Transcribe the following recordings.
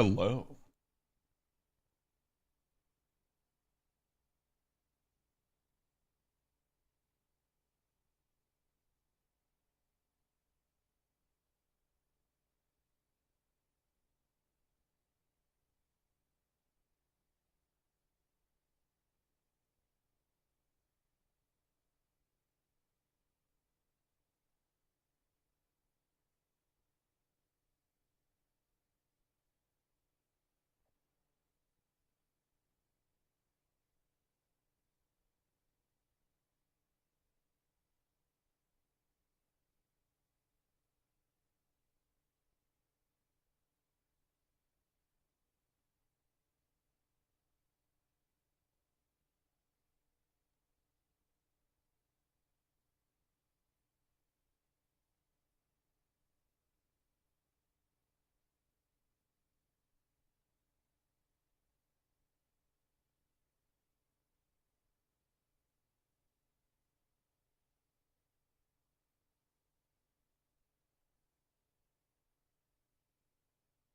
Hello.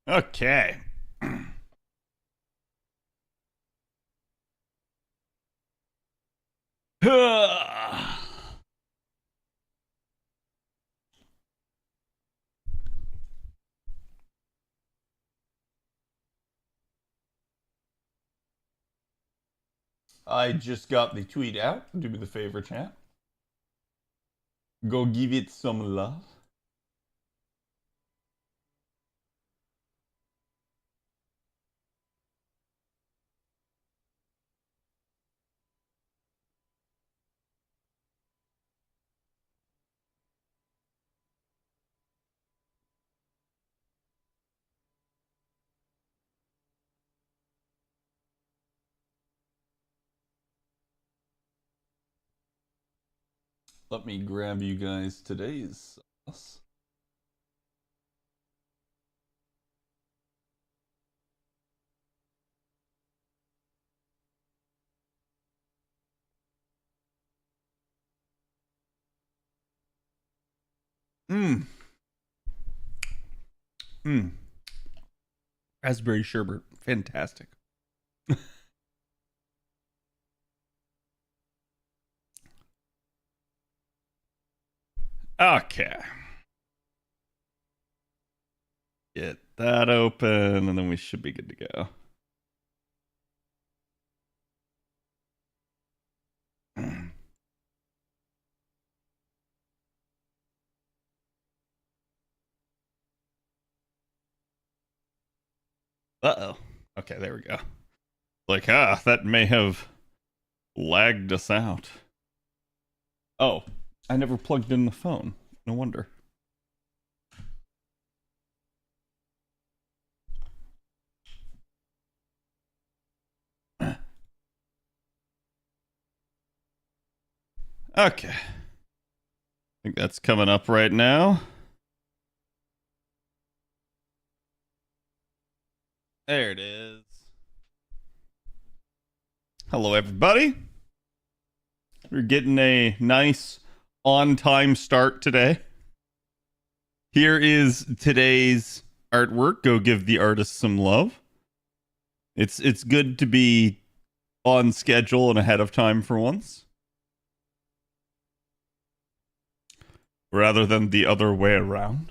Okay. I just got the tweet out. Do me the favor, chat. Go give it some love. Let me grab you guys today's sauce. Mmm. Mmm. Raspberry sherbet. Fantastic. Okay. Get that open, and then we should be good to go. Uh-oh. Okay, there we go. That may have lagged us out. Oh, I never plugged in the phone. No wonder. Okay. I think that's coming up right now. There it is. Hello, everybody. We're getting a nice on-time start today. Here is today's artwork. Go give the artist some love. It's good to be on schedule and ahead of time for once, rather than the other way around.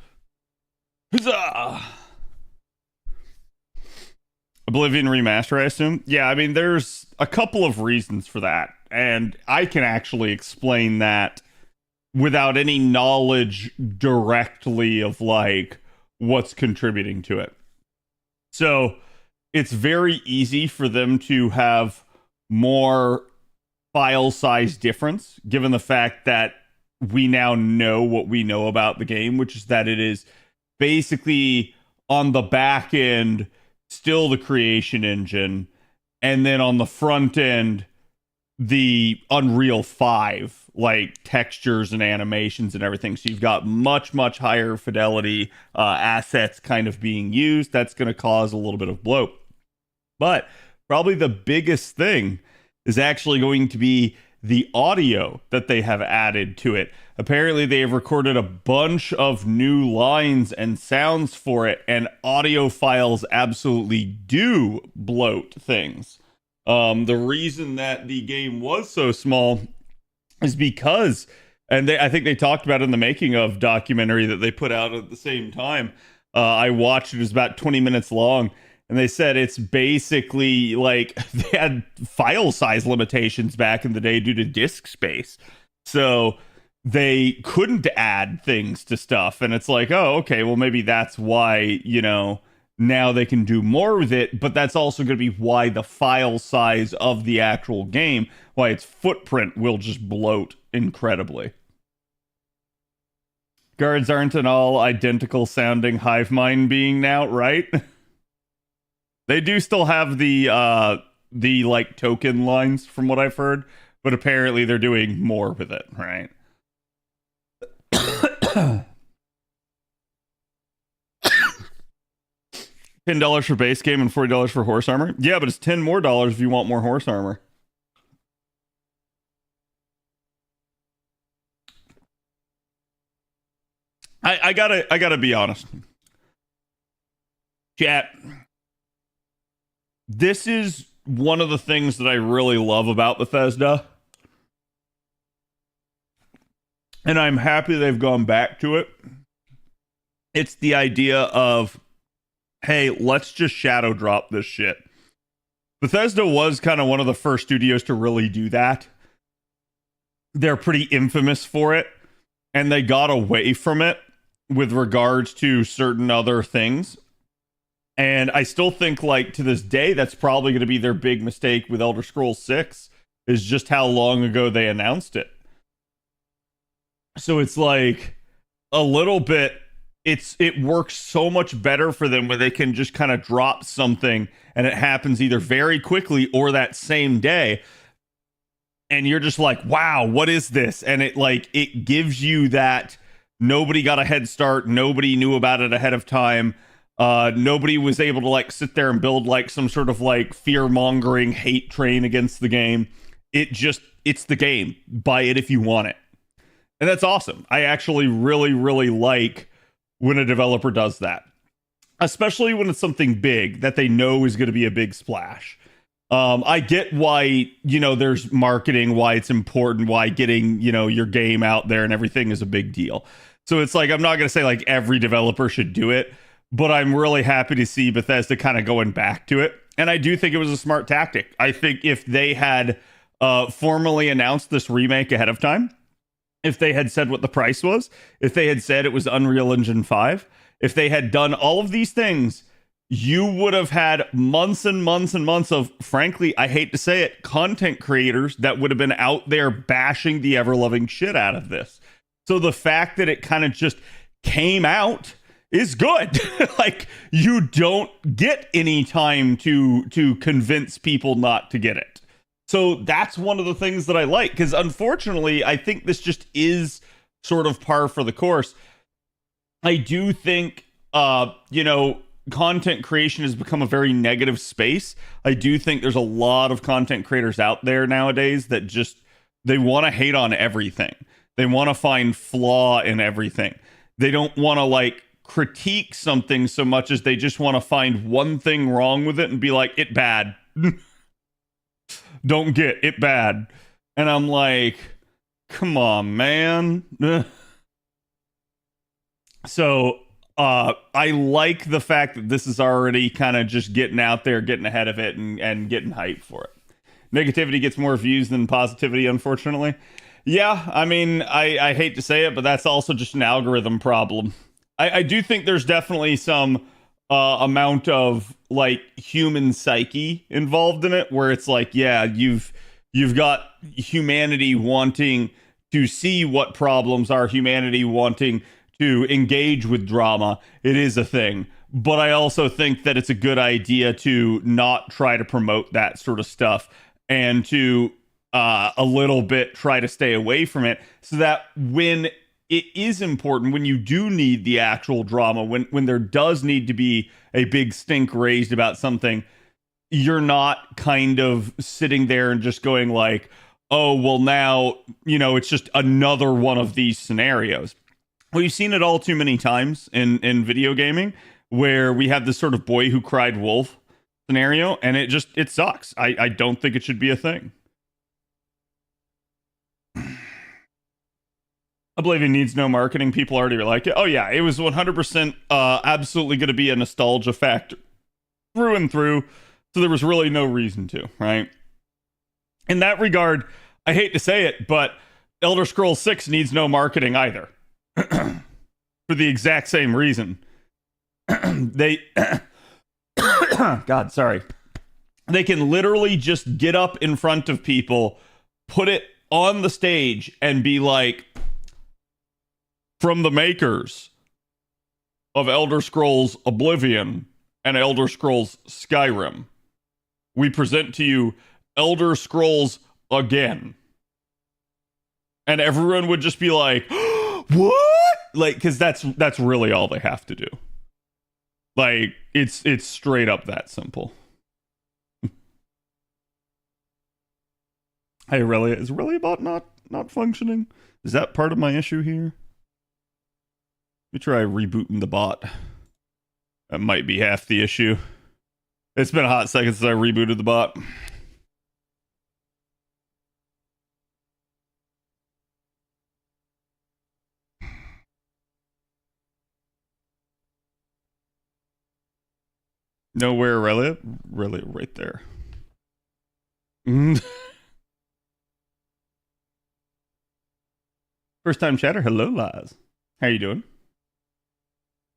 Huzzah! Oblivion Remaster, I assume? Yeah, I mean, there's a couple of reasons for that, and I can actually explain that without any knowledge directly of, like, what's contributing to it. So, it's very easy for them to have more file size difference, given the fact that we now know what we know about the game, which is that it is basically on the back end still the creation engine, and then on the front end the Unreal 5 like textures and animations and everything. So you've got much higher fidelity assets kind of being used. That's going to cause a little bit of bloat. But probably the biggest thing is actually going to be the audio that they have added to it. Apparently, they have recorded a bunch of new lines and sounds for it, and audio files absolutely do bloat things. The reason that the game was so small is because, and I think they talked about it in the making of documentary that they put out at the same time. I watched it. It was about 20 minutes long. And they said it's basically like they had file size limitations back in the day due to disk space. So they couldn't add things to stuff. And it's like, oh, okay, well, maybe that's why, now they can do more with it. But that's also going to be why the file size of the actual game, why its footprint will just bloat incredibly. Guards aren't an all identical sounding hive mind being now, right? They do still have the like token lines from what I've heard, but apparently they're doing more with it, right? $10 for base game and $40 for horse armor. Yeah, but it's $10 more if you want more horse armor. I gotta be honest. Chat. This is one of the things that I really love about Bethesda. And I'm happy they've gone back to it. It's the idea of, hey, let's just shadow drop this shit. Bethesda was kind of one of the first studios to really do that. They're pretty infamous for it. And they got away from it with regards to certain other things. And I still think, like, to this day, that's probably going to be their big mistake with Elder Scrolls 6, is just how long ago they announced it. So it's like, a little bit, it works so much better for them when they can just kind of drop something, and it happens either very quickly or that same day. And you're just like, wow, what is this? And it gives you that nobody got a head start, nobody knew about it ahead of time. Nobody was able to like sit there and build like some sort of like fear-mongering hate train against the game. It's the game. Buy it if you want it. And that's awesome. I actually really, really like when a developer does that. Especially when it's something big that they know is going to be a big splash. I get why, there's marketing, why it's important, why getting, your game out there and everything is a big deal. So it's like, I'm not going to say like every developer should do it. But I'm really happy to see Bethesda kind of going back to it. And I do think it was a smart tactic. I think if they had formally announced this remake ahead of time, if they had said what the price was, if they had said it was Unreal Engine 5, if they had done all of these things, you would have had months and months and months of, frankly, I hate to say it, content creators that would have been out there bashing the ever-loving shit out of this. So the fact that it kind of just came out is good. Like, you don't get any time to convince people not to get it. So that's one of the things that I like, because unfortunately, I think this just is sort of par for the course. I do think, content creation has become a very negative space. I do think there's a lot of content creators out there nowadays that just, they want to hate on everything. They want to find flaw in everything. They don't want to like critique something so much as they just want to find one thing wrong with it and be like, it bad. Don't get it bad. And I'm like, come on, man. So I like the fact that this is already kind of just getting out there, getting ahead of it, and getting hyped for it. Negativity gets more views than positivity, unfortunately. Yeah, I mean, I hate to say it, but that's also just an algorithm problem. I do think there's definitely some amount of like human psyche involved in it, where it's like, yeah, you've got humanity wanting to see what problems are, humanity wanting to engage with drama. It is a thing. But I also think that it's a good idea to not try to promote that sort of stuff, and to a little bit try to stay away from it, so that when it is important, when you do need the actual drama, when there does need to be a big stink raised about something, you're not kind of sitting there and just going like, oh, well, now, it's just another one of these scenarios. We've seen it all too many times in video gaming where we have this sort of boy who cried wolf scenario, and it sucks. I don't think it should be a thing. Oblivion needs no marketing. People already like it. Oh yeah, it was 100% absolutely going to be a nostalgia factor through and through. So there was really no reason to, right? In that regard, I hate to say it, but Elder Scrolls 6 needs no marketing either. For the exact same reason. They God, sorry. They can literally just get up in front of people, put it on the stage, and be like, from the makers of Elder Scrolls Oblivion and Elder Scrolls Skyrim, we present to you Elder Scrolls again. And everyone would just be like, what? Like, because that's really all they have to do. Like, it's straight up that simple. Hey, really, is really about not functioning? Is that part of my issue here? Let me try rebooting the bot. That might be half the issue. It's been a hot second since I rebooted the bot. Nowhere, really right there. First time chatter. Hello, Laz. How you doing?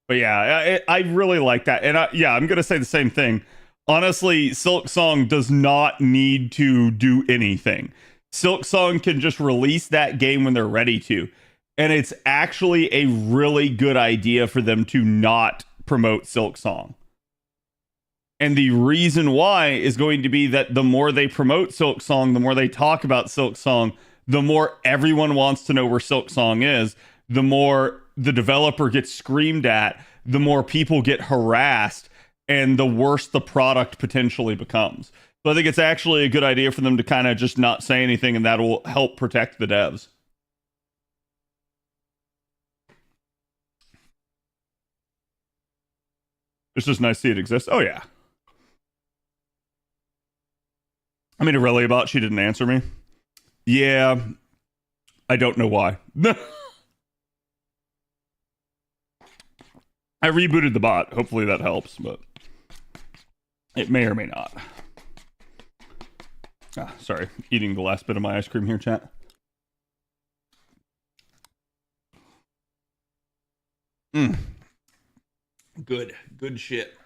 But yeah, I really like that. And I'm going to say the same thing. Honestly, Silksong does not need to do anything. Silksong can just release that game when they're ready to. And it's actually a really good idea for them to not promote Silksong. And the reason why is going to be that the more they promote Silksong, the more they talk about Silksong, the more everyone wants to know where Silksong is, the more the developer gets screamed at, the more people get harassed, and the worse the product potentially becomes. So I think it's actually a good idea for them to kind of just not say anything, and that will help protect the devs. It's just nice to see it exist. Oh, yeah. I mean, really about she didn't answer me. Yeah, I don't know why. I rebooted the bot. Hopefully that helps, but it may or may not. Sorry, eating the last bit of my ice cream here, chat. Good shit.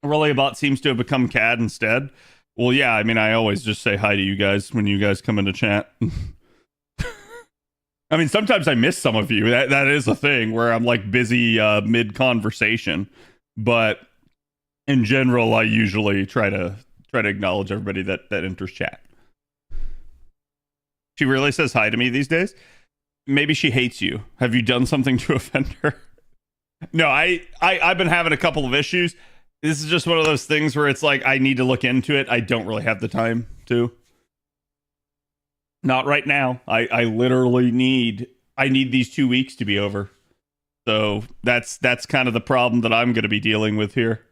Rolleybot seems to have become CAD instead. Well, yeah, I mean, I always just say hi to you guys when you guys come into chat. I mean, sometimes I miss some of you. That is a thing where I'm like busy mid-conversation. But in general, I usually try to acknowledge everybody that enters chat. She really says hi to me these days. Maybe she hates you. Have you done something to offend her? No, I've been having a couple of issues. This is just one of those things where it's like I need to look into it. I don't really have the time to. Not right now. I literally need these 2 weeks to be over. So that's kind of the problem that I'm going to be dealing with here.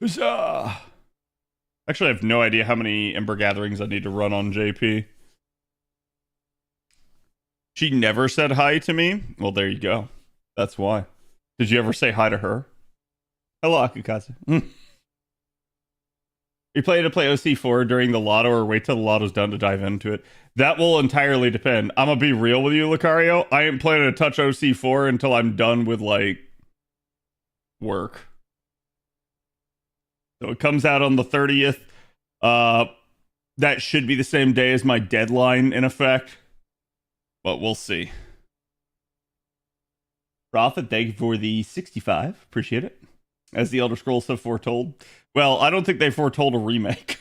Huzzah! Actually, I have no idea how many Ember Gatherings I need to run on JP. She never said hi to me. Well, there you go. That's why. Did you ever say hi to her? Hello, Akikaze. You plan to play OC4 during the Lotto or wait till the Lotto's done to dive into it? That will entirely depend. I'm gonna be real with you, Lucario. I ain't planning to touch OC4 until I'm done with, like, work. So it comes out on the 30th. That should be the same day as my deadline, in effect. But we'll see. Prophet, thank you for the 65. Appreciate it. As the Elder Scrolls have foretold. Well, I don't think they foretold a remake.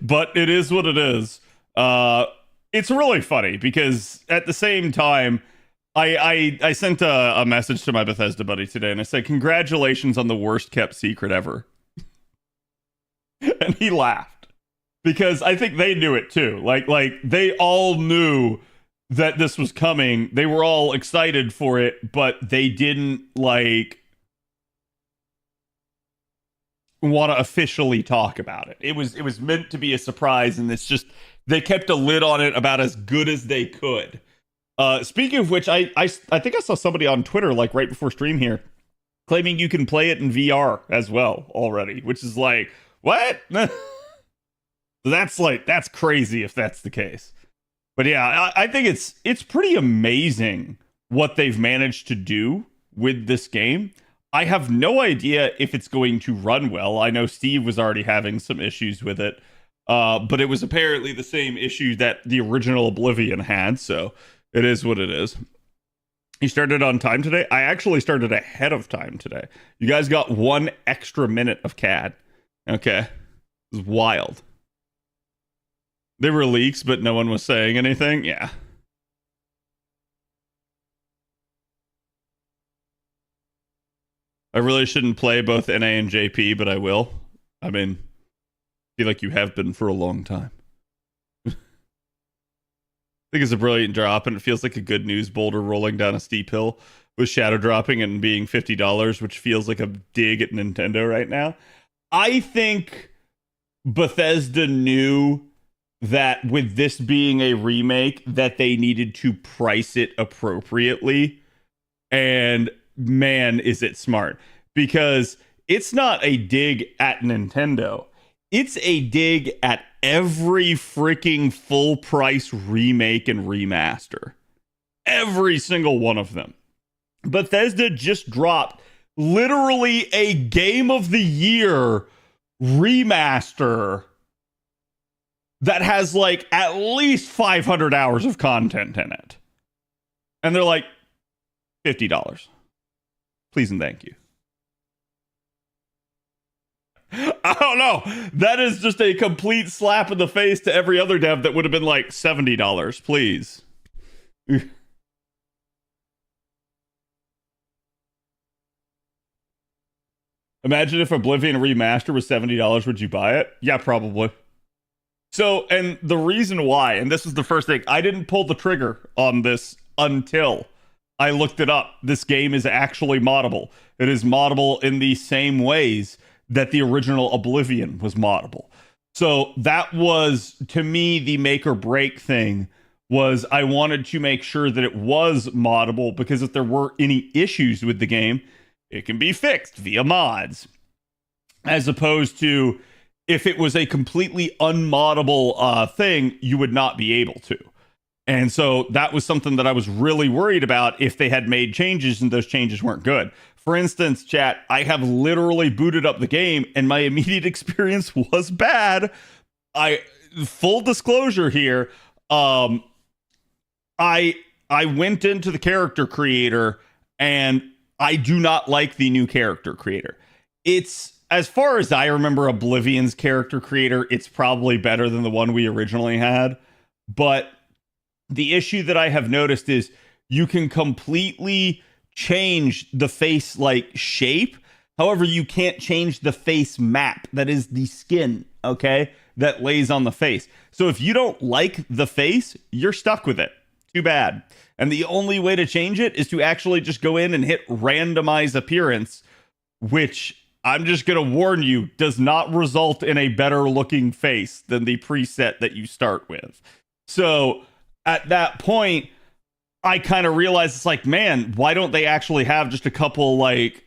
But it is what it is. It's really funny because at the same time, I sent a message to my Bethesda buddy today, and I said, "Congratulations on the worst kept secret ever," and he laughed because I think they knew it too. Like they all knew that this was coming. They were all excited for it, but they didn't like want to officially talk about it. It was meant to be a surprise, and it's just they kept a lid on it about as good as they could. Speaking of which, I think I saw somebody on Twitter like right before stream here claiming you can play it in VR as well already, which is like what? That's crazy if that's the case. But yeah, I think it's pretty amazing what they've managed to do with this game. I have no idea if it's going to run well. I know Steve was already having some issues with it, but it was apparently the same issue that the original Oblivion had, so it is what it is. You started on time today? I actually started ahead of time today. You guys got 1 extra minute of CAD. Okay. It was wild. There were leaks, but no one was saying anything. Yeah. I really shouldn't play both NA and JP, but I will. I mean, I feel like you have been for a long time. I think it's a brilliant drop, and it feels like a good news boulder rolling down a steep hill with shadow dropping and being $50, which feels like a dig at Nintendo right now. I think Bethesda knew that with this being a remake, that they needed to price it appropriately. And man, is it smart. Because it's not a dig at Nintendo. It's a dig at every freaking full price remake and remaster. Every single one of them. Bethesda just dropped literally a Game of the Year remaster that has like at least 500 hours of content in it. And they're like, $50. Please and thank you. I don't know. That is just a complete slap in the face to every other dev that would have been like $70, please. Imagine if Oblivion Remaster was $70, would you buy it? Yeah, probably. So, and the reason why, and this is the first thing, I didn't pull the trigger on this until I looked it up. This game is actually moddable. It is moddable in the same ways that the original Oblivion was moddable. So that was, to me, the make or break thing was I wanted to make sure that it was moddable, because if there were any issues with the game, it can be fixed via mods. As opposed to if it was a completely unmoddable thing, you would not be able to. And so that was something that I was really worried about if they had made changes and those changes weren't good. For instance, chat, I have literally booted up the game and my immediate experience was bad. Full disclosure here, I went into the character creator and I do not like the new character creator. It's, as far as I remember Oblivion's character creator, it's probably better than the one we originally had. But the issue that I have noticed is you can completely change the face like shape. However, you can't change the face map. That is the skin, okay, that lays on the face. So if you don't like the face, you're stuck with it. Too bad. And the only way to change it is to actually just go in and hit randomize appearance, which I'm just going to warn you, does not result in a better looking face than the preset that you start with. So at that point, I kind of realized it's like, man, why don't they actually have just a couple like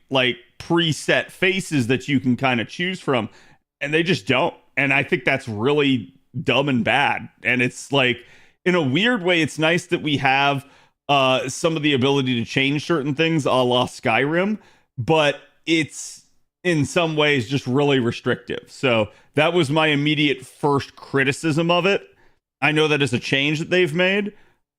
preset faces that you can kind of choose from? And they just don't. And I think that's really dumb and bad. And it's like, in a weird way, it's nice that we have some of the ability to change certain things a la Skyrim, but it's in some ways just really restrictive. So that was my immediate first criticism of it. I know that is a change that they've made.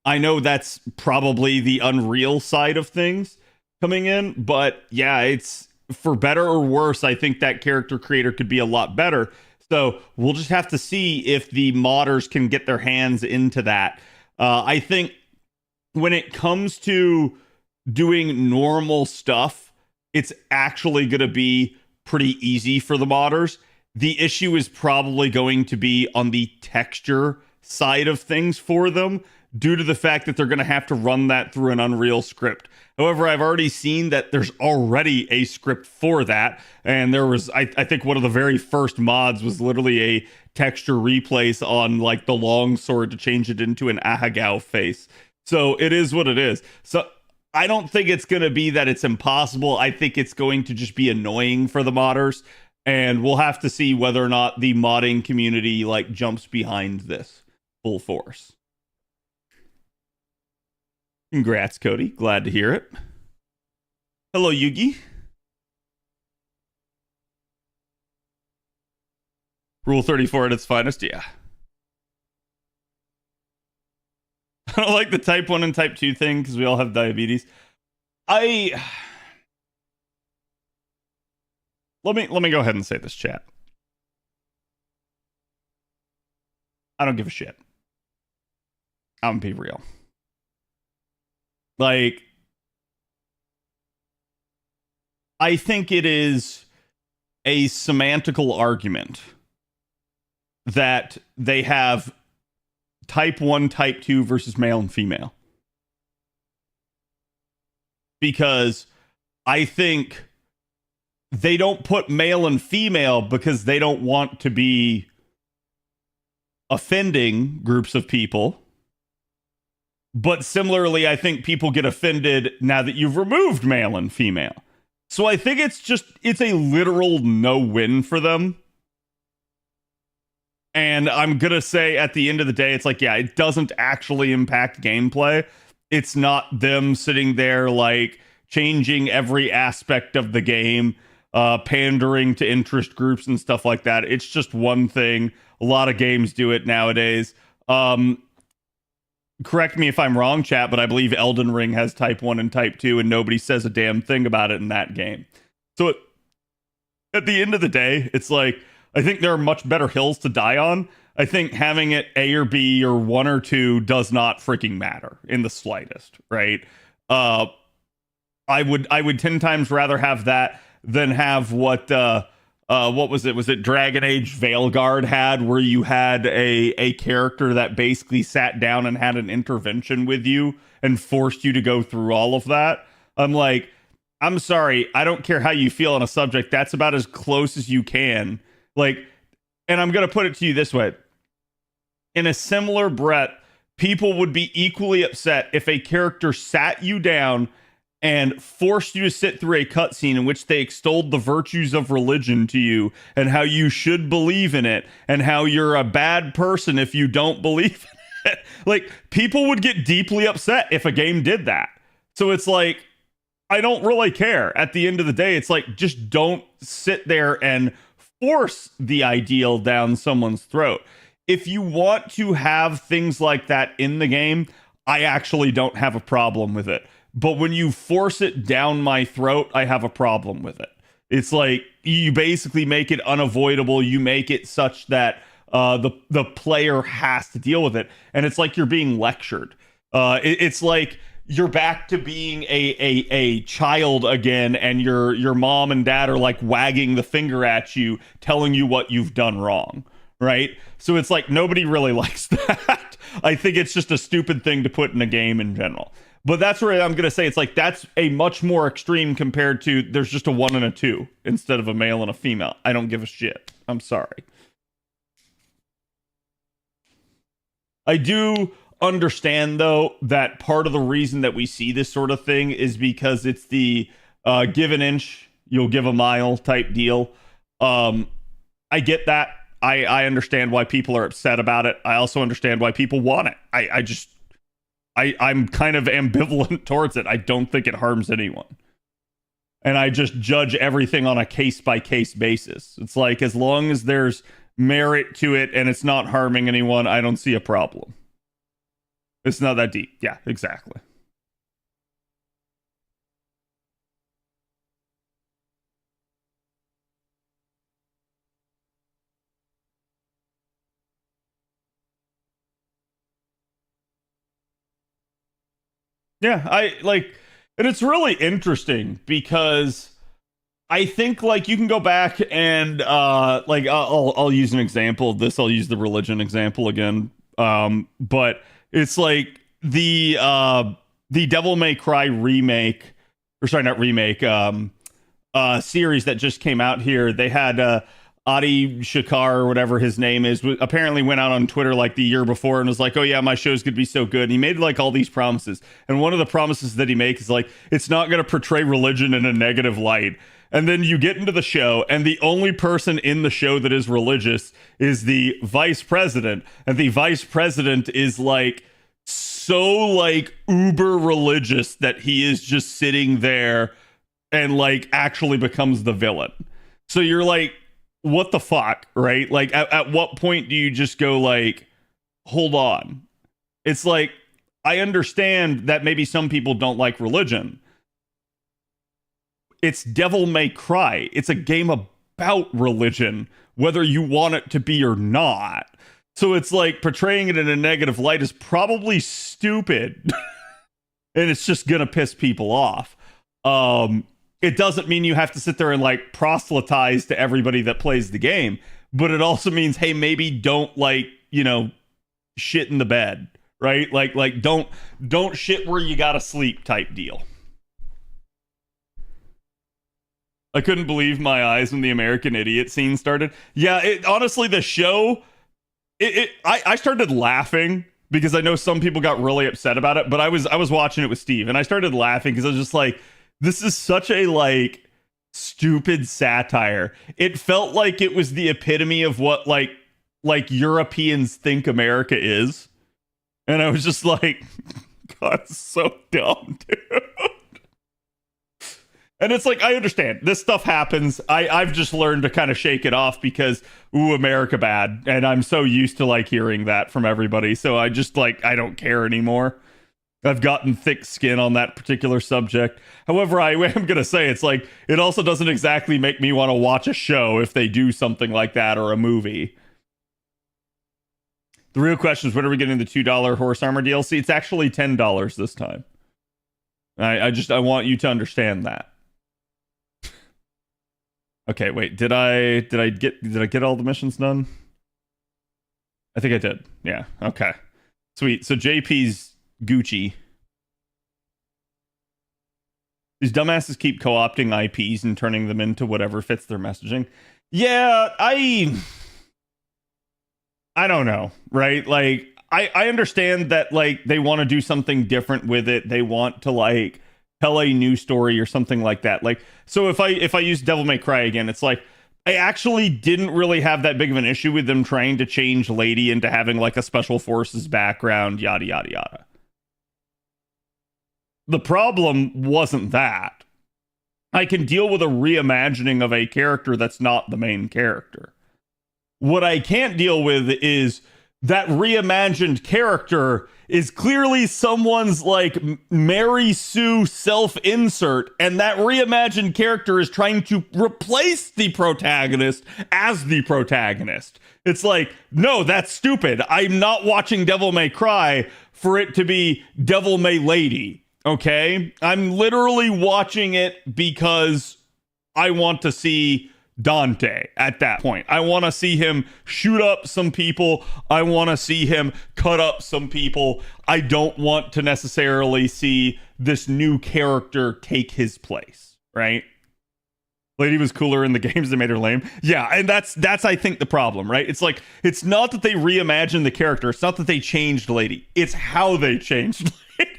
I know that's probably the Unreal side of things coming in, but yeah, it's for better or worse. I think that character creator could be a lot better. So we'll just have to see if the modders can get their hands into that. I think when it comes to doing normal stuff, it's actually going to be pretty easy for the modders. The issue is probably going to be on the texture side of things for them, due to the fact that they're going to have to run that through an Unreal script. However, I've already seen that there's already a script for that. And there was, I think one of the very first mods was literally a texture replace on like the longsword to change it into an Ahagao face. So it is what it is. So I don't think it's going to be that it's impossible. I think it's going to just be annoying for the modders. And we'll have to see whether or not the modding community like jumps behind this full force. Congrats, Cody. Glad to hear it. Hello, Yugi. Rule 34 at its finest, yeah. I don't like the type 1 and type 2 thing because we all have diabetes. Let me go ahead and say this, chat. I don't give a shit. I'm gonna be real. Like, I think it is a semantical argument that they have type 1, type 2 versus male and female. Because I think they don't put male and female because they don't want to be offending groups of people. But similarly, I think people get offended now that you've removed male and female. So I think it's a literal no-win for them. And I'm going to say at the end of the day, it's like, yeah, it doesn't actually impact gameplay. It's not them sitting there like changing every aspect of the game, pandering to interest groups and stuff like that. It's just one thing. A lot of games do it nowadays. Correct me if I'm wrong, chat, but I believe Elden Ring has type 1 and type 2, and nobody says a damn thing about it in that game. So at the end of the day, it's like, I think there are much better hills to die on. I think having it A or B or 1 or 2 does not freaking matter in the slightest, right? I would 10 times rather have that than have what was it? Was it Dragon Age Veilguard had, where you had a character that basically sat down and had an intervention with you and forced you to go through all of that? I'm like, I'm sorry, I don't care how you feel on a subject. That's about as close as you can. Like, and I'm going to put it to you this way. In a similar breath, people would be equally upset if a character sat you down and forced you to sit through a cutscene in which they extolled the virtues of religion to you and how you should believe in it and how you're a bad person if you don't believe in it. Like, people would get deeply upset if a game did that. So it's like, I don't really care. At the end of the day, it's like, just don't sit there and force the ideal down someone's throat. If you want to have things like that in the game, I actually don't have a problem with it. But when you force it down my throat, I have a problem with it. It's like you basically make it unavoidable. You make it such that the player has to deal with it, and it's like you're being lectured. It's like you're back to being a child again, and your mom and dad are like wagging the finger at you, telling you what you've done wrong, right? So it's like nobody really likes that. I think it's just a stupid thing to put in a game in general. But that's where I'm going to say it's like that's a much more extreme compared to there's just a 1 and a 2 instead of a male and a female. I don't give a shit. I'm sorry. I do understand, though, that part of the reason that we see this sort of thing is because it's the give an inch, you'll give a mile type deal. I get that. I understand why people are upset about it. I also understand why people want it. I'm kind of ambivalent towards it. I don't think it harms anyone. And I just judge everything on a case-by-case basis. It's like, as long as there's merit to it and it's not harming anyone, I don't see a problem. It's not that deep. Yeah, exactly. Yeah, I like, and it's really interesting because I think like you can go back and like I'll use an example of this. I'll use the religion example again. But it's like the Devil May Cry remake, or sorry, not remake, series that just came out here. They had Adi Shakar or whatever his name is, apparently went out on Twitter like the year before and was like, "Oh yeah, my show's gonna be so good." And he made like all these promises, and one of the promises that he makes is like, "It's not gonna portray religion in a negative light." And then you get into the show, and the only person in the show that is religious is the vice president, and the vice president is like so like uber religious that he is just sitting there and like actually becomes the villain. So you're like, what the fuck, right? Like, at what point do you just go like, hold on? It's like, I understand that maybe some people don't like religion. It's Devil May Cry. It's a game about religion, whether you want it to be or not. So it's like portraying it in a negative light is probably stupid. And it's just gonna piss people off. It doesn't mean you have to sit there and like proselytize to everybody that plays the game, but it also means, hey, maybe don't like, shit in the bed, right? Like don't shit where you gotta sleep type deal. I couldn't believe my eyes when the American Idiot scene started. Yeah, honestly, the show, I started laughing because I know some people got really upset about it, but I was watching it with Steve, and I started laughing because I was just like, this is such a like stupid satire. It felt like it was the epitome of what like Europeans think America is, and I was just like, God, it's so dumb, dude. And it's like, I understand this stuff happens. I've just learned to kind of shake it off because, ooh, America bad. And I'm so used to like hearing that from everybody. So I just like, I don't care anymore. I've gotten thick skin on that particular subject. However, I am going to say it's like, it also doesn't exactly make me want to watch a show if they do something like that, or a movie. The real question is, when are we getting the $2 horse armor DLC? It's actually $10 this time. I want you to understand that. Okay, wait. Did I get all the missions done? I think I did. Yeah. Okay. Sweet. So JP's Gucci. These dumbasses keep co-opting IPs and turning them into whatever fits their messaging. Yeah, I don't know, right? Like, I understand that like they want to do something different with it. They want to like tell a new story or something like that. Like, so if I use Devil May Cry again, it's like, I actually didn't really have that big of an issue with them trying to change Lady into having like a special forces background, yada, yada, yada. The problem wasn't that. I can deal with a reimagining of a character that's not the main character. What I can't deal with is that reimagined character is clearly someone's like Mary Sue self-insert, and that reimagined character is trying to replace the protagonist as the protagonist. It's like, no, that's stupid. I'm not watching Devil May Cry for it to be Devil May Lady, okay? I'm literally watching it because I want to see Dante at that point. I want to see him shoot up some people. I want to see him cut up some people. I don't want to necessarily see this new character take his place, right? Lady was cooler in the games that made her lame. Yeah, and that's I think the problem, right? It's like, it's not that they reimagined the character. It's not that they changed Lady. It's how they changed Lady.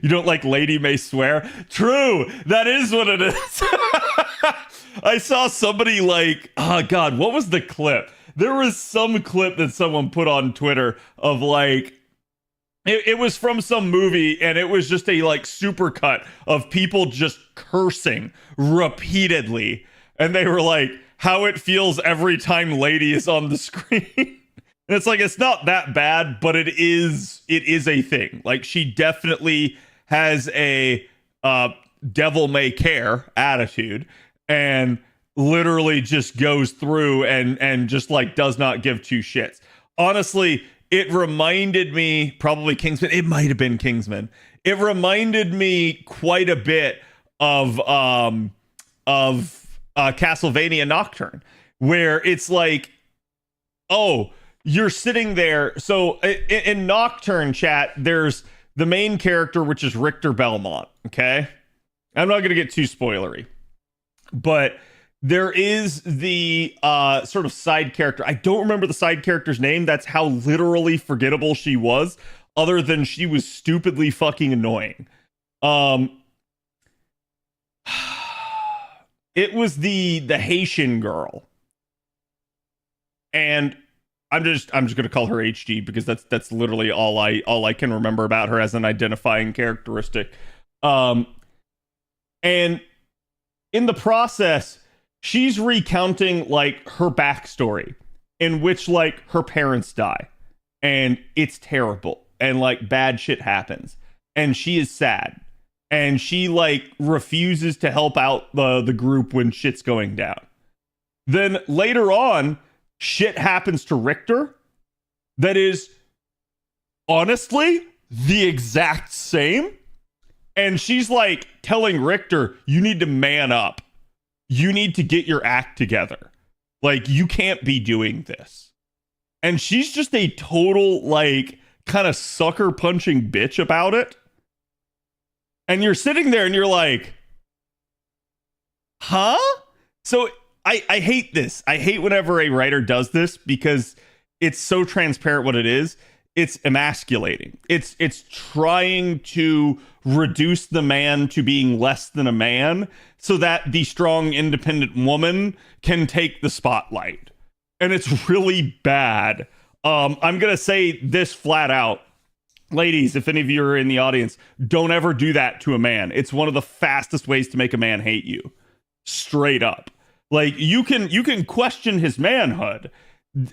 You don't like Lady May Swear? True, that is what it is. I saw somebody like, oh God, what was the clip? There was some clip that someone put on Twitter of like, it was from some movie, and it was just a like super cut of people just cursing repeatedly. And they were like, how it feels every time Lady is on the screen. And it's like, it's not that bad, but it is a thing. Like, she definitely has a devil may care attitude, and literally just goes through and just like does not give two shits. Honestly, it reminded me, probably Kingsman. It might have been Kingsman. It reminded me quite a bit of Castlevania Nocturne, where it's like, oh, you're sitting there. So in Nocturne chat, there's the main character, which is Richter Belmont. Okay, I'm not going to get too spoilery, but there is the sort of side character. I don't remember the side character's name. That's how literally forgettable she was, other than she was stupidly fucking annoying. It was the Haitian girl. And I'm just gonna call her HG because that's literally all I can remember about her as an identifying characteristic. And in the process, she's recounting like her backstory, in which like her parents die, and it's terrible, and like bad shit happens, and she is sad, and she like refuses to help out the group when shit's going down. Then later on, shit happens to Richter that is honestly the exact same. And she's like telling Richter, you need to man up. You need to get your act together. Like, you can't be doing this. And she's just a total, like, kind of sucker punching bitch about it. And you're sitting there and you're like, huh? So I hate this. I hate whenever a writer does this because it's so transparent what it is. It's emasculating. It's trying to reduce the man to being less than a man so that the strong, independent woman can take the spotlight. And it's really bad. I'm going to say this flat out. Ladies, if any of you are in the audience, don't ever do that to a man. It's one of the fastest ways to make a man hate you. Straight up. Like, you can question his manhood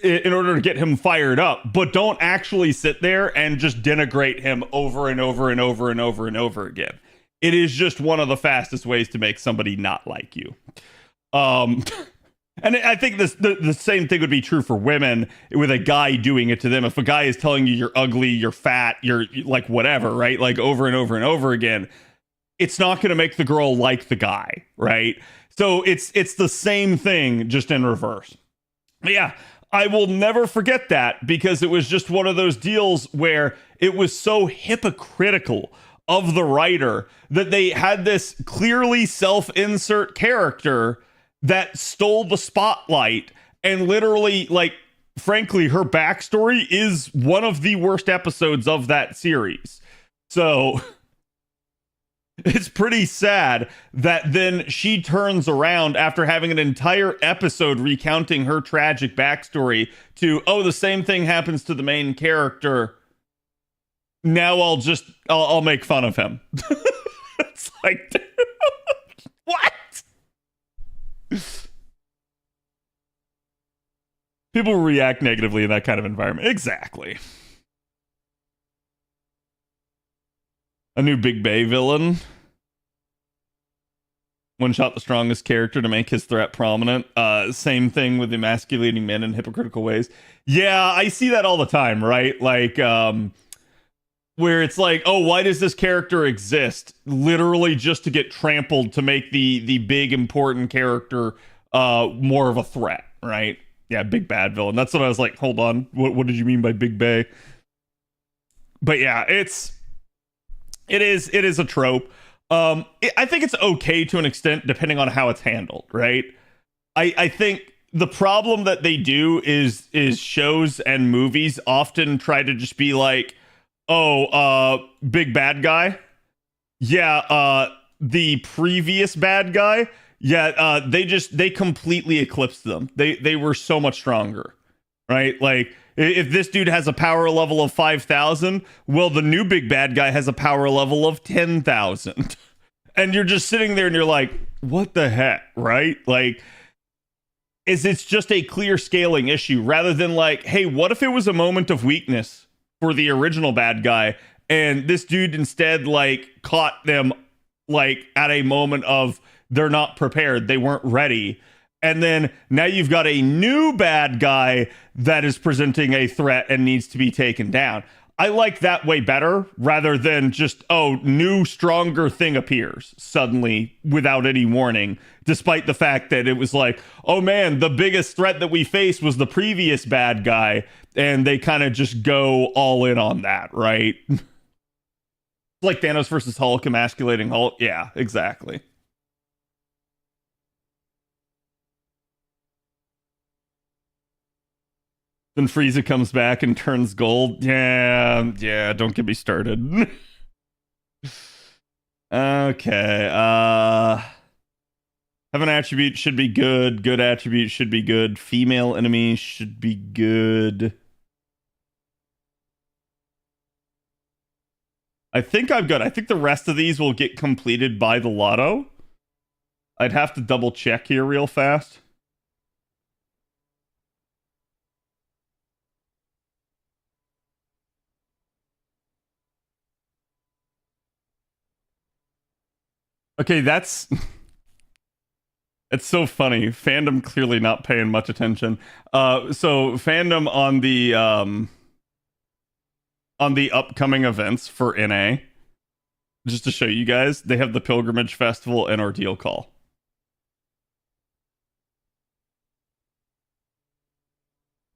in order to get him fired up, but don't actually sit there and just denigrate him over and over and over and over and over again. It is just one of the fastest ways to make somebody not like you. And I think the same thing would be true for women with a guy doing it to them. If a guy is telling you you're ugly, you're fat, you're like whatever, right? Like over and over and over again, it's not going to make the girl like the guy, right? So it's the same thing, just in reverse. But yeah, I will never forget that because it was just one of those deals where it was so hypocritical of the writer that they had this clearly self-insert character that stole the spotlight, and literally, like, frankly, her backstory is one of the worst episodes of that series. So it's pretty sad that then she turns around after having an entire episode recounting her tragic backstory to, oh, the same thing happens to the main character. Now I'll make fun of him. It's like, dude, what? People react negatively in that kind of environment. Exactly. A new Big Bay villain. One shot the strongest character to make his threat prominent. Same thing with emasculating men in hypocritical ways. Yeah, I see that all the time, right? Like, where it's like, oh, why does this character exist? Literally just to get trampled to make the big important character more of a threat, right? Yeah, big bad villain. That's what I was like, hold on, what did you mean by Big Bay? But yeah, it is a trope. I think it's okay to an extent depending on how it's handled, right? I think the problem that they do is shows and movies often try to just be like, oh, big bad guy. Yeah, the previous bad guy. Yeah, they completely eclipsed them. They were so much stronger, right? Like, if this dude has a power level of 5,000, well, the new big bad guy has a power level of 10,000. And you're just sitting there and you're like, what the heck, right? Like, it's just a clear scaling issue rather than like, hey, what if it was a moment of weakness for the original bad guy and this dude instead like caught them like at a moment of they're not prepared, they weren't ready, and then now you've got a new bad guy that is presenting a threat and needs to be taken down. I like that way better rather than just, oh, new, stronger thing appears suddenly without any warning, despite the fact that it was like, oh man, the biggest threat that we faced was the previous bad guy, and they kind of just go all in on that, right? Like Thanos versus Hulk, emasculating Hulk. Yeah, exactly. Then Frieza comes back and turns gold. Yeah, yeah, don't get me started. Okay. Have an attribute should be good. Good attribute should be good. Female enemy should be good. I think I'm good. I think the rest of these will get completed by the Lotto. I'd have to double check here real fast. Okay, that's it's so funny. Fandom clearly not paying much attention. So fandom on the upcoming events for NA, just to show you guys, they have the Pilgrimage Festival and Ordeal Call.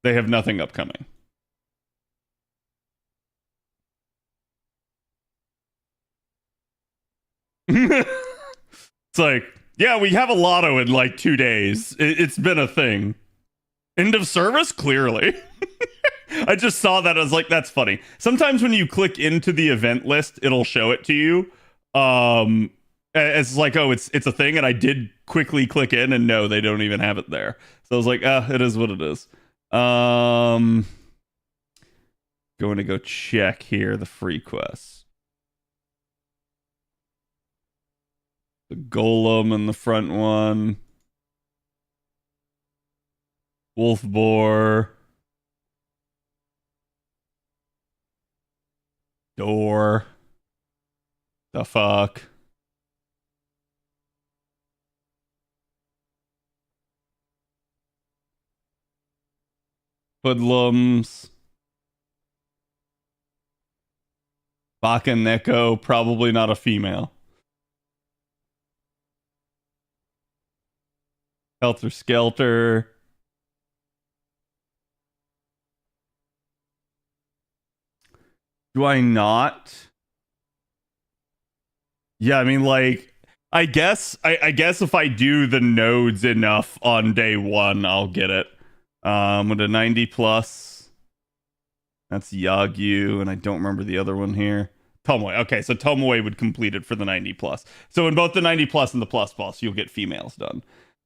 They have nothing upcoming. It's like, yeah, we have a Lotto in like 2 days. It's been a thing. End of service? Clearly. I just saw that. I was like, that's funny. Sometimes when you click into the event list, it'll show it to you. It's like, oh, it's a thing. And I did quickly click in, and no, they don't even have it there. So I was like, it is what it is. Going to go check here the free quests. The Golem in the front one. Wolf Boar. Door. The fuck? Hoodlums. Baka Neko, probably not a female. Helter Skelter. Do I not? Yeah, I mean, like, I guess if I do the nodes enough on day one, I'll get it. With a 90 plus. That's Yagyu, and I don't remember the other one here. Tomoe. Okay, so Tomoe would complete it for the 90 plus. So in both the 90 plus and the plus boss, you'll get females done.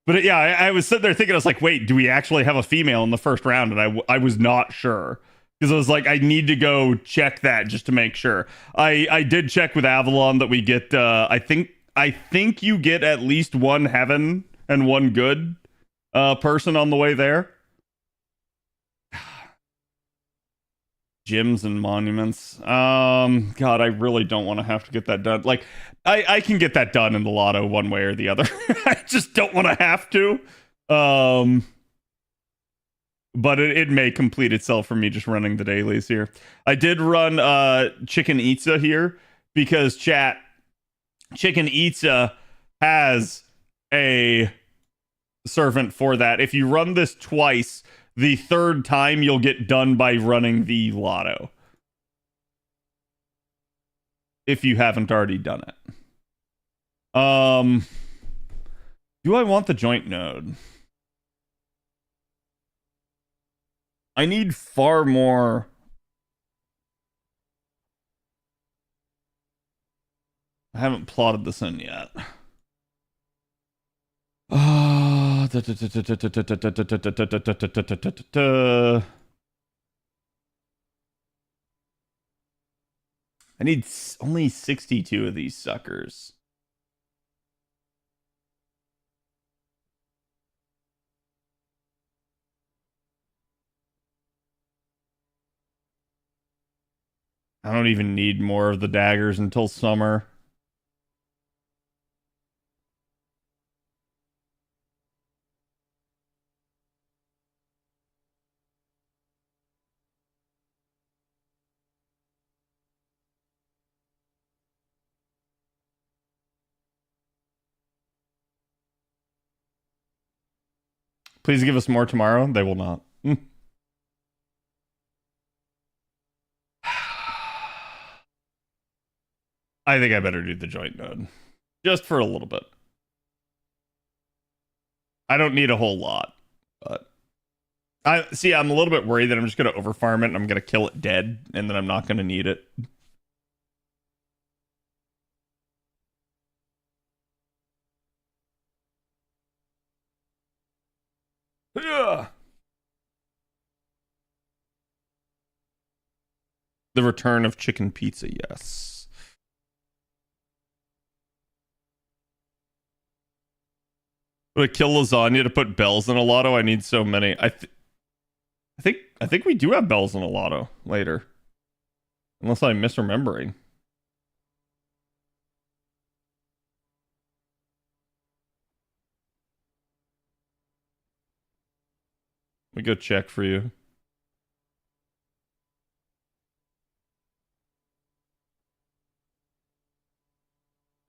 But yeah, I was sitting there thinking, I was like, wait, do we actually have a female in the first round? And I was not sure. Because I was like, I need to go check that just to make sure. I did check with Avalon that we get, I think you get at least one heaven and one good person on the way there. Gyms and monuments. God, I really don't want to have to get that done. Like, I can get that done in the Lotto one way or the other. I just don't want to have to. But it may complete itself for me just running the dailies here. I did run Chicken Itza here because Chicken Itza has a servant for that. If you run this twice, the third time you'll get done by running the Lotto. If you haven't already done it. Do I want the joint node? I need far more. I haven't plotted this in yet. I need only 62 of these suckers. I don't even need more of the daggers until summer. Please give us more tomorrow. They will not. I think I better do the joint node. Just for a little bit. I don't need a whole lot. But I'm a little bit worried that I'm just gonna overfarm it and I'm gonna kill it dead, and then I'm not gonna need it. Ugh. The return of chicken pizza, yes. Would I kill lasagna to put bells in a lotto? I need so many. I think we do have bells in a lotto later. Unless I'm misremembering. Let me go check for you.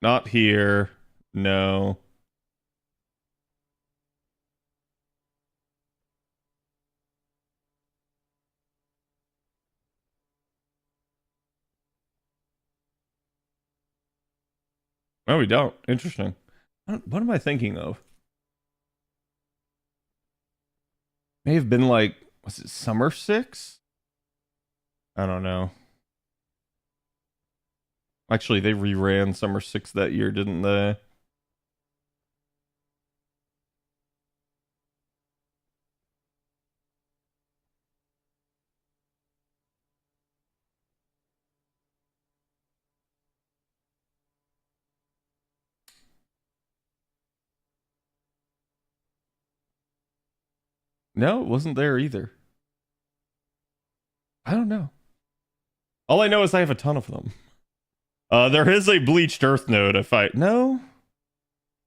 Not here. No. No, we don't. Interesting. What am I thinking of? May have been like, was it Summer 6? I don't know. Actually, they reran Summer 6 that year, didn't they? No, it wasn't there either. I don't know. All I know is I have a ton of them. There is a Bleached Earth node if I... No?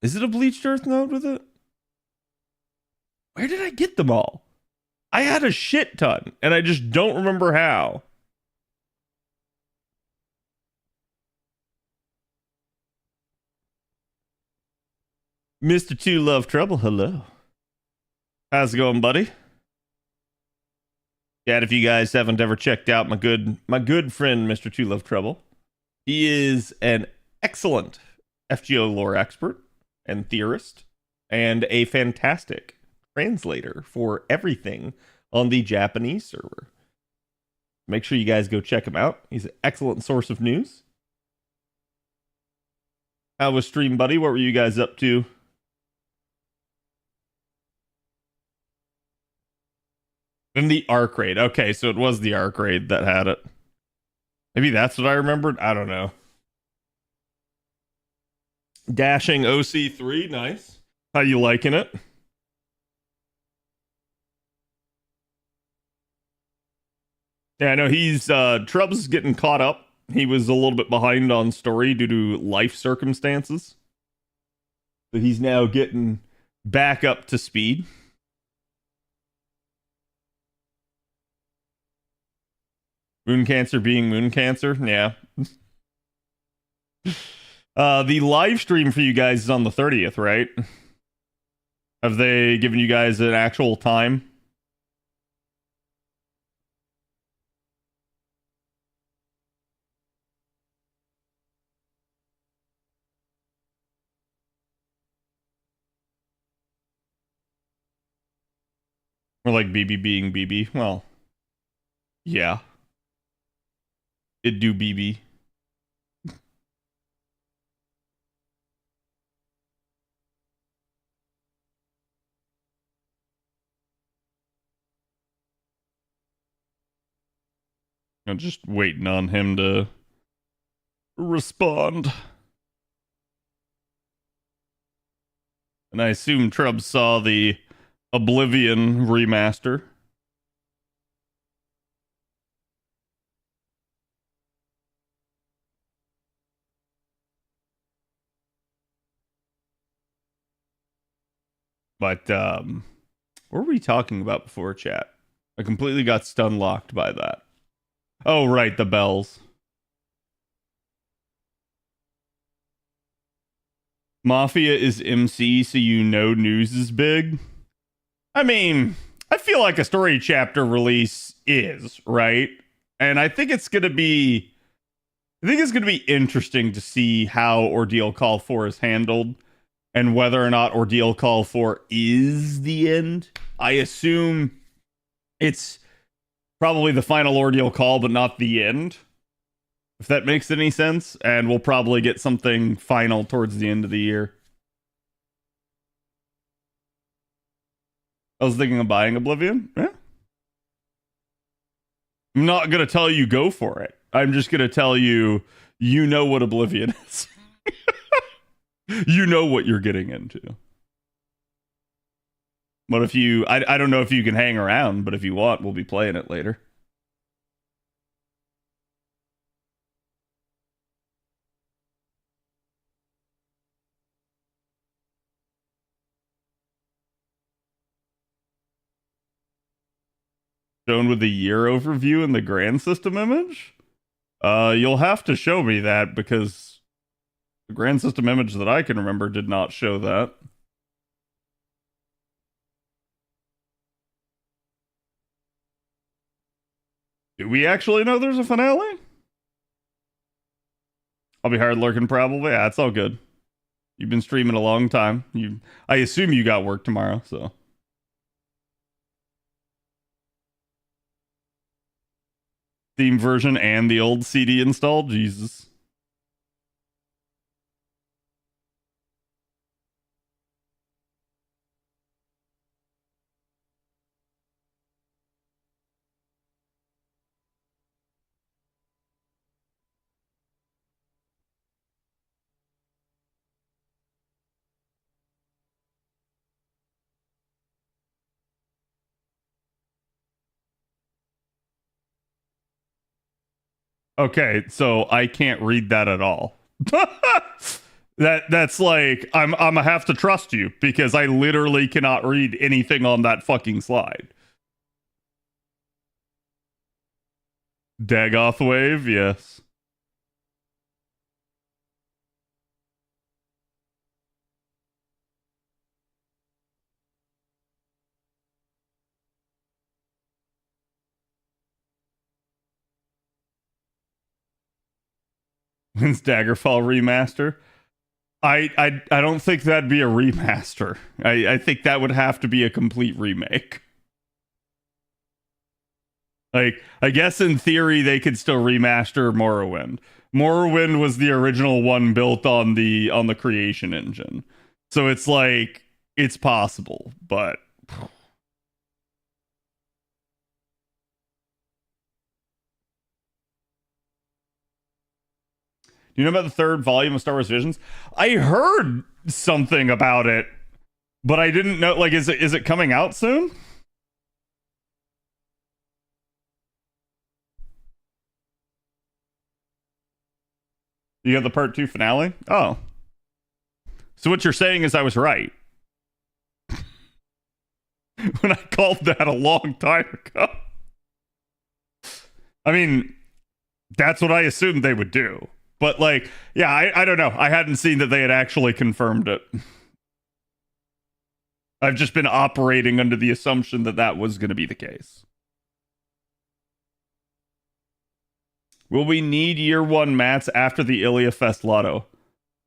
Is it a Bleached Earth node with it? Where did I get them all? I had a shit ton, and I just don't remember how. Mr. Two Love Trouble, hello. How's it going, buddy? Yeah, if you guys haven't ever checked out my good friend, Mr. Two Love Trouble, he is an excellent FGO lore expert and theorist, and a fantastic translator for everything on the Japanese server. Make sure you guys go check him out. He's an excellent source of news. How was stream, buddy? What were you guys up to? In the arc raid. Okay, so it was the arc raid that had it. Maybe that's what I remembered. I don't know. Dashing OC3, nice. How you liking it? Yeah, I know he's Trub's getting caught up. He was a little bit behind on story due to life circumstances. But he's now getting back up to speed. Moon Cancer being Moon Cancer, yeah. The live stream for you guys is on the 30th, right? Have they given you guys an actual time? Or like BB being BB? Well, yeah. It do BB. I'm just waiting on him to respond. And I assume Trub saw the Oblivion remaster. But what were we talking about before chat? I completely got stun locked by that. Oh, right, the bells. Mafia is MC, so you know news is big. I mean, I feel like a story chapter release is, right? And I think it's gonna be interesting to see how Ordeal Call 4 is handled and whether or not Ordeal Call 4 is the end. I assume it's probably the final Ordeal Call, but not the end, if that makes any sense. And we'll probably get something final towards the end of the year. I was thinking of buying Oblivion. Yeah. I'm not going to tell you go for it. I'm just going to tell you, you know what Oblivion is. You know what you're getting into. But if you, I don't know if you can hang around, but if you want, we'll be playing it later. Shown with the year overview and the grand system image? You'll have to show me that because the grand system image that I can remember did not show that. Do we actually know there's a finale? I'll be hard lurking probably. Yeah, it's all good. You've been streaming a long time. I assume you got work tomorrow, so. Theme version and the old CD installed? Jesus. Okay, so I can't read that at all. That's like I'm gonna have to trust you because I literally cannot read anything on that fucking slide. Dagoth wave, yes. When's Daggerfall remaster? I don't think that'd be a remaster. I think that would have to be a complete remake. Like, I guess in theory they could still remaster Morrowind. Morrowind was the original one built on the creation engine. So it's like it's possible, but do you know about the third volume of Star Wars Visions? I heard something about it, but I didn't know. Like, is it coming out soon? You got the part 2 finale? Oh. So what you're saying is I was right. When I called that a long time ago. I mean, that's what I assumed they would do. But, like, yeah, I don't know. I hadn't seen that they had actually confirmed it. I've just been operating under the assumption that that was going to be the case. Will we need year 1 mats after the Ilia Fest Lotto?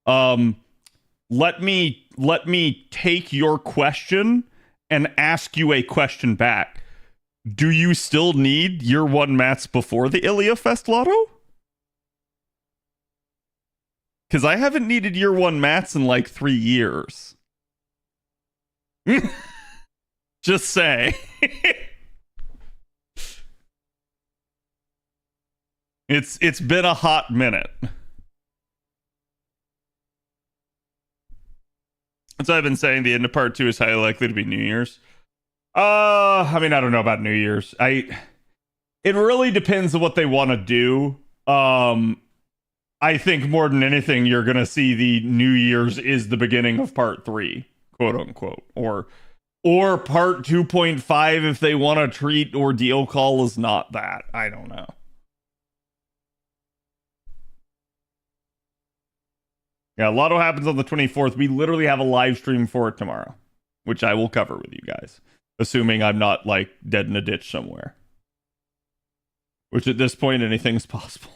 Let me take your question and ask you a question back. Do you still need year 1 mats before the Ilia Fest Lotto? Because I haven't needed year 1 mats in like 3 years. Just say. It's been a hot minute. That's what I've been saying. The end of part 2 is highly likely to be New Year's. I mean, I don't know about New Year's. It really depends on what they want to do. I think more than anything, you're gonna see the New Year's is the beginning of part 3, quote unquote, or part 2.5 if they want to treat Ordeal Call as not that. I don't know. Yeah, Lotto happens on the 24th. We literally have a live stream for it tomorrow, which I will cover with you guys. assuming I'm not like dead in a ditch somewhere. Which at this point, anything's possible.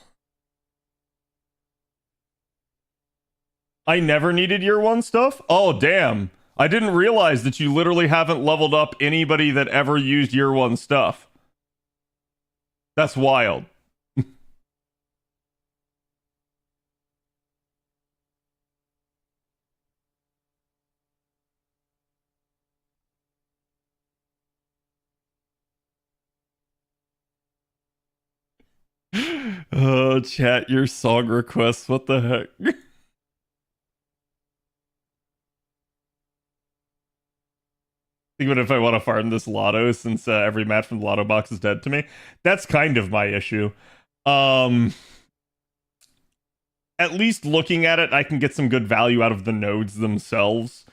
I never needed year one stuff? Oh, damn. I didn't realize that you literally haven't leveled up anybody that ever used year one stuff. That's wild. Oh, chat, your song requests. What the heck? Even if I want to farm this Lotto, since every match from the Lotto box is dead to me, that's kind of my issue. At least looking at it, I can get some good value out of the nodes themselves.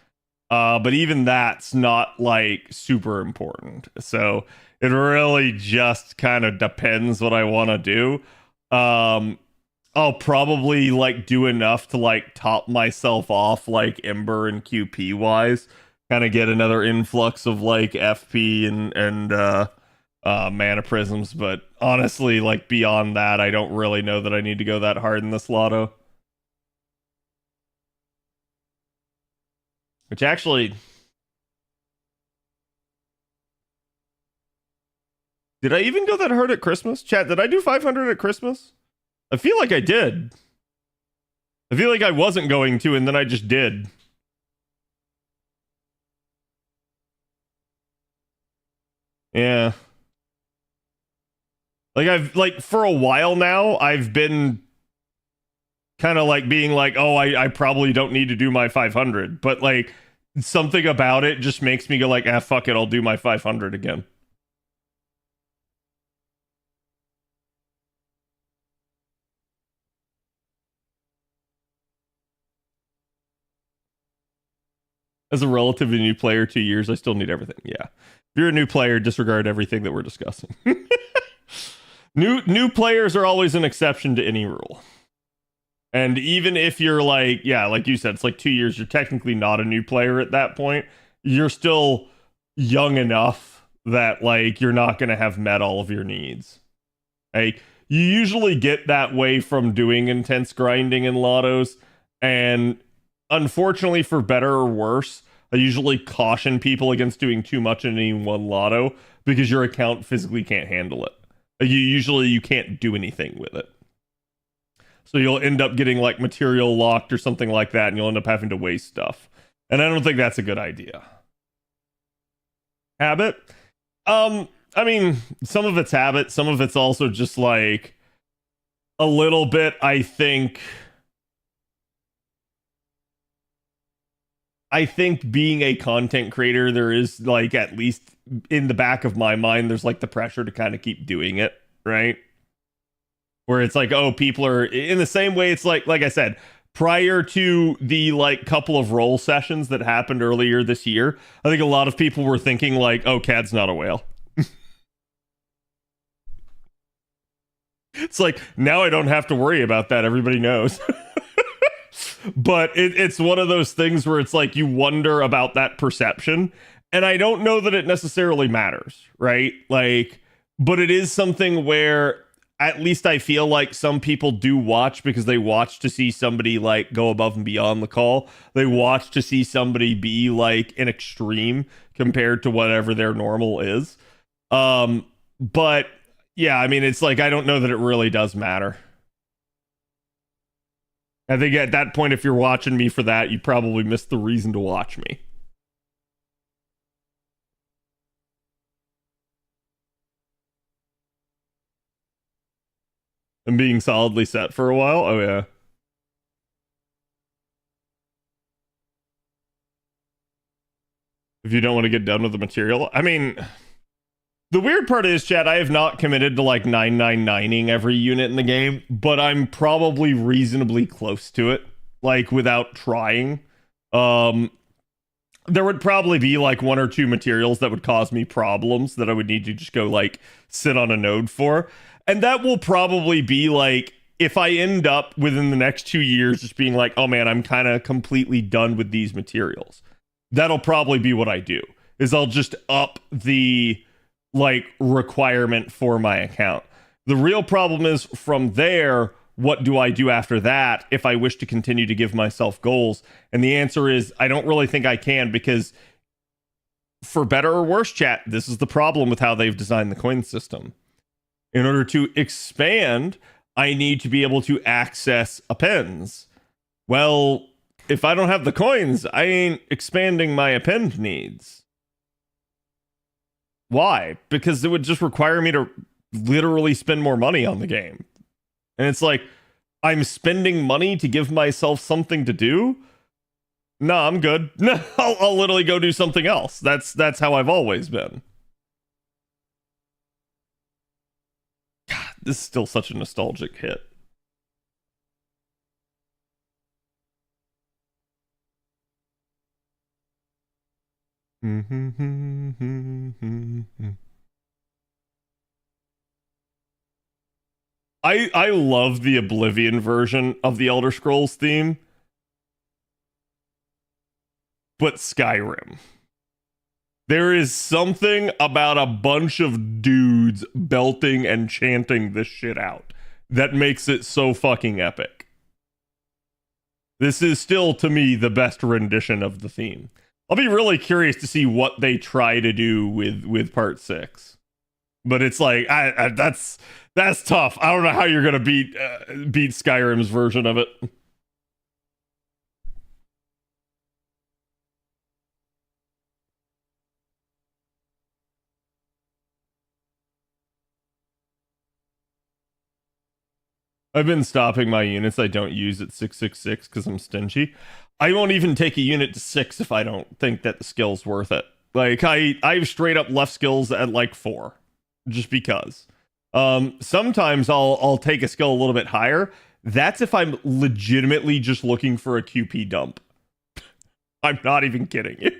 But even that's not like super important. So it really just kind of depends what I want to do. I'll probably like do enough to like top myself off like Ember and QP wise, kind of get another influx of like FP and mana prisms. But honestly, like beyond that, I don't really know that I need to go that hard in this Lotto. Which actually, did I even go that hard at Christmas? Chat, did I do 500 at Christmas? I feel like I did. I feel like I wasn't going to, and then I just did. Yeah. Like I've like for a while now, I've been kind of like being like, oh, I probably don't need to do my 500, but like something about it just makes me go like, ah, fuck it, I'll do my 500 again. As a relatively new player, 2 years, I still need everything. Yeah. If you're a new player, disregard everything that we're discussing. New players are always an exception to any rule. And even if you're like, yeah, like you said, it's like 2 years, you're technically not a new player at that point. You're still young enough that like you're not going to have met all of your needs. Like you usually get that way from doing intense grinding in lottos, and unfortunately, for better or worse, I usually caution people against doing too much in any one lotto because your account physically can't handle it. You can't do anything with it. So you'll end up getting like material locked or something like that, and you'll end up having to waste stuff. And I don't think that's a good idea. Habit? I mean, some of it's habit, some of it's also just like a little bit, I think being a content creator, there is like, at least in the back of my mind, there's like the pressure to kind of keep doing it, right? Where it's like, oh, people are in the same way. It's like I said, prior to the like couple of roll sessions that happened earlier this year, I think a lot of people were thinking like, oh, Cad's not a whale. It's like, now I don't have to worry about that. Everybody knows. But it's one of those things where it's like you wonder about that perception. And I don't know that it necessarily matters, right? Like, but it is something where at least I feel like some people do watch because they watch to see somebody like go above and beyond the call. They watch to see somebody be like an extreme compared to whatever their normal is. But yeah, I mean, it's like, I don't know that it really does matter. I think at that point, if you're watching me for that, you probably missed the reason to watch me. And being solidly set for a while? Oh, yeah. If you don't want to get done with the material. I mean, the weird part is, chat, I have not committed to like 999ing every unit in the game, but I'm probably reasonably close to it, like without trying. There would probably be like one or two materials that would cause me problems that I would need to just go like sit on a node for. And that will probably be like, if I end up within the next 2 years just being like, oh man, I'm kind of completely done with these materials, that'll probably be what I do. is I'll just up the like requirement for my account. The real problem is from there, what do I do after that if I wish to continue to give myself goals? And the answer is I don't really think I can, because for better or worse, chat, this is the problem with how they've designed the coin system. In order to expand, I need to be able to access appends. Well, if I don't have the coins, I ain't expanding my append needs. Why? Because it would just require me to literally spend more money on the game. And it's like, I'm spending money to give myself something to do? No, I'm good. I'll literally go do something else. That's how I've always been. God, this is still such a nostalgic hit. I love the Oblivion version of the Elder Scrolls theme, but Skyrim. There is something about a bunch of dudes belting and chanting this shit out that makes it so fucking epic. This is still, to me, the best rendition of the theme. I'll be really curious to see what they try to do with part 6. But it's like, that's tough. I don't know how you're gonna beat Skyrim's version of it. I've been stopping my units I don't use at 666 because I'm stingy. I won't even take a unit to 6 if I don't think that the skill's worth it. Like, I've straight up left skills at like 4. Just because. Sometimes I'll take a skill a little bit higher. That's if I'm legitimately just looking for a QP dump. I'm not even kidding you.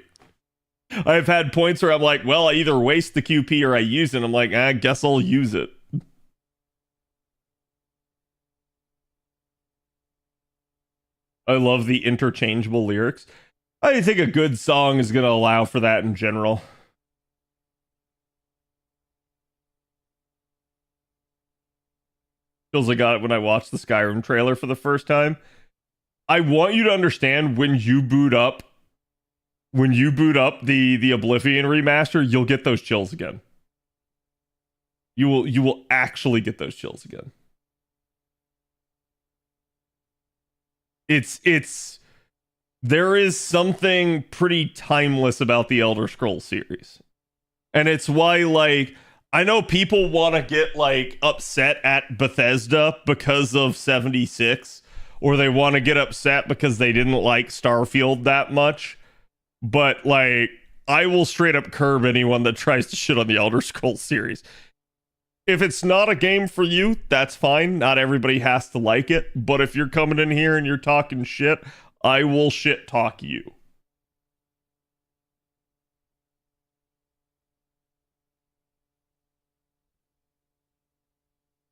I've had points where I'm like, well, I either waste the QP or I use it. I'm like, I guess I'll use it. I love the interchangeable lyrics. I think a good song is going to allow for that in general. Feels I got it when I watched the Skyrim trailer for the first time. I want you to understand, when you boot up the Oblivion remaster, you'll get those chills again. You will actually get those chills again. It's there is something pretty timeless about the Elder Scrolls series. And it's why, like, I know people want to get like upset at Bethesda because of 76, or they want to get upset because they didn't like Starfield that much. But like, I will straight up curb anyone that tries to shit on the Elder Scrolls series. If it's not a game for you, that's fine. Not everybody has to like it. But if you're coming in here and you're talking shit, I will shit talk you.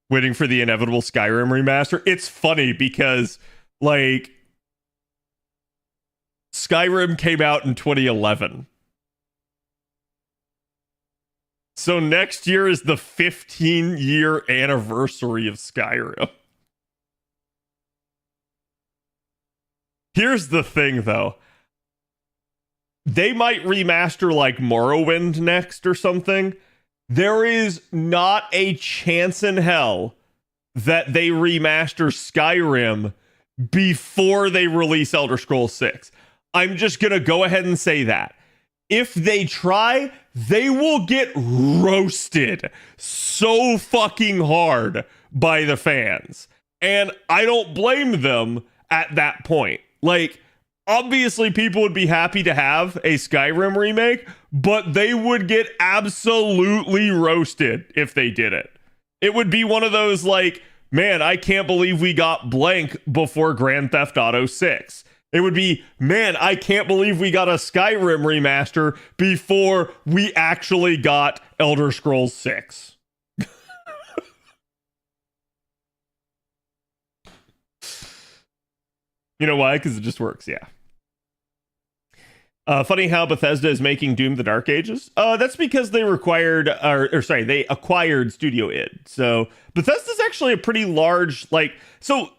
Waiting for the inevitable Skyrim remaster. It's funny because, like, Skyrim came out in 2011. So next year is the 15-year anniversary of Skyrim. Here's the thing, though. They might remaster, like, Morrowind next or something. There is not a chance in hell that they remaster Skyrim before they release Elder Scrolls 6. I'm just going to go ahead and say that. If they try, they will get roasted so fucking hard by the fans. And I don't blame them at that point. Like, obviously people would be happy to have a Skyrim remake, but they would get absolutely roasted if they did it. It would be one of those like, man, I can't believe we got blank before Grand Theft Auto 6. It would be, man, I can't believe we got a Skyrim remaster before we actually got Elder Scrolls 6. You know why? Because it just works, yeah. Funny how Bethesda is making Doom the Dark Ages. That's because they required, or sorry, they acquired Studio id. So Bethesda's actually a pretty large, like, so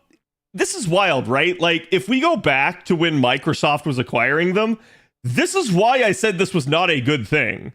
this is wild, right? Like, if we go back to when Microsoft was acquiring them, this is why I said this was not a good thing.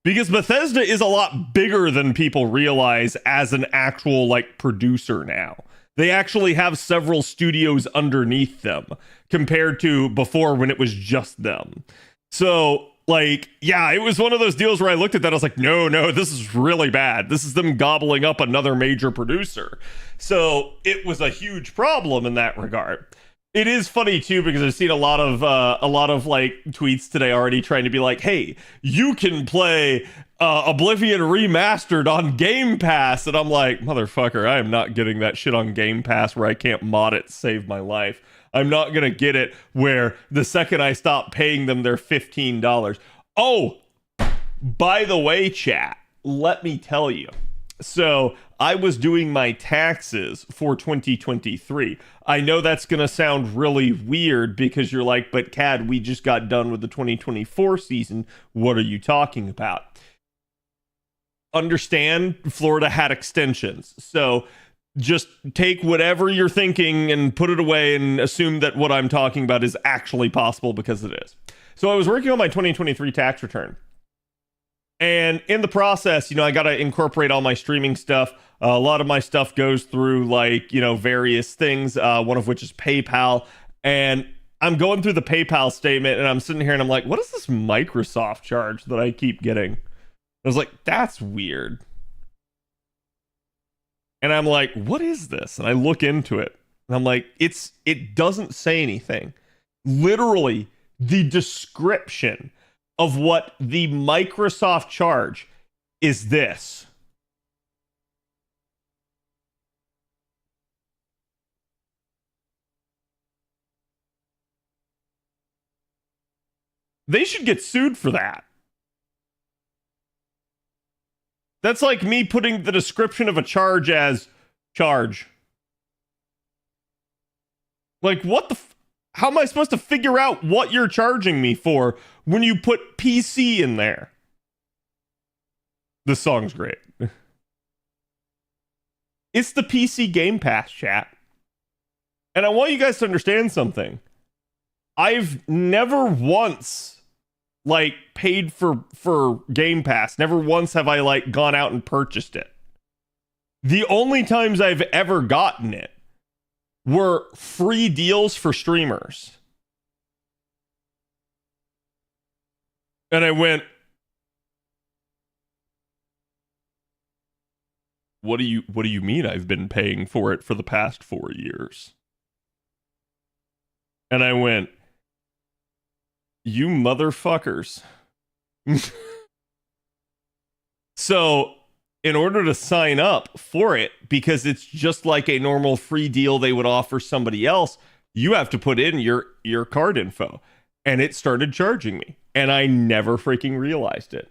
Because Bethesda is a lot bigger than people realize as an actual, like, producer now. They actually have several studios underneath them compared to before when it was just them. So, like, yeah, it was one of those deals where I looked at that. I was like, no, this is really bad. This is them gobbling up another major producer. So it was a huge problem in that regard. It is funny too, because I've seen a lot of like tweets today already trying to be like, hey, you can play Oblivion Remastered on Game Pass. And I'm like, motherfucker, I am not getting that shit on Game Pass where I can't mod it to save my life. I'm not going to get it where the second I stop paying them their $15. Oh, by the way, chat, let me tell you. So I was doing my taxes for 2023. I know that's going to sound really weird because you're like, but Cad, we just got done with the 2024 season. What are you talking about? Understand, Florida had extensions. So just take whatever you're thinking and put it away and assume that what I'm talking about is actually possible, because it is. So I was working on my 2023 tax return. And in the process, I got to incorporate all my streaming stuff. A lot of my stuff goes through, like, various things, one of which is PayPal. And I'm going through the PayPal statement and I'm sitting here and I'm like, what is this Microsoft charge that I keep getting? I was like, that's weird. And I'm like, what is this? And I look into it and I'm like, it doesn't say anything. Literally, the description of what the Microsoft charge is this. They should get sued for that. That's like me putting the description of a charge as charge. Like, what the how am I supposed to figure out what you're charging me for when you put PC in there? This song's great. It's the PC Game Pass, chat. And I want you guys to understand something. I've never once, like, paid for Game Pass. Never once have I, like, gone out and purchased it. The only times I've ever gotten it were free deals for streamers. And I went, what do you mean I've been paying for it for the past 4 years? And I went, you motherfuckers. So, in order to sign up for it, because it's just like a normal free deal they would offer somebody else, you have to put in your card info. And it started charging me. And I never freaking realized it.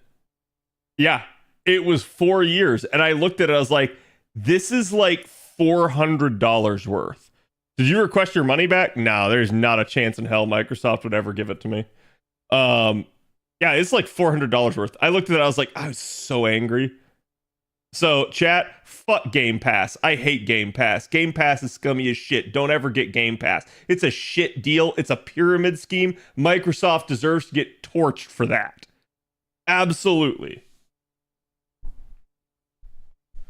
Yeah, it was 4 years. And I looked at it, I was like, this is like $400 worth. Did you request your money back? No, there's not a chance in hell Microsoft would ever give it to me. Yeah, it's like $400 worth. I looked at it, I was like, I was so angry. So, chat, fuck Game Pass. I hate Game Pass. Game Pass is scummy as shit. Don't ever get Game Pass. It's a shit deal. It's a pyramid scheme. Microsoft deserves to get torched for that. Absolutely.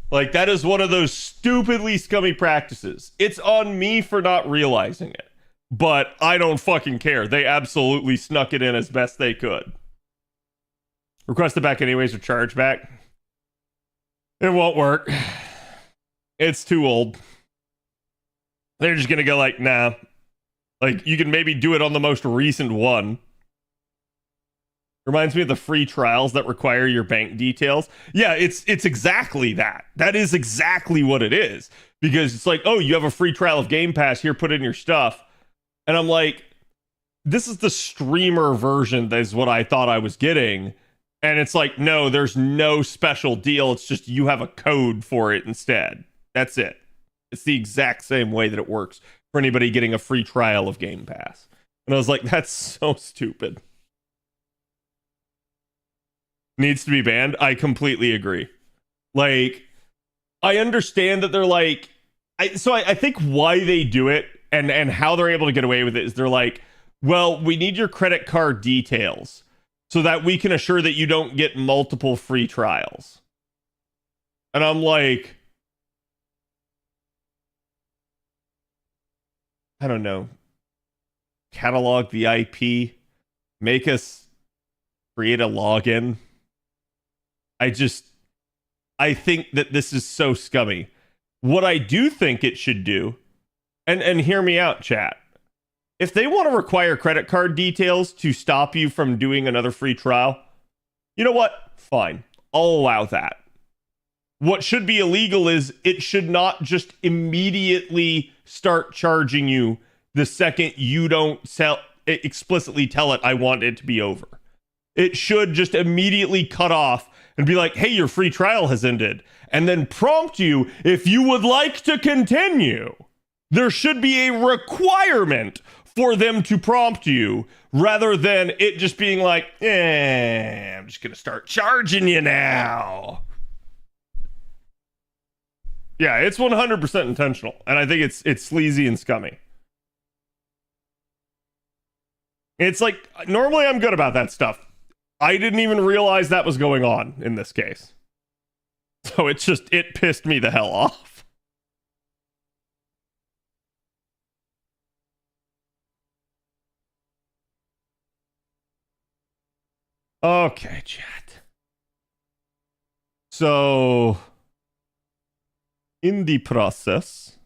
Like, that is one of those stupidly scummy practices. It's on me for not realizing it. But I don't fucking care. They absolutely snuck it in as best they could. Request it back anyways or charge back. It won't work. It's too old. They're just gonna go like, nah. Like, you can maybe do it on the most recent one. Reminds me of the free trials that require your bank details. Yeah, it's exactly that. That is exactly what it is. Because it's like, oh, you have a free trial of Game Pass. Here, put in your stuff. And I'm like, this is the streamer version. That is what I thought I was getting. And it's like, no, there's no special deal. It's just you have a code for it instead. That's it. It's the exact same way that it works for anybody getting a free trial of Game Pass. And I was like, that's so stupid. needs to be banned. I completely agree. Like, I understand that they're like, I think why they do it and how they're able to get away with it is they're like, well, we need your credit card details so that we can assure that you don't get multiple free trials. And I'm like, I don't know, catalog the IP, make us create a login. I think that this is so scummy. What I do think it should do, and hear me out, chat. If they want to require credit card details to stop you from doing another free trial, you know what? Fine. I'll allow that. What should be illegal is it should not just immediately start charging you the second you don't explicitly tell it I want it to be over. It should just immediately cut off and be like, hey, your free trial has ended, and then prompt you if you would like to continue. There should be a requirement for them to prompt you rather than it just being like, I'm just going to start charging you now. Yeah, it's 100% intentional, and I think it's sleazy and scummy. It's like, normally I'm good about that stuff. I didn't even realize that was going on in this case. So it pissed me the hell off. Okay, chat. So, in the process,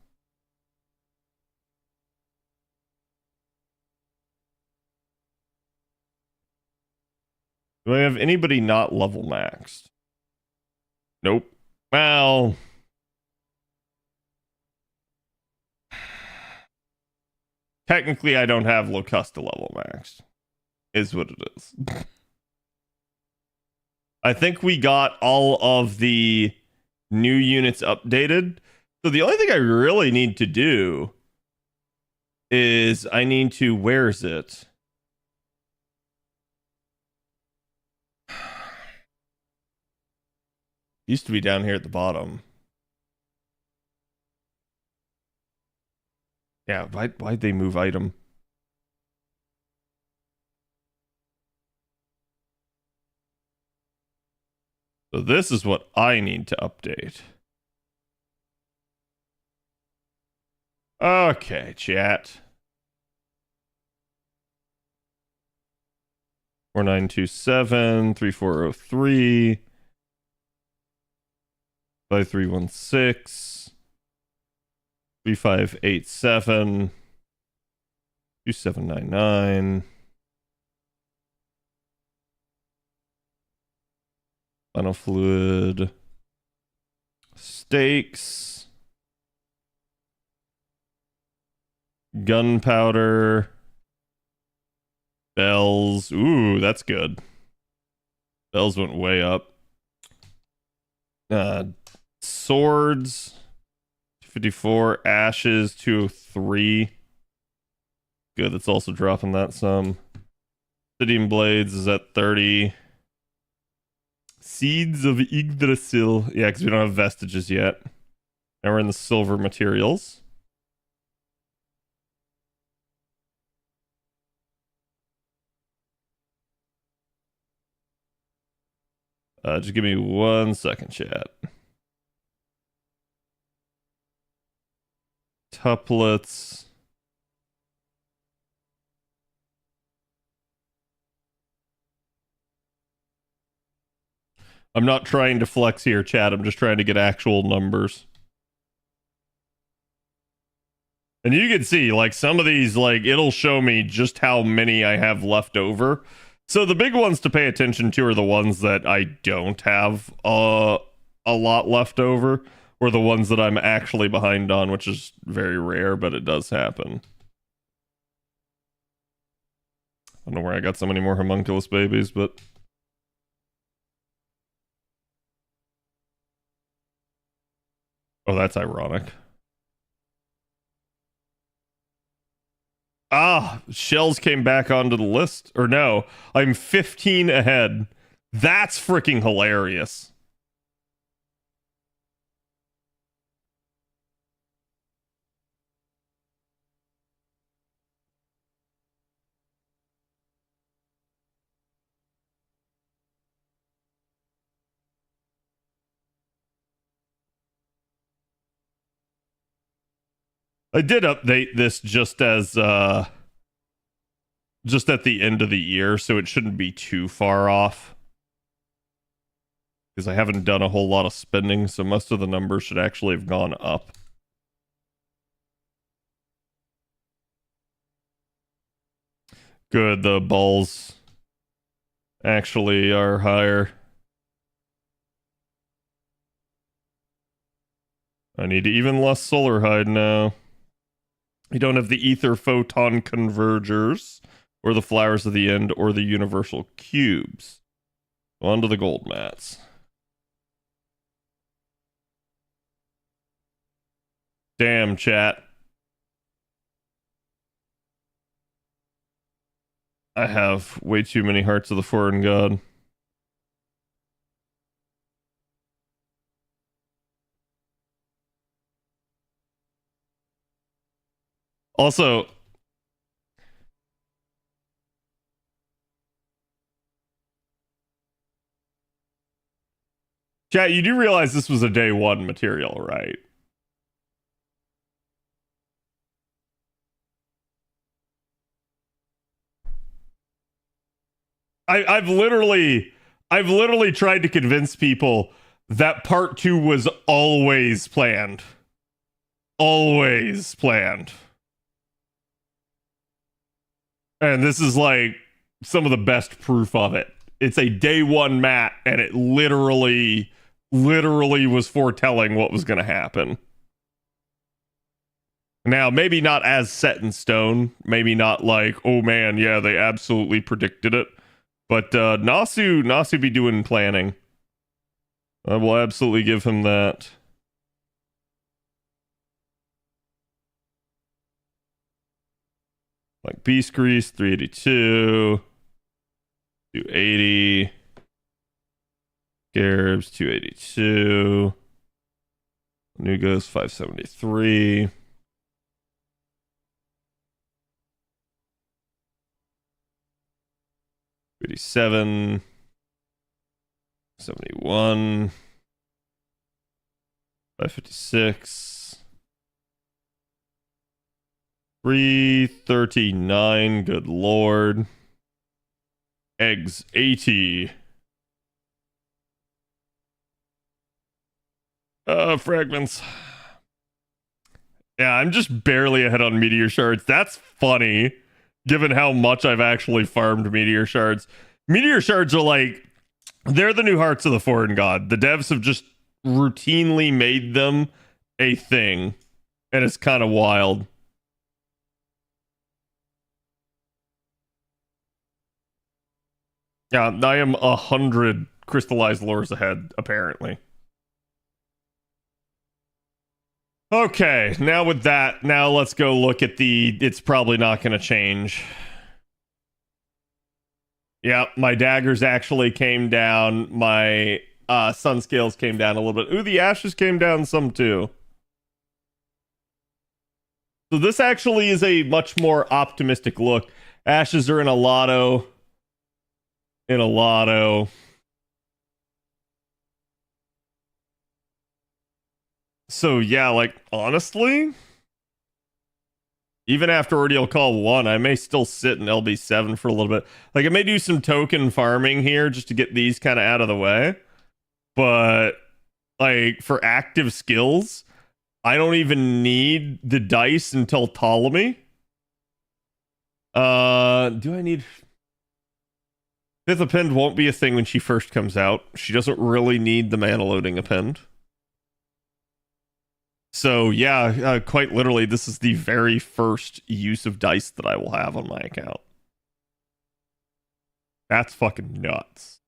do I have anybody not level maxed? Nope. Well, technically I don't have Locusta level maxed. Is what it is. I think we got all of the new units updated. So the only thing I really need to do is I need to, where is it? Used to be down here at the bottom. Yeah, why'd they move item? So this is what I need to update. Okay, chat. 4927 3403 5316 3587 2799 Final fluid stakes gunpowder bells. Ooh, that's good. Bells went way up. Swords 254, ashes 203. Good, that's also dropping that some. Obsidian blades is at 30. Seeds of Yggdrasil. Yeah, because we don't have vestiges yet. Now we're in the silver materials. Just give me 1 second, chat. Tuplets. I'm not trying to flex here, chat. I'm just trying to get actual numbers. And you can see, like, some of these, like, it'll show me just how many I have left over. So the big ones to pay attention to are the ones that I don't have a lot left over, or the ones that I'm actually behind on, which is very rare, but it does happen. I don't know where I got so many more homunculus babies, but... Oh, that's ironic. Ah, shells came back onto the list. Or no, I'm 15 ahead. That's freaking hilarious. I did update this just at the end of the year, so it shouldn't be too far off. Because I haven't done a whole lot of spending, so most of the numbers should actually have gone up. Good, the balls actually are higher. I need even less solar hide now. You don't have the ether photon convergers, or the flowers of the end, or the universal cubes. On to the gold mats. Damn, chat. I have way too many hearts of the foreign god. Also, chat, you do realize this was a day one material, right? I've literally tried to convince people that part two was always planned. Always planned. And this is like some of the best proof of it. It's a day one mat, and it literally was foretelling what was going to happen. Now, maybe not as set in stone. Maybe not like, oh man, yeah, they absolutely predicted it. But Nasu be doing planning. I will absolutely give him that. Like Beast Grease, 382. 280. Garibs, 282. New Ghost, 573. 87. 71. 556. 339. Good lord. Eggs, 80. Fragments. Yeah, I'm just barely ahead on meteor shards. That's funny, given how much I've actually farmed meteor shards. Meteor shards are like, they're the new hearts of the foreign god. The devs have just routinely made them a thing, and it's kind of wild. Yeah, I am 100 crystallized lures ahead, apparently. Okay, now with that, now let's go look at the, it's probably not going to change. Yeah, my daggers actually came down. My sun scales came down a little bit. Ooh, the ashes came down some too. So this actually is a much more optimistic look. Ashes are in a lotto. In a lotto. So yeah, like honestly, even after Ordeal Call 1, I may still sit in LB7 for a little bit. Like I may do some token farming here just to get these kind of out of the way. But like for active skills, I don't even need the dice until Ptolemy. Do I need Fifth Append won't be a thing when she first comes out. She doesn't really need the mana loading append. So yeah, quite literally, this is the very first use of dice that I will have on my account. That's fucking nuts.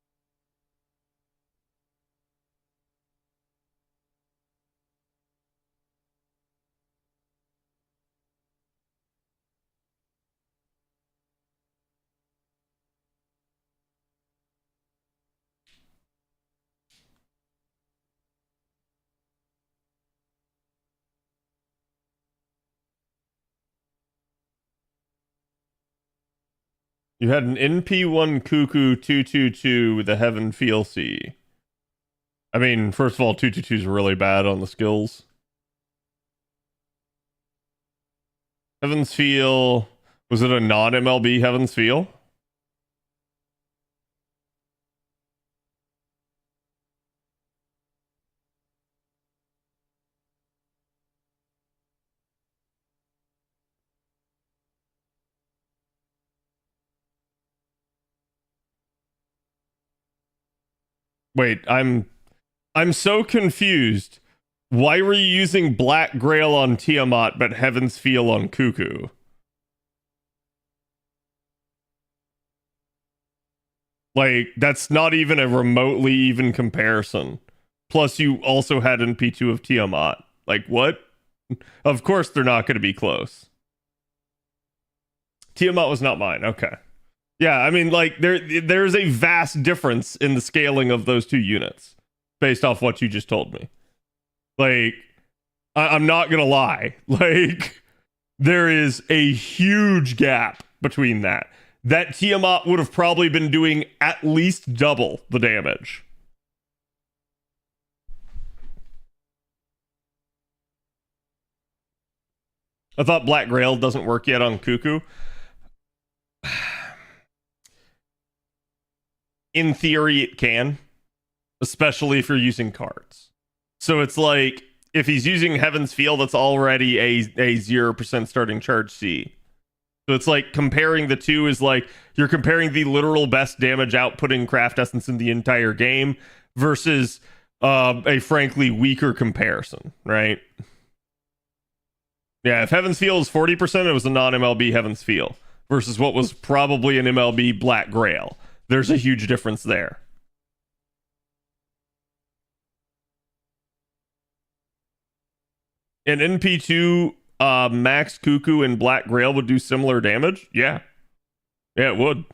You had an NP1 Cuckoo 222 with a Heaven Feel C. I mean, first of all, 222 is really bad on the skills. Heaven's Feel. Was it a non-MLB Heaven's Feel? Wait, I'm so confused. Why were you using Black Grail on Tiamat but Heaven's Feel on Cuckoo? Like, that's not even a remotely even comparison. Plus, you also had an P2 of Tiamat. Like, what? Of course they're not going to be close. Tiamat was not mine. Okay. Yeah, I mean, like, there's a vast difference in the scaling of those two units based off what you just told me. Like, I'm not going to lie. Like, there is a huge gap between that. That Tiamat would have probably been doing at least double the damage. I thought Black Grail doesn't work yet on Cuckoo. In theory, it can, especially if you're using cards. So it's like, if he's using Heaven's Feel, that's already a 0% starting charge C. So it's like comparing the two is like you're comparing the literal best damage outputting craft essence in the entire game versus a frankly weaker comparison, right? Yeah, if Heaven's Feel is 40%, it was a non-MLB Heaven's Feel versus what was probably an MLB Black Grail. There's a huge difference there. An NP2 Max Cuckoo and Black Grail would do similar damage? Yeah. Yeah, it would.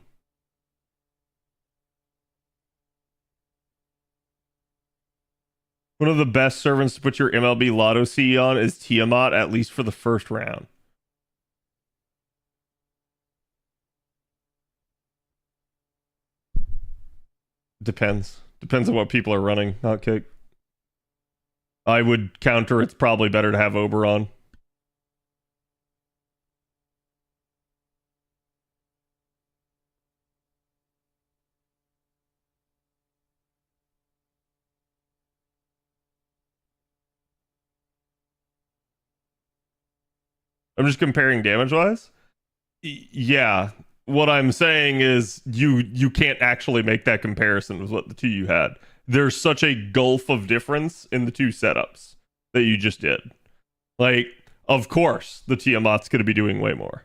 One of the best servants to put your MLB Lotto C on is Tiamat, at least for the first round. Depends. Depends on what people are running, not kick. I would counter it's probably better to have Oberon. I'm just comparing damage wise. Yeah. What I'm saying is you can't actually make that comparison with what the two you had. There's such a gulf of difference in the two setups that you just did. Like, of course, the Tiamat's going to be doing way more.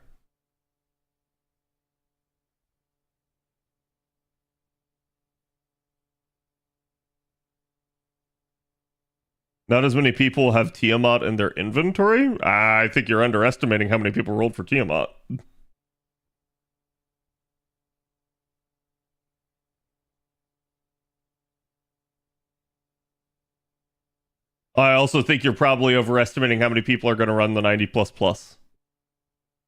Not as many people have Tiamat in their inventory. I think you're underestimating how many people rolled for Tiamat. I also think you're probably overestimating how many people are going to run the 90 plus plus.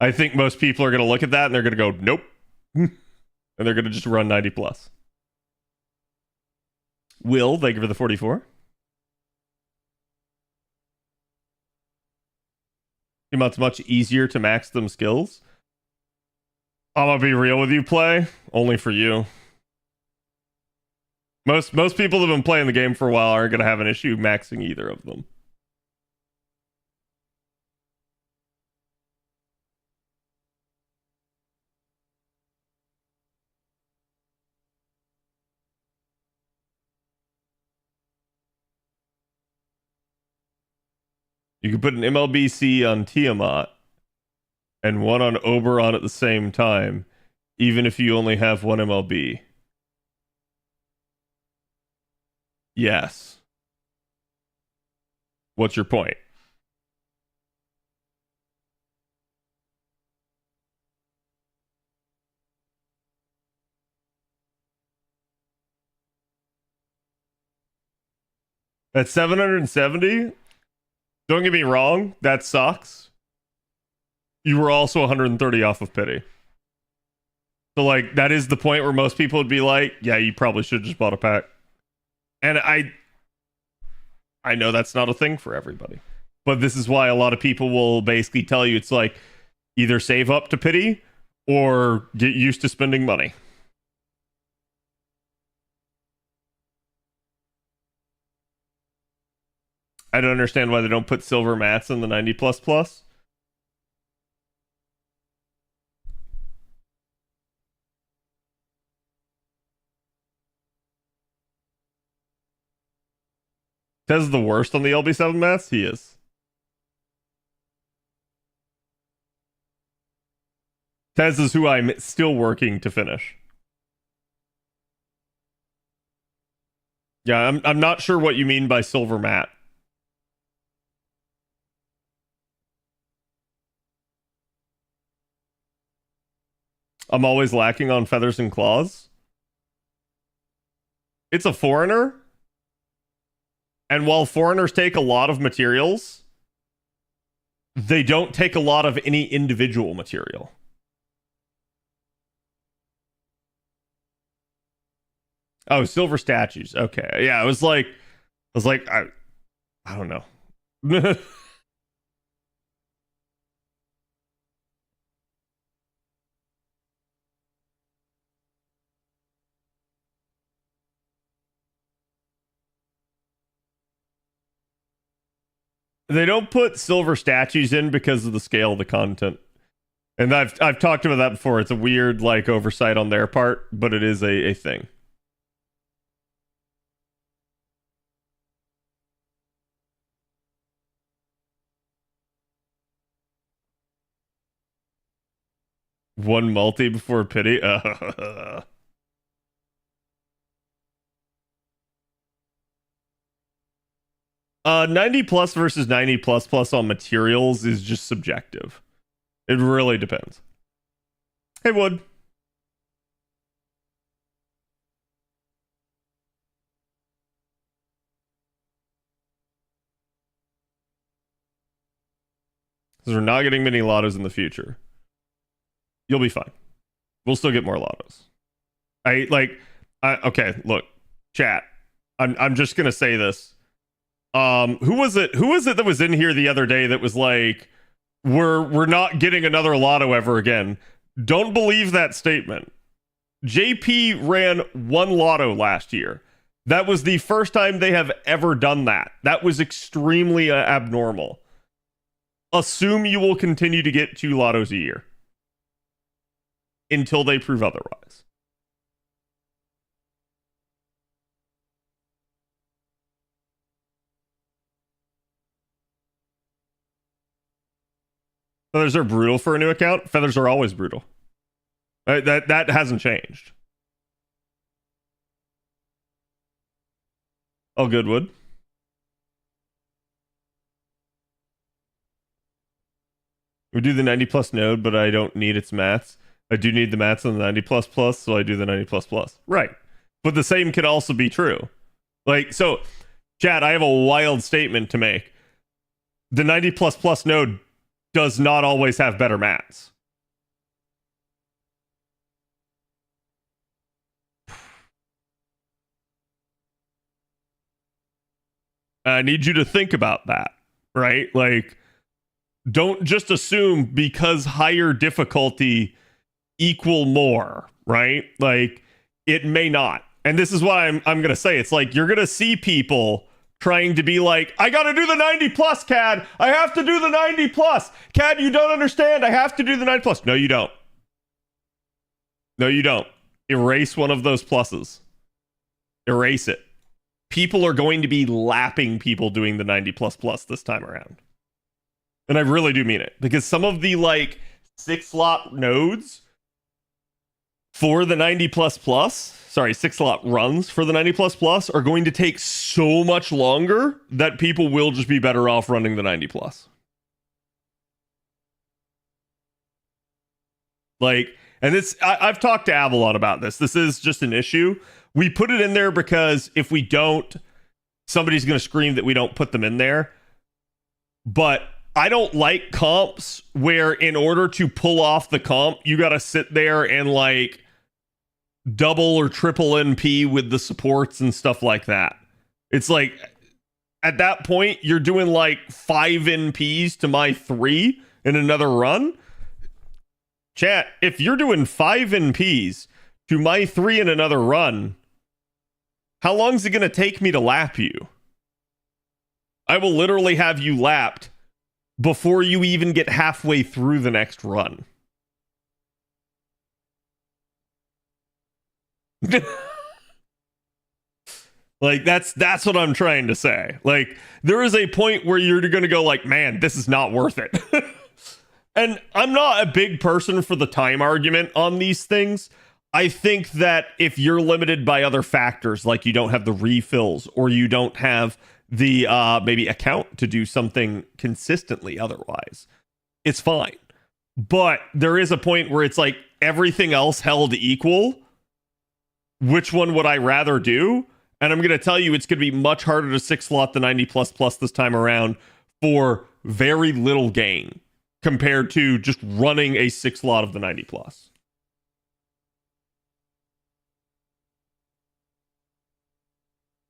I think most people are going to look at that and they're going to go, nope. And they're going to just run 90 plus. Will, thank you for the 44. It's much easier to max them skills. I'm going to be real with you, play. Only for you. Most people that have been playing the game for a while aren't going to have an issue maxing either of them. You can put an MLBC on Tiamat and one on Oberon at the same time, even if you only have one MLB. Yes. What's your point? At 770, don't get me wrong, that sucks. You were also 130 off of pity. So like that is the point where most people would be like, yeah, you probably should have just bought a pack. And I know that's not a thing for everybody. But this is why a lot of people will basically tell you it's like either save up to pity or get used to spending money. I don't understand why they don't put silver mats in the 90 plus plus. Tez is the worst on the LB7 mats? He is. Tez is who I'm still working to finish. Yeah, I'm not sure what you mean by silver mat. I'm always lacking on feathers and claws. It's a foreigner. And while foreigners take a lot of materials, they don't take a lot of any individual material. Oh, silver statues. Okay. Yeah, I was like, I don't know. They don't put silver statues in because of the scale of the content. And I've talked about that before. It's a weird like oversight on their part, but it is a thing. One multi before pity. 90 plus versus 90 plus plus on materials is just subjective. It really depends. Hey, Wood. Because we're not getting many lottos in the future. You'll be fine. We'll still get more lottos. Okay, look, chat. I'm just gonna say this. Who was it that was in here the other day that was like, we're not getting another lotto ever again? Don't believe that statement. JP ran one lotto last year. That was the first time they have ever done that. That was extremely abnormal. Assume you will continue to get 2 lottos a year until they prove otherwise. Feathers are brutal for a new account. Feathers are always brutal. That hasn't changed. Oh, Goodwood. We do the 90 plus node, but I don't need its mats. I do need the mats on the 90 plus plus, so I do the 90 plus plus. Right. But the same could also be true. Like, so, Chad, I have a wild statement to make. The 90 plus plus node does not always have better mats. I need you to think about that, right? Like, don't just assume because higher difficulty equal more, right? Like, it may not. And this is what I'm going to say. It's like, you're going to see people trying to be like, I got to do the 90 plus, Cad. I have to do the 90 plus. Cad, you don't understand. I have to do the 90 plus. No, you don't. No, you don't. Erase one of those pluses. Erase it. People are going to be lapping people doing the 90 plus plus this time around. And I really do mean it. Because some of the like 6 slot nodes for the 90 plus plus, sorry, 6 slot runs for the 90 plus plus are going to take so much longer that people will just be better off running the 90 plus. Like, and it's, I've talked to Avalon about this. This is just an issue. We put it in there because if we don't, somebody's going to scream that we don't put them in there. But I don't like comps where in order to pull off the comp, you got to sit there and like double or triple NP with the supports and stuff like that. It's like at that point you're doing like 5 NPs to my 3 in another run. Chat, if you're doing 5 NPs to my 3 in another run, how long is it going to take me to lap you? I will literally have you lapped before you even get halfway through the next run. Like that's what I'm trying to say. Like there is a point where you're going to go like, man, this is not worth it. And I'm not a big person for the time argument on these things. I think that if you're limited by other factors, like you don't have the refills or you don't have the maybe account to do something consistently otherwise, it's fine. But there is a point where it's like everything else held equal. Which one would I rather do? And I'm going to tell you it's going to be much harder to 6 slot the 90 plus plus this time around for very little gain compared to just running a 6 slot of the 90 plus.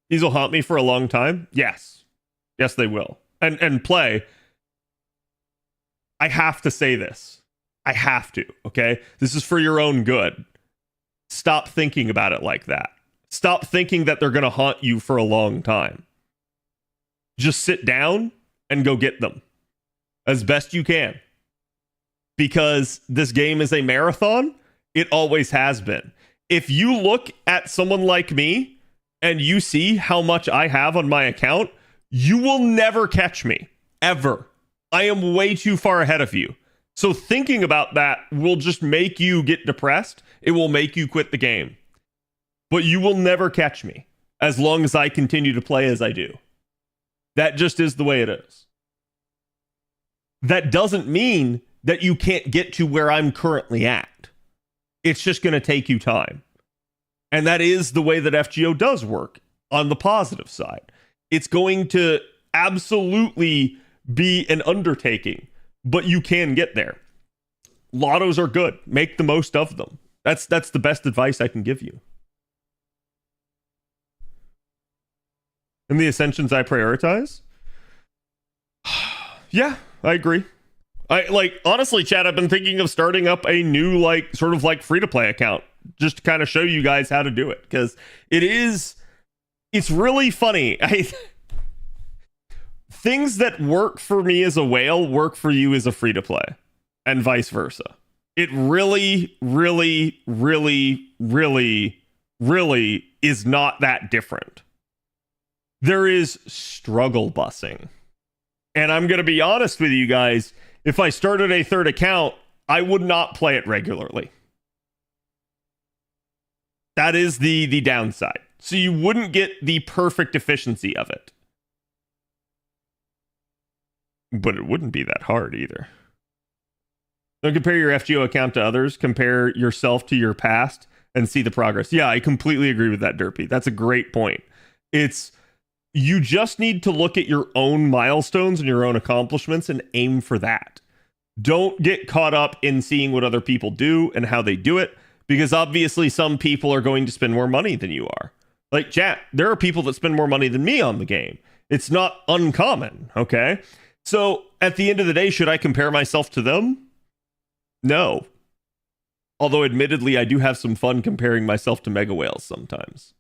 These will haunt me for a long time. Yes. Yes, they will. And play. I have to say this. I have to, okay? This is for your own good. Stop thinking about it like that. Stop thinking that they're going to haunt you for a long time. Just sit down and go get them as best you can. Because this game is a marathon. It always has been. If you look at someone like me and you see how much I have on my account, you will never catch me. Ever. I am way too far ahead of you. So thinking about that will just make you get depressed. It will make you quit the game. But you will never catch me as long as I continue to play as I do. That just is the way it is. That doesn't mean that you can't get to where I'm currently at. It's just going to take you time. And that is the way that FGO does work on the positive side. It's going to absolutely be an undertaking, but you can get there. Lottos are good. Make the most of them. That's the best advice I can give you. And the ascensions I prioritize? Yeah, I agree. Honestly, Chad, I've been thinking of starting up a new, sort of free-to-play account just to kind of show you guys how to do it. Because it's really funny. Things that work for me as a whale work for you as a free-to-play. And vice versa. It really, really, really, really, really is not that different. There is struggle busing. And I'm going to be honest with you guys, if I started a third account, I would not play it regularly. That is the downside. So you wouldn't get the perfect efficiency of it. But it wouldn't be that hard either. Don't compare your FGO account to others. Compare yourself to your past and see the progress. Yeah, I completely agree with that, Derpy. That's a great point. You just need to look at your own milestones and your own accomplishments and aim for that. Don't get caught up in seeing what other people do and how they do it, because obviously some people are going to spend more money than you are. Like, chat, there are people that spend more money than me on the game. It's not uncommon, okay? So at the end of the day, should I compare myself to them? No. Although admittedly, I do have some fun comparing myself to mega whales sometimes.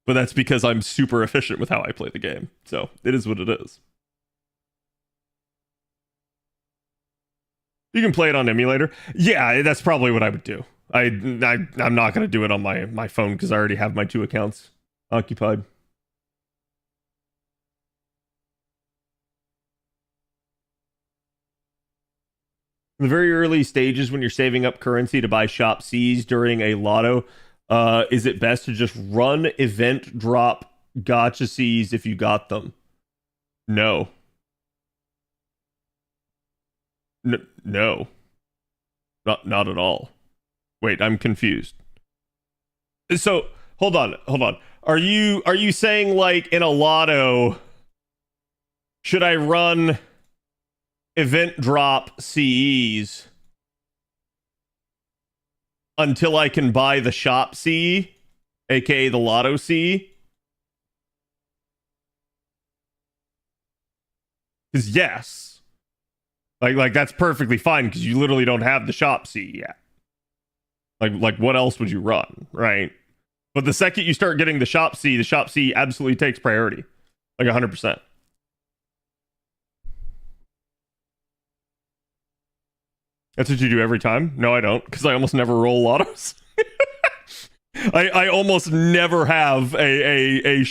But that's because I'm super efficient with how I play the game. So it is what it is. You can play it on emulator. Yeah, that's probably what I would do. I'm not going to do it on my phone because I already have my 2 accounts occupied. In the very early stages when you're saving up currency to buy shop Cs during a lotto, is it best to just run event drop gotcha Cs if you got them? No. No. Not at all. Wait, I'm confused. So, hold on. Are you saying in a lotto, should I run event drop CEs until I can buy the shop C, aka the Lotto C. Because yes, like that's perfectly fine because you literally don't have the shop C yet. Like what else would you run, right? But the second you start getting the shop C absolutely takes priority, like 100%. That's what you do every time? No, I don't, because I almost never roll lottos. I almost never have a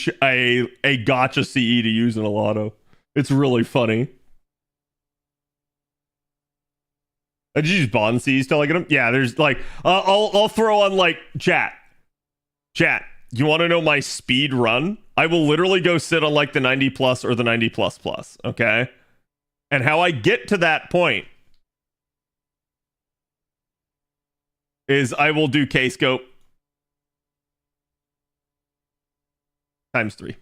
gotcha CE to use in a lotto. It's really funny. Did you use bond C's till I get them? Yeah, there's like I'll throw on like chat. You want to know my speed run? I will literally go sit on like the 90 plus or the 90 plus plus. Okay, and how I get to that point is I will do K-scope times 3.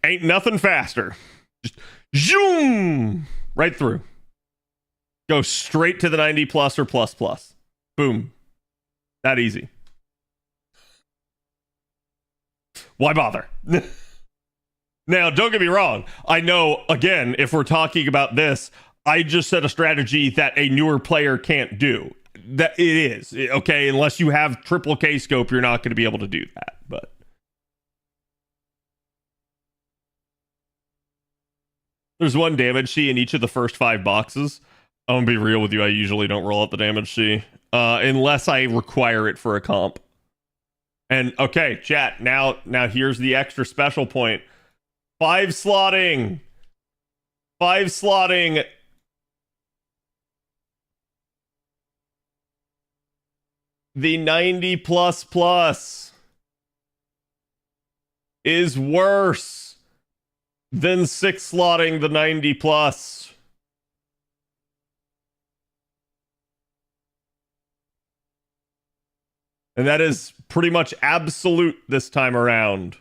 Ain't nothing faster. Just zoom right through. Go straight to the 90 plus or plus plus. Boom. That easy. Why bother? Now, don't get me wrong. I know, again, if we're talking about this, I just set a strategy that a newer player can't do. That it is, okay? Unless you have triple K scope, you're not going to be able to do that. But there's one damage C in each of the first 5 boxes. I'm going to be real with you. I usually don't roll out the damage C unless I require it for a comp. And okay, chat, now here's the extra special point. 5 slotting the 90 plus plus is worse than 6 slotting the 90 plus. And that is pretty much absolute this time around.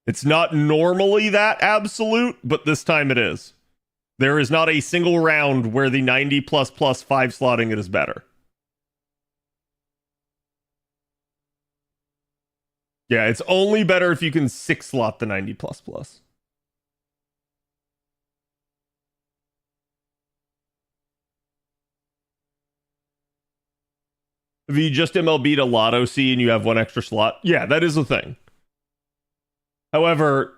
It's not normally that absolute, but this time it is. There is not a single round where the 90 plus plus 5 slotting it is better. Yeah, it's only better if you can 6 slot the 90 plus plus. If you just MLB'd a Lotto C and you have 1 extra slot, yeah, that is a thing. However,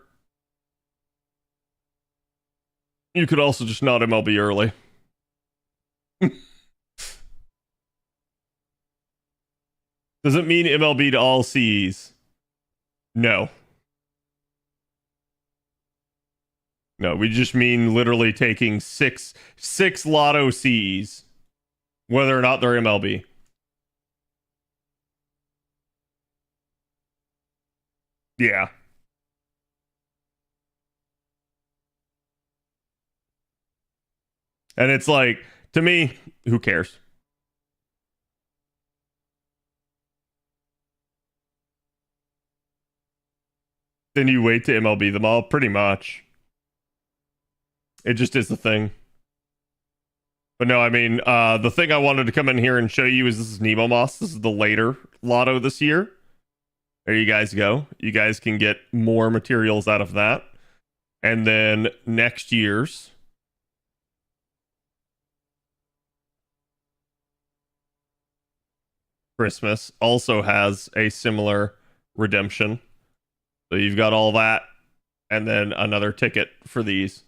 you could also just not MLB early. Does it mean MLB to all Cs? No. No, we just mean literally taking six Lotto Cs, whether or not they're MLB. Yeah. And it's like, to me, who cares? Then you wait to MLB them all, pretty much. It just is the thing. But no, I mean, the thing I wanted to come in here and show you is this is Nemo Moss. This is the later Lotto this year. There you guys go. You guys can get more materials out of that. And then next year's Christmas also has a similar redemption. So you've got all that and then another ticket for these.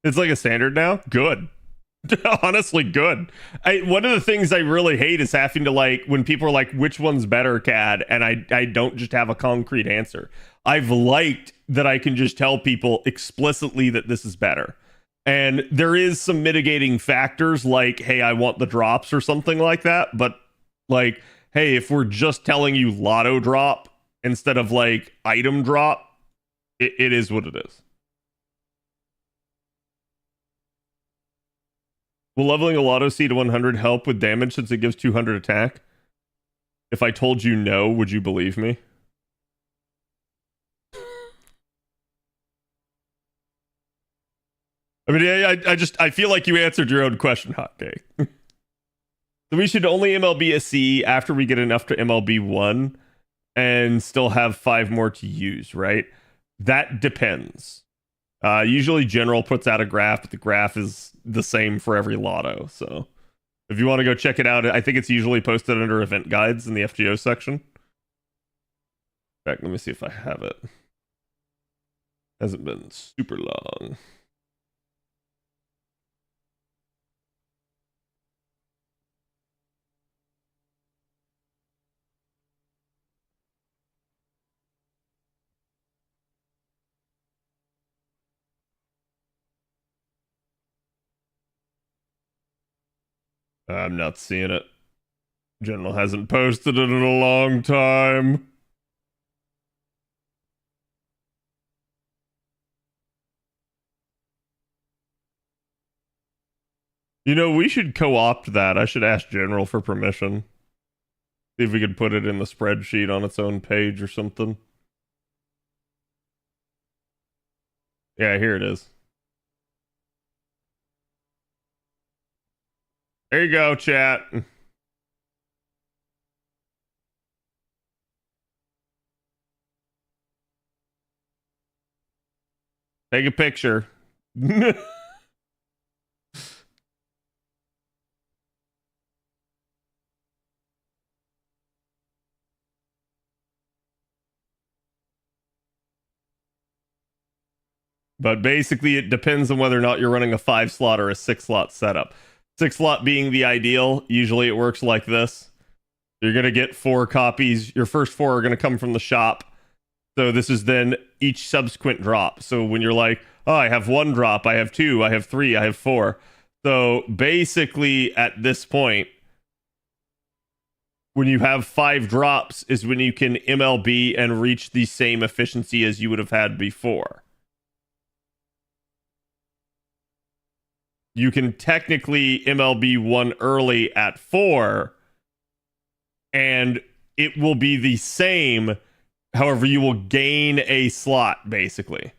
It's like a standard now. Good. Honestly, good. One of the things I really hate is having to, like, when people are like, which one's better, CAD? And I don't just have a concrete answer. I've liked that I can just tell people explicitly that this is better. And there is some mitigating factors like, hey, I want the drops or something like that. But like, hey, if we're just telling you Lotto drop instead of like item drop, it is what it is. Will leveling a Lotto C to 100 help with damage since it gives 200 attack? If I told you no, would you believe me? I mean, I feel like you answered your own question, Hot Cake. So we should only MLB a C after we get enough to MLB 1 and still have 5 more to use, right? That depends. Usually General puts out a graph, but the graph is the same for every Lotto. So if you want to go check it out, I think it's usually posted under event guides in the FGO section. In fact, let me see if I have it. Hasn't been super long. I'm not seeing it. General hasn't posted it in a long time. You know, we should co-opt that. I should ask General for permission. See if we could put it in the spreadsheet on its own page or something. Yeah, here it is. There you go, chat. Take a picture. But basically, it depends on whether or not you're running a 5 slot or a 6 slot setup. 6 slot being the ideal. Usually it works like this. You're going to get 4 copies. Your first 4 are going to come from the shop. So this is then each subsequent drop. So when you're like, oh, I have 1 drop, I have 2, I have 3, I have 4. So basically, at this point, when you have 5 drops is when you can MLB and reach the same efficiency as you would have had before. You can technically MLB 1 early at 4, and it will be the same. However, you will gain a slot, basically.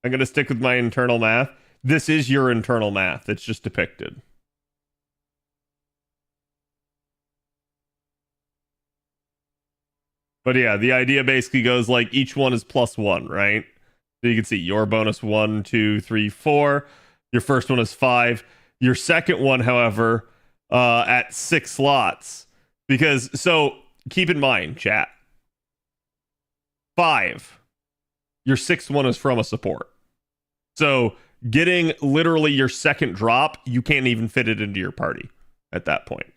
I'm going to stick with my internal math. This is your internal math. It's just depicted. But yeah, the idea basically goes like each one is +1, right? So you can see your bonus 1, 2, 3, 4. Your first one is 5. Your second one, however, at 6 slots. Because, so keep in mind, chat. 5. Your 6th one is from a support. So getting literally your second drop, you can't even fit it into your party at that point.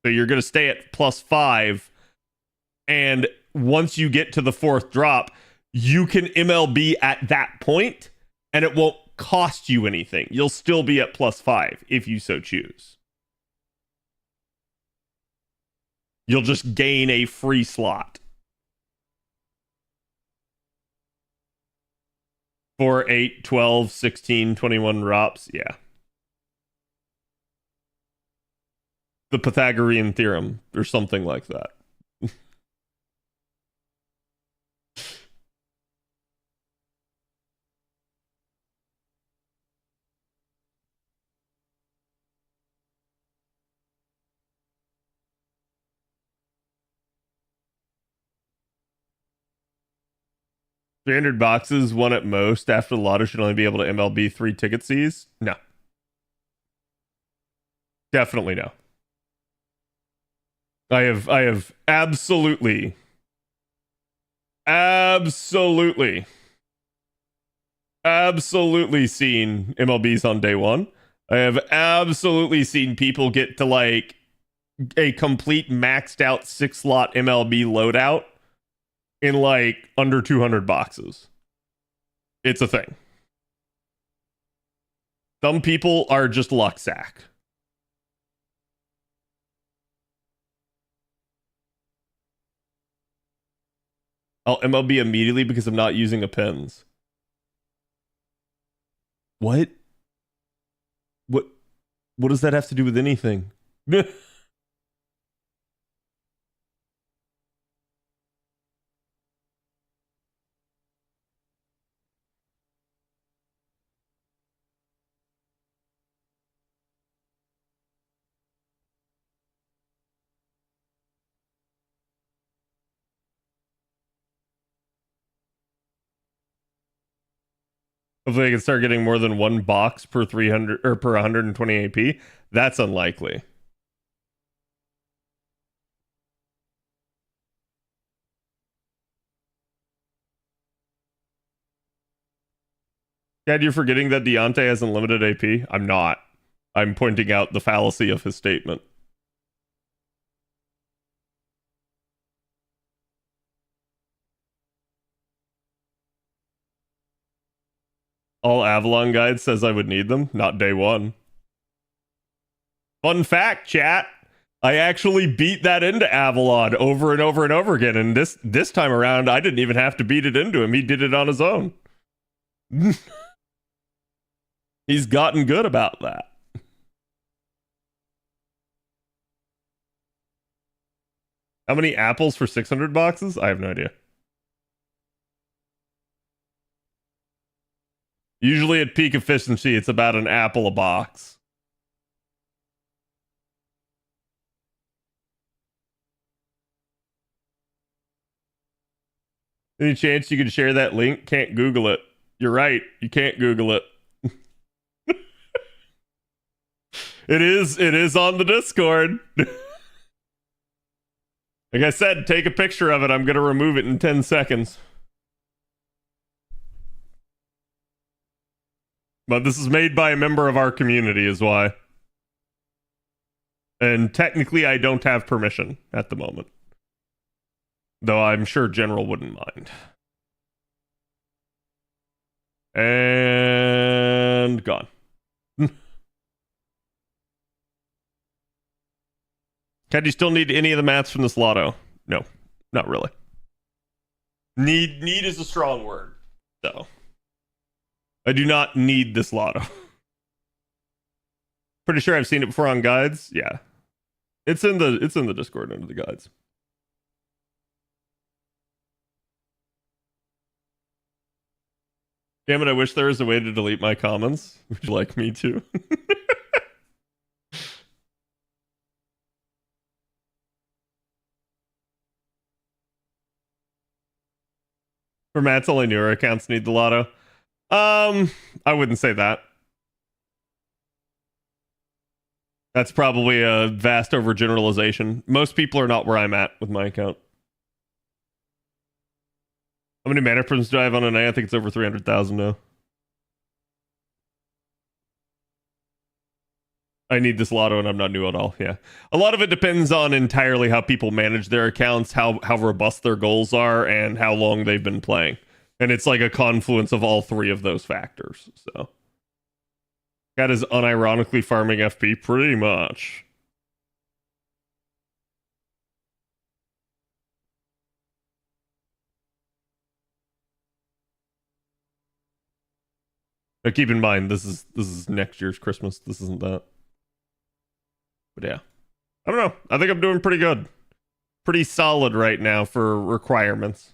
So you're going to stay at +5. And once you get to the 4th drop, you can MLB at that point, and it won't cost you anything. You'll still be at +5 if you so choose. You'll just gain a free slot. For 8, 12, 16, 21 drops, yeah. The Pythagorean theorem, or something like that. 300 boxes, 1 at most. After the Lotto should only be able to MLB 3 ticket Cs? No. Definitely no. I have absolutely seen MLBs on day 1. I have absolutely seen people get to like a complete maxed out 6 slot MLB loadout in like under 200 boxes. It's a thing. Some people are just luck sack. I'll MLB immediately because I'm not using a pins. What? What? What does that have to do with anything? Hopefully, I can start getting more than one box per 300 or per 120 AP. That's unlikely. Dad, you're forgetting that Deontay has unlimited AP? I'm not. I'm pointing out the fallacy of his statement. All Avalon guide says I would need them, not day one. Fun fact, chat. I actually beat that into Avalon over and over and over again, and this time around, I didn't even have to beat it into him. He did it on his own. He's gotten good about that. How many apples for 600 boxes? I have no idea. Usually at peak efficiency, it's about an apple a box. Any chance you could share that link? Can't Google it. You're right. You can't Google it. It is on the Discord. Like I said, take a picture of it. I'm going to remove it in 10 seconds. But this is made by a member of our community is why. And technically I don't have permission at the moment. Though I'm sure General wouldn't mind. And gone. Can you still need any of the mats from this lotto? No, not really. Need is a strong word, though. I do not need this lotto. Pretty sure I've seen it before on guides. Yeah. It's in the Discord under the guides. Damn it, I wish there was a way to delete my comments. Would you like me to? For Matt's only newer accounts need the lotto. I wouldn't say that. That's probably a vast overgeneralization. Most people are not where I'm at with my account. How many mana prisms do I have on a night? I think it's over 300,000 now. I need this lotto and I'm not new at all. Yeah. A lot of it depends on entirely how people manage their accounts, how robust their goals are, and how long they've been playing. And it's like a confluence of all three of those factors. So that is unironically farming FP pretty much. But keep in mind, this is next year's Christmas. This isn't that. But yeah. I don't know. I think I'm doing pretty good. Pretty solid right now for requirements.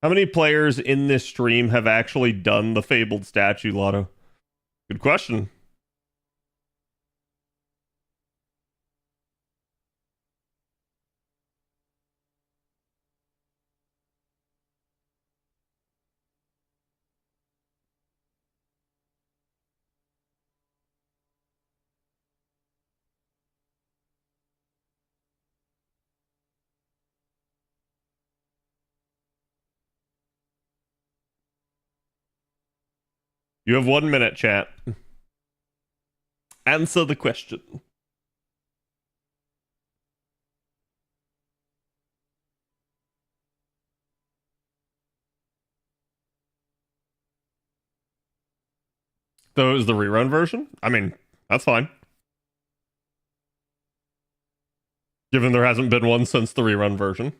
How many players in this stream have actually done the Fabled statue, Lotto? Good question. You have 1 minute, chat. Answer the question. So is the rerun version? I mean, that's fine. Given there hasn't been one since the rerun version.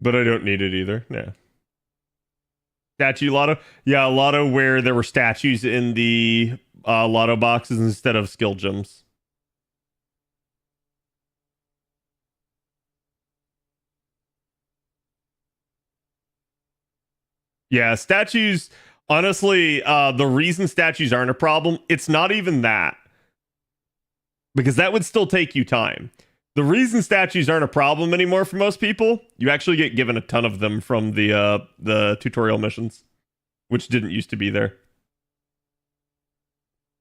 But I don't need it either. Yeah. Statue Lotto? Yeah, a Lotto where there were statues in the Lotto boxes instead of skill gems. Yeah, statues Honestly, the reason statues aren't a problem, it's not even that. Because that would still take you time. The reason statues aren't a problem anymore for most people, you actually get given a ton of them from the tutorial missions, which didn't used to be there.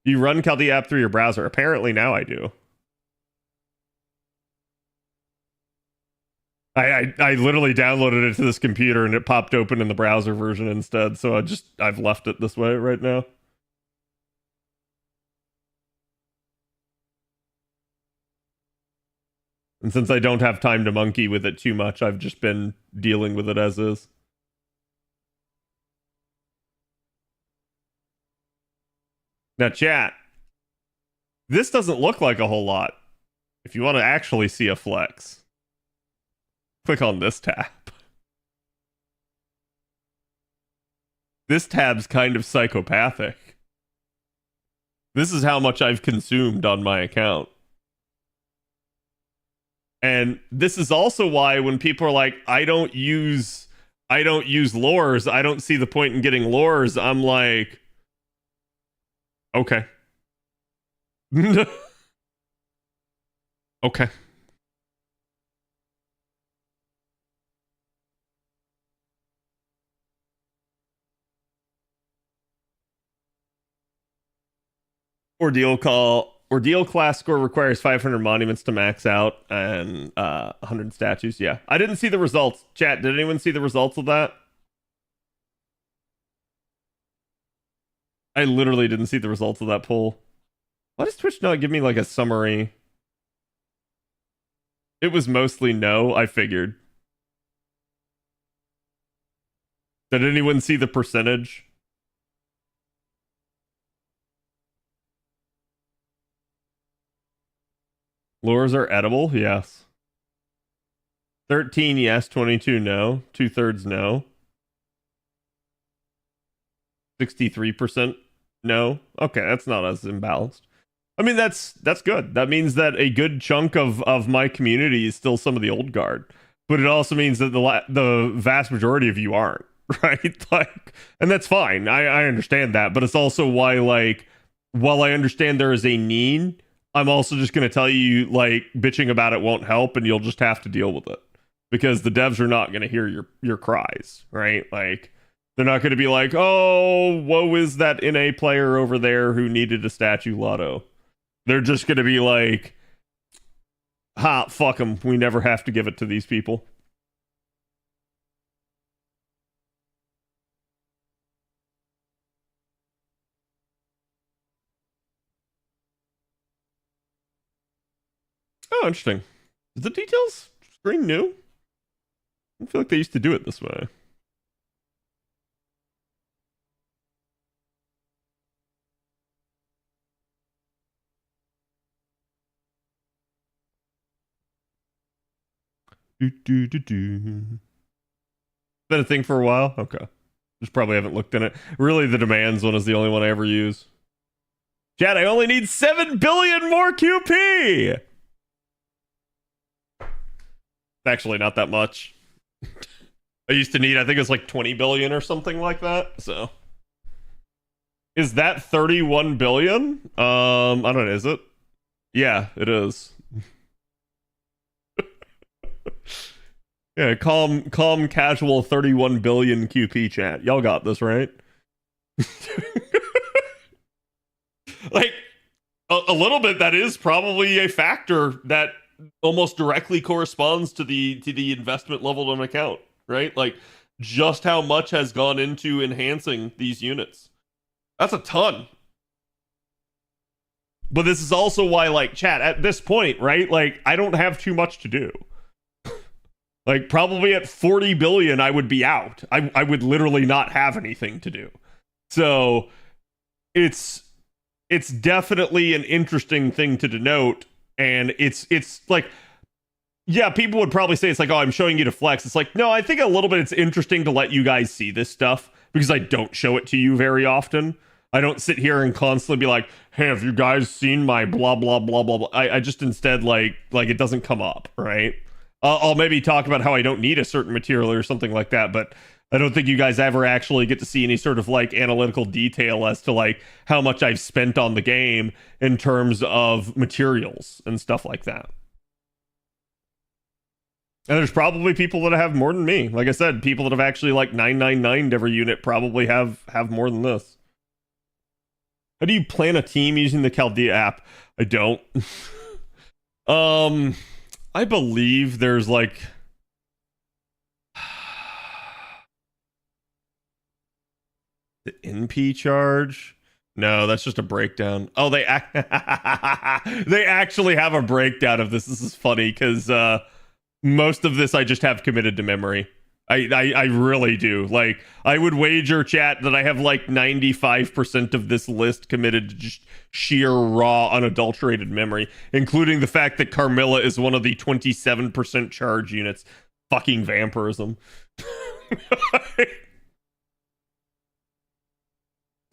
You run Chaldea app through your browser. Apparently now I do. I literally downloaded it to this computer and it popped open in the browser version instead. So I've left it this way right now. And since I don't have time to monkey with it too much, I've just been dealing with it as is. Now, chat. This doesn't look like a whole lot. If you want to actually see a flex, click on this tab. This tab's kind of psychopathic. This is how much I've consumed on my account. And this is also why when people are like, I don't use lures, I don't see the point in getting lures, I'm like, okay. Okay. Ordeal class score requires 500 monuments to max out and 100 statues. Yeah. I didn't see the results. Chat, did anyone see the results of that? I literally didn't see the results of that poll. Why does Twitch not give me like a summary? It was mostly no, I figured. Did anyone see the percentage? Lures are edible? Yes. 13 yes, 22 no. 2/3 no. 63% no. Okay, that's not as imbalanced. I mean, that's good. That means that a good chunk of my community is still some of the old guard. But it also means that the vast majority of you aren't, right? Like, and that's fine. I understand that. But it's also why, like, while I understand there is a need, I'm also just going to tell you, like, bitching about it won't help, and you'll just have to deal with it. Because the devs are not going to hear your cries, right? Like, they're not going to be like, oh, woe is that NA player over there who needed a statue Lotto. They're just going to be like, ha, fuck them. We never have to give it to these people. Oh, interesting. Is the details screen new? I feel like they used to do it this way. Been a thing for a while? Okay. Just probably haven't looked in it. Really, the demands one is the only one I ever use. Chat, I only need 7 billion more QP! It's actually not that much. I used to need, I think it's like 20 billion or something like that. So, is that 31 billion? I don't know, is it? Yeah, it is. Yeah, calm, casual 31 billion QP chat. Y'all got this, right? Like, a little bit, that is probably a factor that almost directly corresponds to the investment level of an account, right? Like, just how much has gone into enhancing these units. That's a ton. But this is also why, like, chat, at this point, right? Like, I don't have too much to do. Like, probably at 40 billion, I would be out. I would literally not have anything to do. So, it's definitely an interesting thing to denote. And it's like, yeah, people would probably say it's like, oh, I'm showing you to flex. It's like, no, I think a little bit it's interesting to let you guys see this stuff because I don't show it to you very often. I don't sit here and constantly be like, hey, have you guys seen my blah, blah, blah, blah, blah. I just instead, like it doesn't come up, right? I'll maybe talk about how I don't need a certain material or something like that, but I don't think you guys ever actually get to see any sort of like analytical detail as to like how much I've spent on the game in terms of materials and stuff like that. And there's probably people that have more than me. Like I said, people that have actually like 999'd every unit probably have more than this. How do you plan a team using the Chaldea app? I don't. I believe there's like the NP charge. No, that's just a breakdown. Oh, they they actually have a breakdown of this. This is funny because most of this I just have committed to memory. I really do. Like, I would wager, chat, that I have like 95% of this list committed to just sheer raw, unadulterated memory, including the fact that Carmilla is one of the 27% charge units. Fucking vampirism.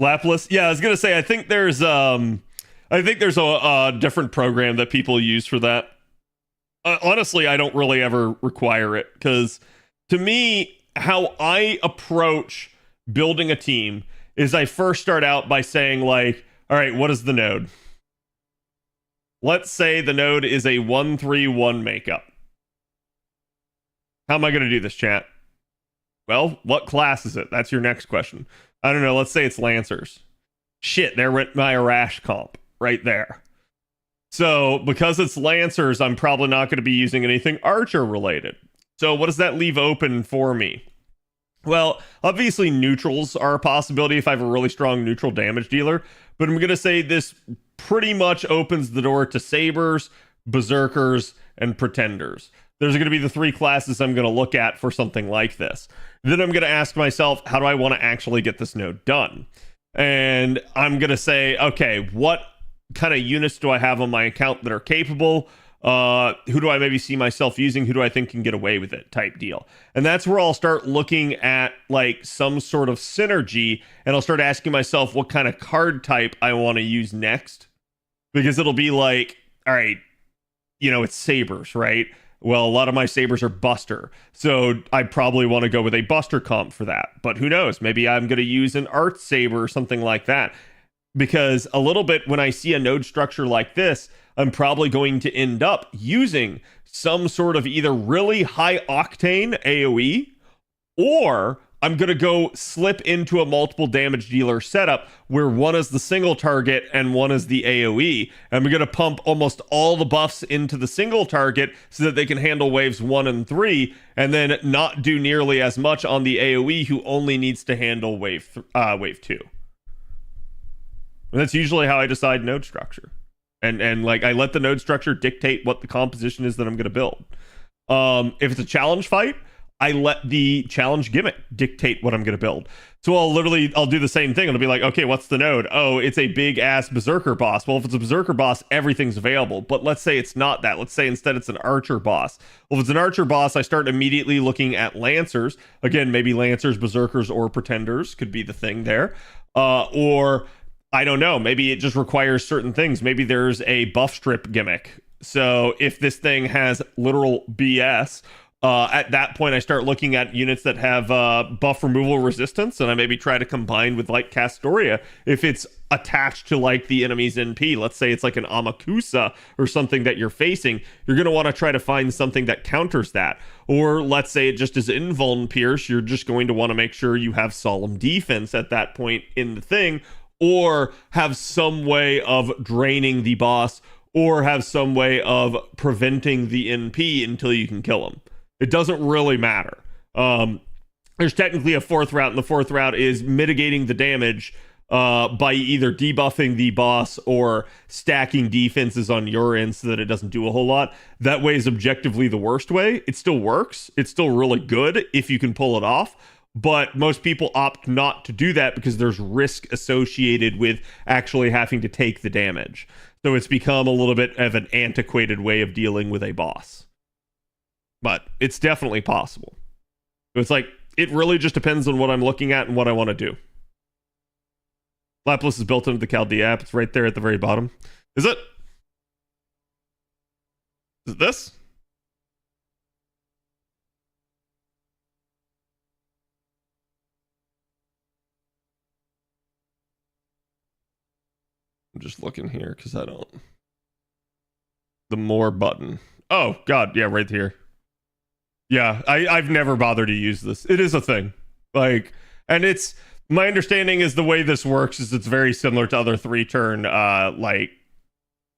Lapless. Yeah, I was gonna say I think there's a different program that people use for that. Honestly, I don't really ever require it because to me, how I approach building a team is I first start out by saying like, all right, what is the node? Let's say the node is a 1-3-1 makeup. How am I going to do this, chat? Well, what class is it? That's your next question. I don't know. Let's say it's Lancers. Shit, there went my Arash comp right there. So because it's Lancers, I'm probably not going to be using anything Archer related. So what does that leave open for me? Well, obviously neutrals are a possibility if I have a really strong neutral damage dealer, but I'm going to say this pretty much opens the door to Sabers, Berserkers, and Pretenders. There's going to be the three classes I'm going to look at for something like this. Then I'm going to ask myself, how do I want to actually get this node done? And I'm going to say, okay, what kind of units do I have on my account that are capable? Who do I maybe see myself using? Who do I think can get away with it type deal? And that's where I'll start looking at like some sort of synergy, and I'll start asking myself what kind of card type I want to use next. Because it'll be like, all right, you know, it's Sabers, right? Well, a lot of my Sabers are Buster. So I probably want to go with a Buster comp for that. But who knows? Maybe I'm going to use an Art Saber or something like that. Because a little bit when I see a node structure like this, I'm probably going to end up using some sort of either really high octane AoE, or I'm going to go slip into a multiple damage dealer setup where one is the single target and one is the AoE. And we're going to pump almost all the buffs into the single target so that they can handle waves 1 and 3, and then not do nearly as much on the AoE who only needs to handle wave 2. And that's usually how I decide node structure. And like I let the node structure dictate what the composition is that I'm going to build. If it's a challenge fight, I let the challenge gimmick dictate what I'm going to build. So I'll do the same thing. It'll be like, okay, what's the node? Oh, it's a big ass berserker boss. Well, if it's a berserker boss, everything's available. But let's say it's not that. Let's say instead it's an archer boss. Well, if it's an archer boss, I start immediately looking at lancers. Again, maybe lancers, berserkers, or pretenders could be the thing there. Or I don't know. Maybe it just requires certain things. Maybe there's a buff strip gimmick. So if this thing has literal BS, at that point I start looking at units that have buff removal resistance, and I maybe try to combine with like Castoria if it's attached to like the enemy's NP. Let's say it's like an Amakusa or something that you're facing. You're going to want to try to find something that counters that. Or let's say it just is invuln pierce. You're just going to want to make sure you have solemn defense at that point in the thing, or have some way of draining the boss, or have some way of preventing the NP until you can kill him. It doesn't really matter. There's technically a fourth route, and the fourth route is mitigating the damage by either debuffing the boss or stacking defenses on your end so that it doesn't do a whole lot. That way is objectively the worst way. It still works. It's still really good if you can pull it off. But most people opt not to do that because there's risk associated with actually having to take the damage. So it's become a little bit of an antiquated way of dealing with a boss. But it's definitely possible. It's like, it really just depends on what I'm looking at and what I want to do. Laplace is built into the Chaldea app. It's right there at the very bottom. Is it? Is it this? 'Cause I'm just looking here because I don't. The more button. Oh, God. Yeah, right here. Yeah, I've never bothered to use this. It is a thing. Like, and it's my understanding is the way this works is it's very similar to other 3-turn like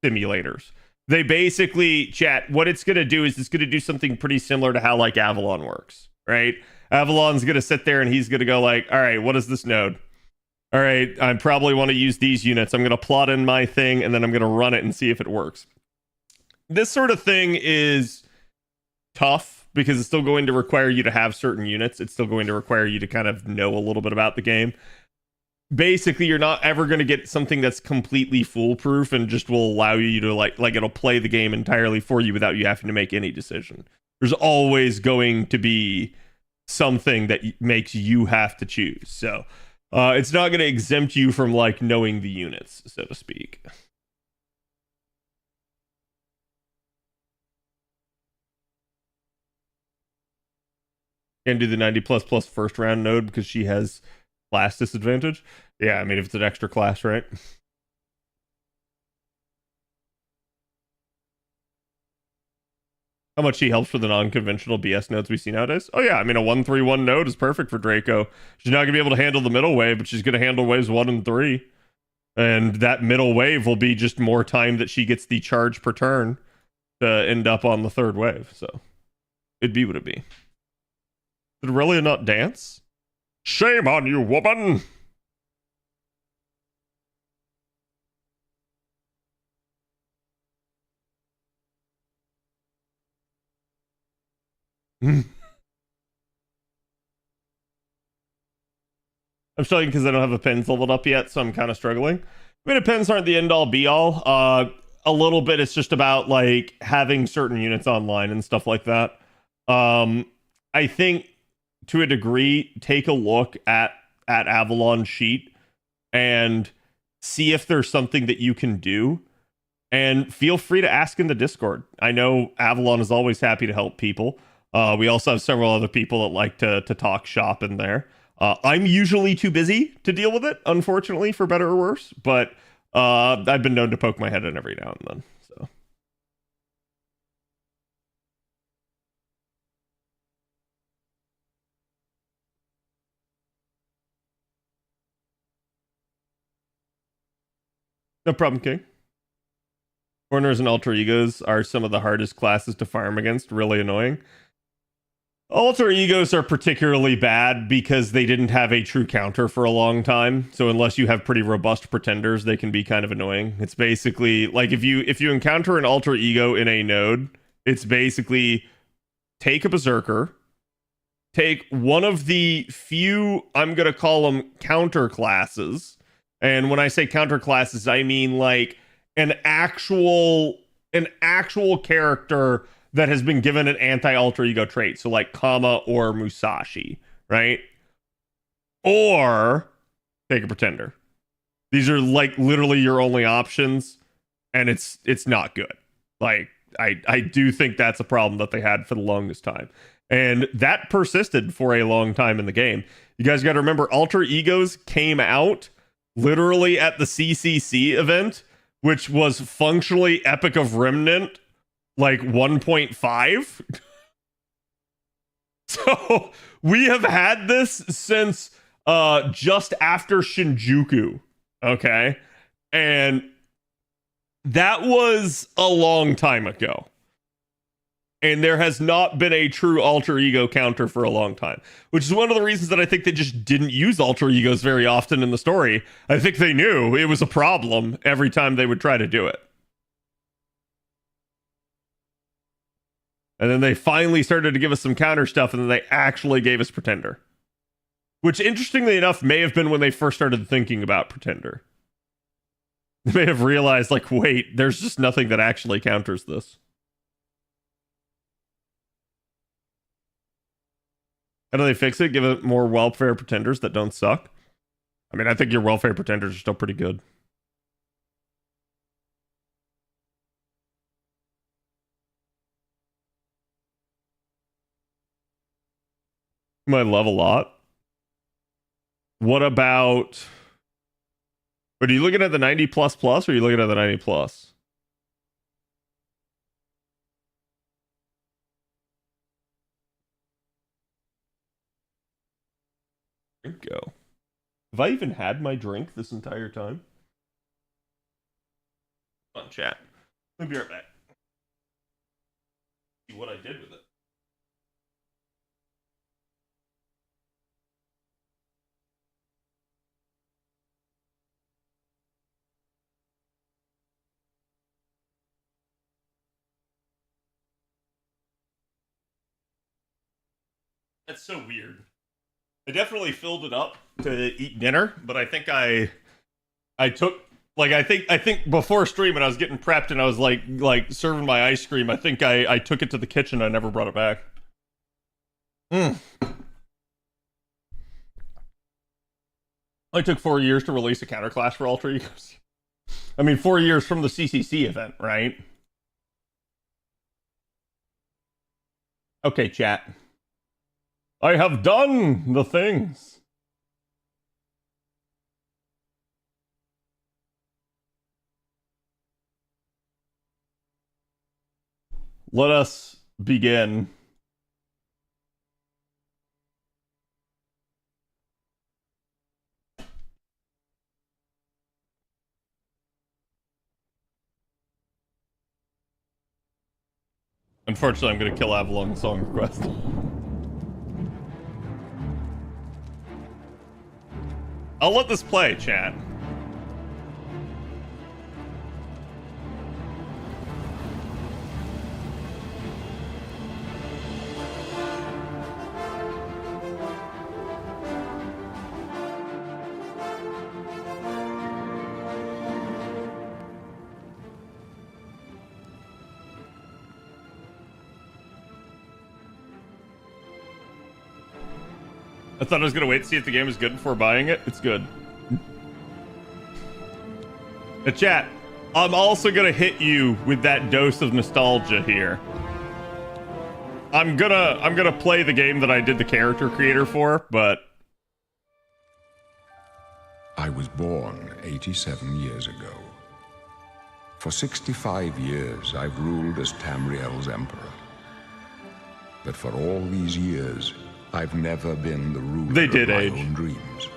simulators. They basically chat what it's going to do is it's going to do something pretty similar to how like Avalon works, right? Avalon's going to sit there and he's going to go like, all right, what is this node? All right, I probably want to use these units. I'm going to plot in my thing and then I'm going to run it and see if it works. This sort of thing is tough because it's still going to require you to have certain units. It's still going to require you to kind of know a little bit about the game. Basically, you're not ever going to get something that's completely foolproof and just will allow you to like it'll play the game entirely for you without you having to make any decision. There's always going to be something that makes you have to choose. So it's not going to exempt you from like knowing the units, so to speak. And do the 90 plus first round node because she has class disadvantage. Yeah, I mean, if it's an extra class, right? How much she helps for the non-conventional BS nodes we see nowadays? Oh yeah, I mean, a 1-3-1 node is perfect for Draco. She's not going to be able to handle the middle wave, but she's going to handle waves 1 and 3. And that middle wave will be just more time that she gets the charge per turn to end up on the third wave. So it'd be what it'd be. Did Aurelia not dance? Shame on you, woman! I'm struggling because I don't have a pins leveled up yet, so I'm kind of struggling. I mean, the pins aren't the end all be all. A little bit, it's just about like having certain units online and stuff like that. I think to a degree, take a look at Avalon's sheet and see if there's something that you can do. And feel free to ask in the Discord. I know Avalon is always happy to help people. We also have several other people that like to talk shop in there. I'm usually too busy to deal with it, unfortunately, for better or worse. But I've been known to poke my head in every now and then. So no problem, King. Corners and alter egos are some of the hardest classes to farm against. Really annoying. Alter egos are particularly bad because they didn't have a true counter for a long time. So unless you have pretty robust pretenders, they can be kind of annoying. It's basically like if you encounter an alter ego in a node, it's basically take a berserker, take one of the few, I'm going to call them counter classes. And when I say counter classes, I mean like an actual character that has been given an anti-alter ego trait. So like Kama or Musashi, right? Or take a pretender. These are like literally your only options, and it's not good. Like I do think that's a problem that they had for the longest time. And that persisted for a long time in the game. You guys got to remember, alter egos came out literally at the CCC event, which was functionally Epic of Remnant, like 1.5. So we have had this since just after Shinjuku. Okay. And that was a long time ago. And there has not been a true alter ego counter for a long time, which is one of the reasons that I think they just didn't use alter egos very often in the story. I think they knew it was a problem every time they would try to do it. And then they finally started to give us some counter stuff, and then they actually gave us Pretender. Which, interestingly enough, may have been when they first started thinking about Pretender. They may have realized, like, wait, there's just nothing that actually counters this. How do they fix it? Give it more welfare pretenders that don't suck? I mean, I think your welfare pretenders are still pretty good. I love a lot. What about But are you looking at the 90 plus plus, or are you looking at the 90 plus? Drink go. Have I even had my drink this entire time? On chat. Let me be right back. See what I did with it. That's so weird. I definitely filled it up to eat dinner, but I think I took I think before stream when I was getting prepped and I was like serving my ice cream, I think I took it to the kitchen. I never brought it back. It took 4 years to release a counterclass for alter egos. I mean, 4 years from the CCC event, right? Okay, chat. I have done the things. Let us begin. Unfortunately, I'm going to kill Avalon song request. I'll let this play, chat. I thought I was going to wait to see if the game is good before buying it. It's good. Chat, I'm also going to hit you with that dose of nostalgia here. I'm gonna play the game that I did the character creator for, but I was born 87 years ago. For 65 years, I've ruled as Tamriel's emperor. But for all these years, I've never been the ruler of my own dreams.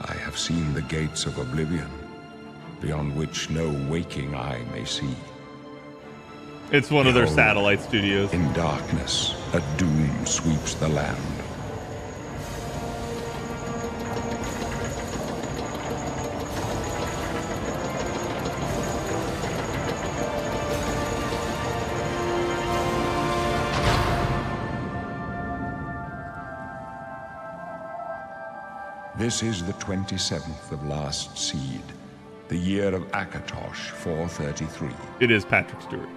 I have seen the gates of Oblivion, beyond which no waking eye may see. It's one of their satellite studios. In darkness, a doom sweeps the land. This is the 27th of last seed, the year of Akatosh 433. It is Patrick Stewart.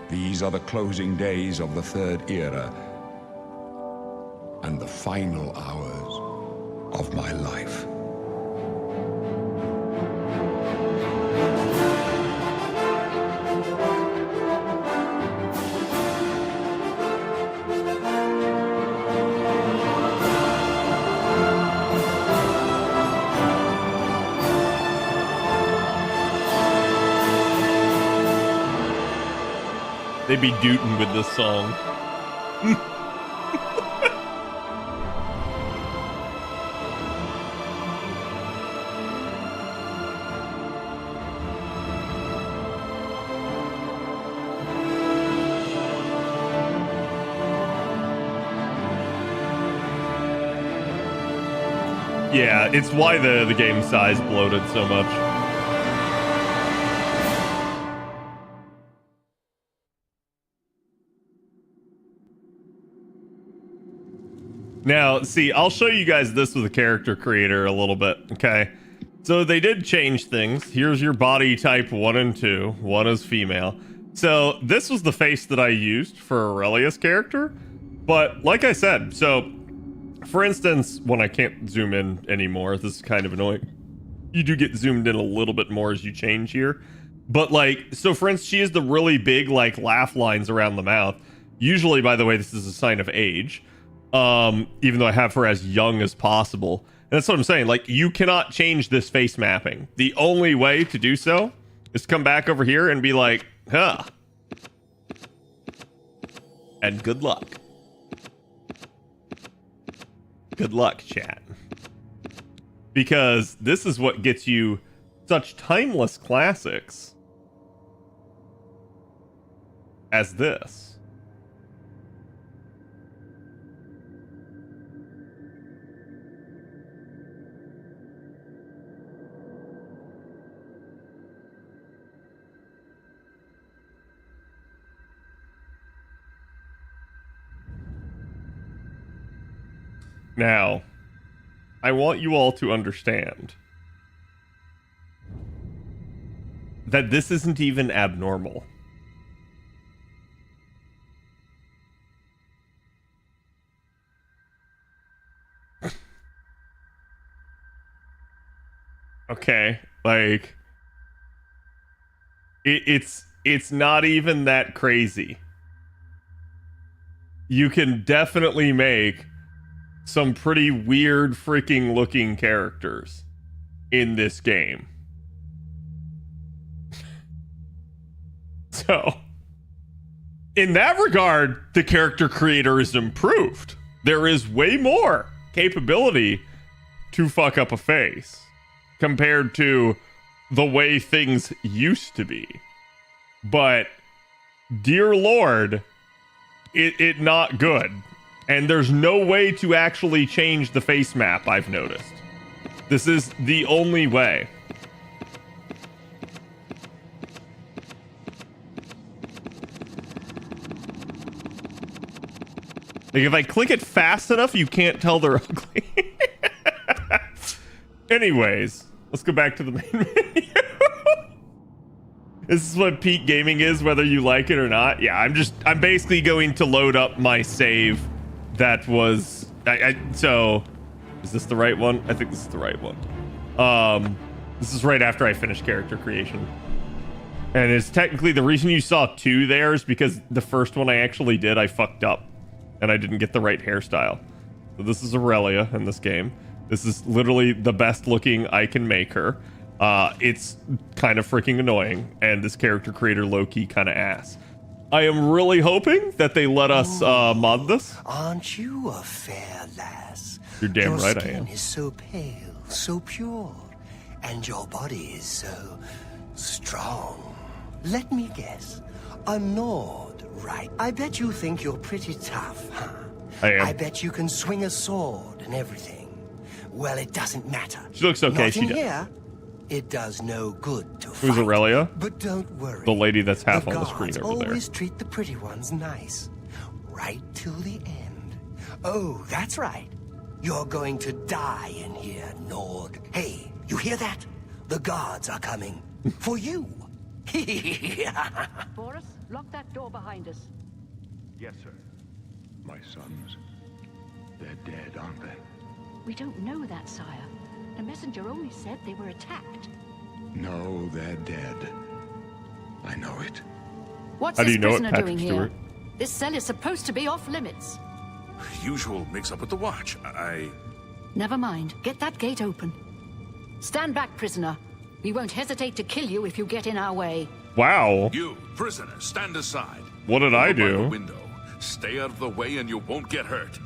These are the closing days of the Third Era and the final hours of my life. They be dootin' with this song. Yeah, it's why the game size bloated so much. Now, see, I'll show you guys this with a character creator a little bit, okay? So they did change things. Here's your body type 1 and 2. 1 is female. So this was the face that I used for Aurelia's character. But like I said, so for instance, when I can't zoom in anymore, this is kind of annoying. You do get zoomed in a little bit more as you change here. But like, so for instance, she has the really big like laugh lines around the mouth. Usually, by the way, this is a sign of age. Even though I have her as young as possible. that's what I'm saying. Like, you cannot change this face mapping. The only way to do so is to come back over here and be like, huh. And good luck. Good luck, chat. Because this is what gets you such timeless classics as this. Now, I want you all to understand that this isn't even abnormal. Okay, like it's not even that crazy. You can definitely make some pretty weird freaking looking characters in this game. So, in that regard, the character creator is improved. There is way more capability to fuck up a face compared to the way things used to be. But, dear Lord, it not good. And there's no way to actually change the face map, I've noticed. This is the only way. Like, if I click it fast enough, you can't tell they're ugly. Anyways, let's go back to the main menu. This is what peak gaming is, whether you like it or not. Yeah, I'm basically going to load up my save. That was so is this the right one? I think this is the right one. This is right after I finished character creation, and it's technically the reason you saw 2 there is because the first one I actually did, I fucked up and I didn't get the right hairstyle. So this is Aurelia in this game. This is literally the best looking I can make her. It's kind of freaking annoying, and this character creator low-key kind of ass. I am really hoping that they let us mod this. Aren't you a fair lass? You're damn your right I skin am. Is so pale, so pure, and your body is so strong. Let me guess. A Nord, right? I bet you think you're pretty tough, huh? I am. I bet you can swing a sword and everything. Well, it doesn't matter. She looks okay. Not She in does. here. It does no good to Who's fight. Aurelia? But don't worry. The lady that's half the on the screen gods over there. always treat the pretty ones nice. Right till the end. Oh, that's right. You're going to die in here, Nord. Hey, you hear that? The guards are coming. For you. Boris, lock that door behind us. Yes, sir. My sons, they're dead, aren't they? We don't know that, sire. The messenger only said they were attacked. No, they're dead. I know it. What's How do this you know it, prisoner Patrick doing Stewart? here? This cell is supposed to be off limits. Usual mix-up with the watch. Never mind. Get that gate open. Stand back, prisoner. We won't hesitate to kill you if you get in our way. Wow. You, prisoner, stand aside. What did I Over by the do? window. Stay out of the way and you won't get hurt.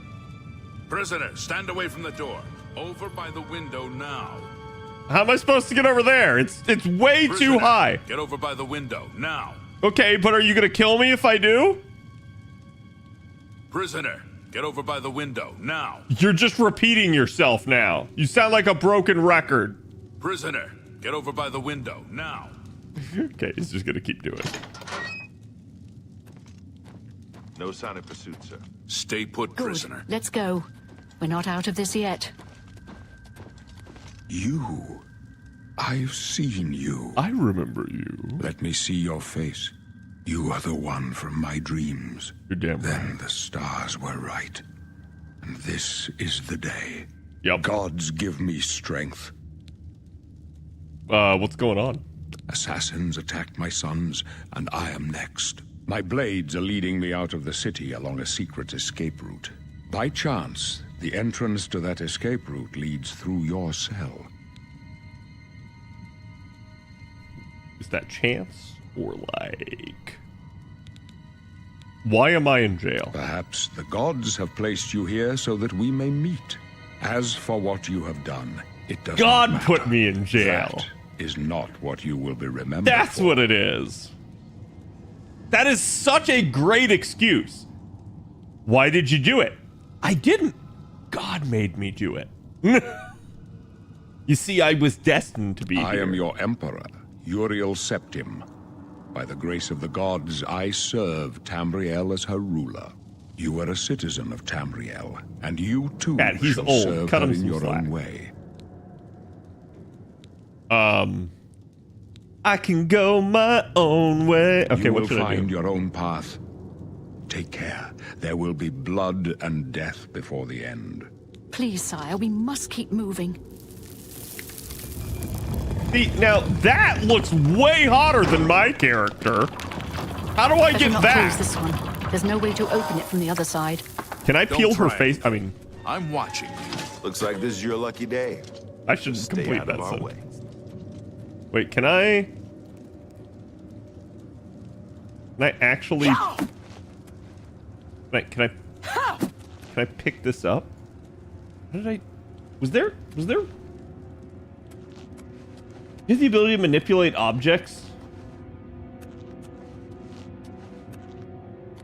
Prisoner, stand away from the door. Over by the window now. How am I supposed to get over there? It's way too Prisoner, high. Get over by the window now. Okay, but are you gonna kill me if I do? Prisoner, get over by the window now. You're just repeating yourself now. You sound like a broken record. Prisoner, get over by the window now. Okay, he's just gonna keep doing it. No sign of pursuit, sir. Stay put, Good. prisoner. Let's go. We're not out of this yet. You. I've seen you. I remember you. Let me see your face. You are the one from my dreams. You're damn Then right. the stars were right. And this is the day. Yep. Gods give me strength. What's going on? Assassins attacked my sons, and I am next. My blades are leading me out of the city along a secret escape route. By chance, The entrance to that escape route leads through your cell. Is that chance or like... Why am I in jail? Perhaps the gods have placed you here so that we may meet. As for what you have done, it does God not matter. put me in jail. That is not what you will be remembered That's for. what it is. That is such a great excuse. Why did you do it? I didn't. God made me do it. You see, I was destined to be I here. am your emperor, Uriel Septim. By the grace of the gods, I serve Tamriel as her ruler. You are a citizen of Tamriel, and you too Dad, he's shall old. serve Cut her him in some your slack. own way. I can go my own way. Okay, You what will should I find do? your own path. Take care. There will be blood and death before the end. Please, sire, we must keep moving. See, now that looks way hotter than my character. How do I Better get not that? close this one. There's no way to open it from the other side. Can I Don't peel her try face? it. I mean, I'm watching you. Looks like this is your lucky day. I should Stay complete out that of our sentence. way. Wait, can I? Can I actually? Can I pick this up? How did I? Was there? You have the ability to manipulate objects?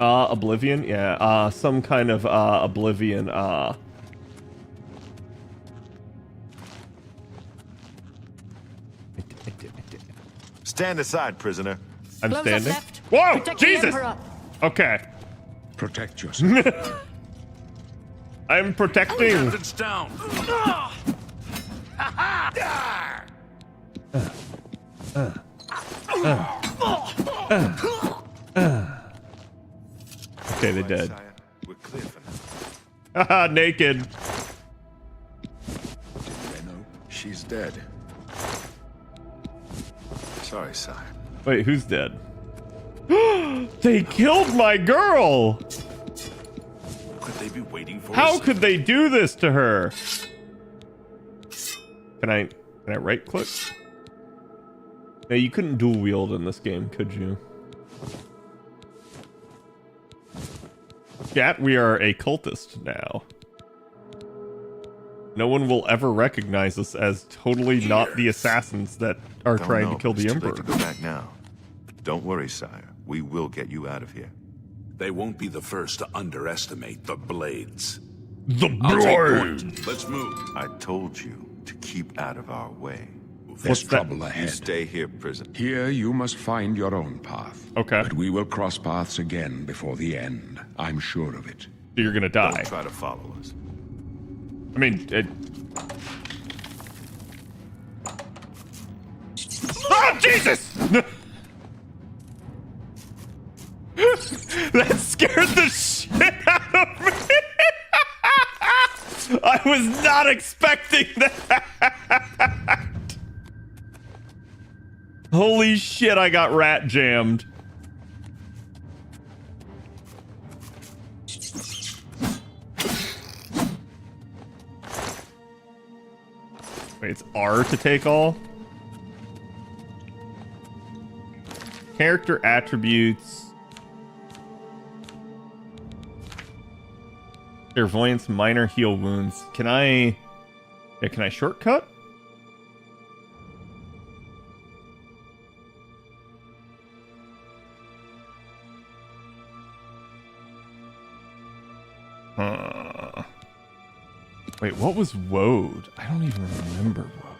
Oblivion? Yeah, some kind of, Oblivion, Stand aside, prisoner. I'm Close up standing. left. Whoa! Protect the Jesus! Emperor. Okay. Protect yourself. I'm protecting. Captain's down. Okay, they're dead. Sire, we're clear for now. Haha, naked. Reno, she's dead. Sorry, sire. Wait, who's dead? They killed my girl! Could they be waiting for How us? could they do this to her? Can I right click? No, you couldn't dual wield in this game, could you? Chat, we are a cultist now. No one will ever recognize us as totally not the assassins that are Don't trying know, to kill but the it's too late Emperor. to go back now. Don't worry, sire. We will get you out of here. They won't be the first to underestimate the blades. The I'll take Blade! point. Let's move. I told you to keep out of our way. There's that? trouble You ahead. stay here, prisoner. Here you must find your own path. Okay. But we will cross paths again before the end. I'm sure of it. So you're gonna die. Don't try to follow us. I mean, Oh, Jesus! That scared the shit out of me! I was not expecting that! Holy shit, I got rat jammed. Wait, it's R to take all? Character attributes. Clairvoyance, minor heal wounds. Can I... Yeah, can I shortcut? Wait, what was Woad? I don't even remember Woad.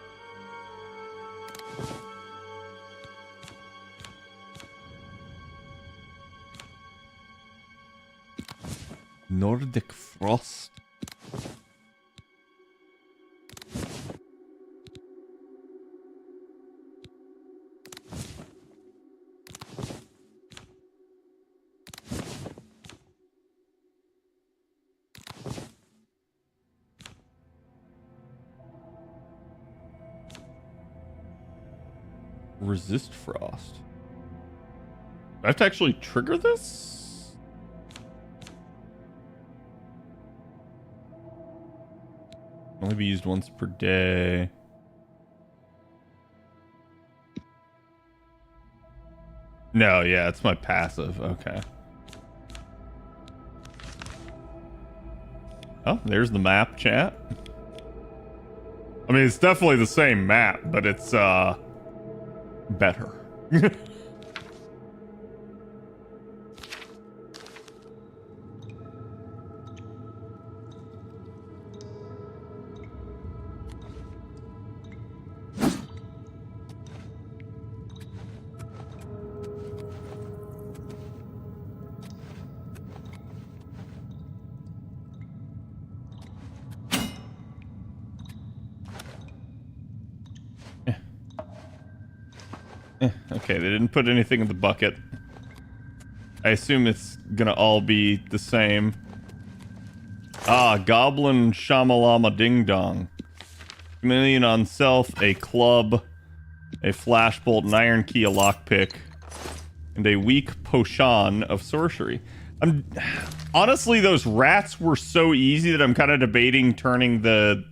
Nordic Frost. Resist Frost. Do I have to actually trigger this? Only be used once per day. No, yeah, it's my passive. Okay. Oh, there's the map, chat. I mean, it's definitely the same map, but it's better. Okay, they didn't put anything in the bucket. I assume it's gonna all be the same. Ah, Goblin Shamalama Ding Dong. Chameleon on self, a club, a flashbolt, an iron key, a lockpick, and a weak potion of sorcery. Honestly, those rats were so easy that I'm kind of debating turning the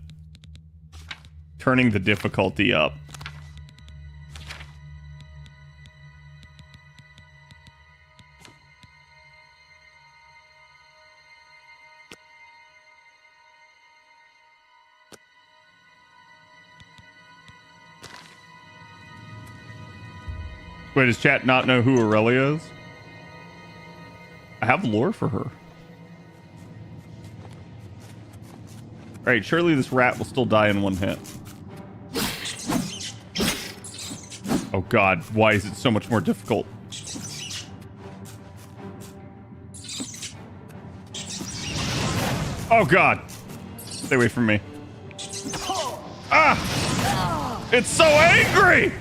difficulty up. Wait, does chat not know who Aurelia is? I have lore for her. Alright, surely this rat will still die in one hit. Oh god, why is it so much more difficult? Oh god! Stay away from me. Ah! It's so angry!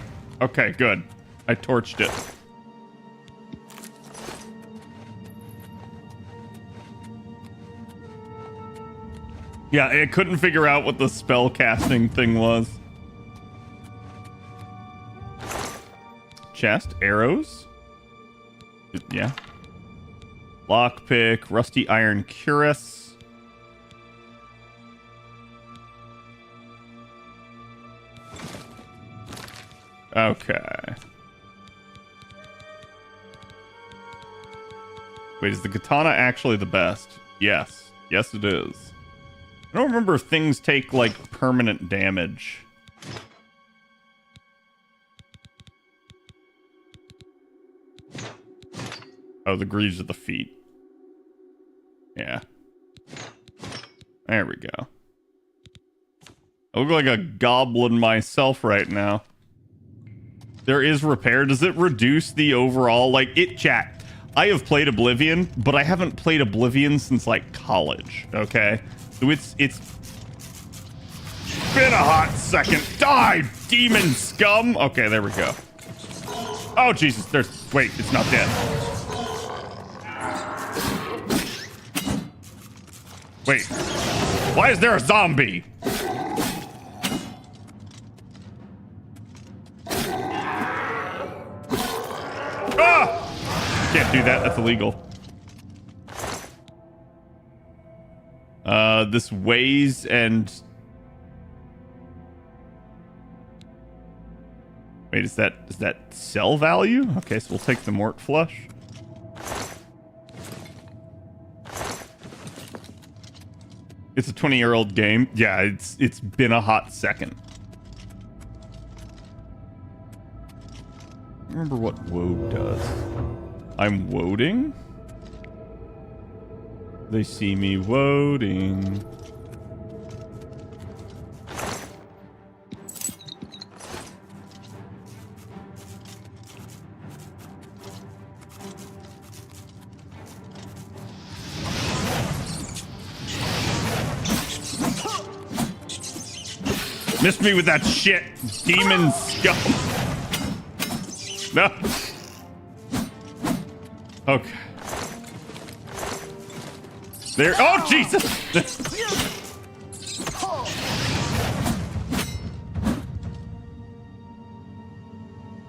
Okay, good. I torched it. Yeah, it couldn't figure out what the spell casting thing was. Chest, arrows. Yeah. Lockpick, rusty iron cuirass. Okay. Wait, is the katana actually the best? Yes. Yes, it is. I don't remember if things take, like, permanent damage. Oh, the greaves of the feet. Yeah. There we go. I look like a goblin myself right now. There is repair. Does it reduce the overall, like, chat? I have played Oblivion, but I haven't played Oblivion since, like, college, okay? So it's been a hot second. Die, demon scum! Okay, there we go. Oh, Jesus, wait, it's not dead. Wait, why is there a zombie? Ah! Can't do that, that's illegal. This weighs and... Wait, is that sell value? Okay, so we'll take the Mort Flush. It's a 20-year-old game. Yeah, it's been a hot second. I remember what woad does. I'm woading? They see me woading. Missed me with that shit, demon scum. No. Okay. There. Oh, Jesus!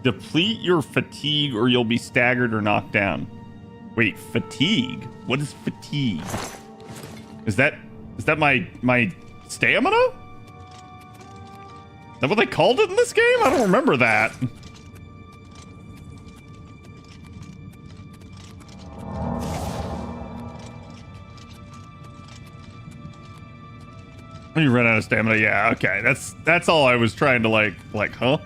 Deplete your fatigue or you'll be staggered or knocked down. Wait, fatigue? What is fatigue? Is that my stamina? that what they called it in this game? I don't remember that. You run out of stamina. Yeah, okay. That's all I was trying to like, huh?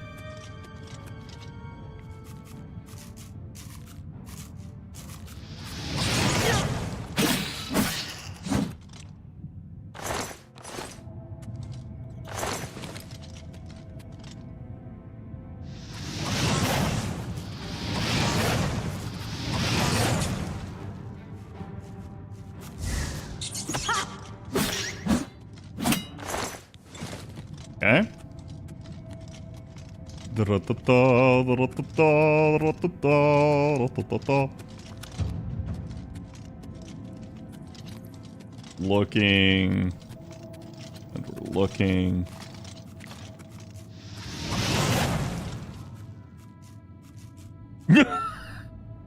Okay. Looking. And we're looking.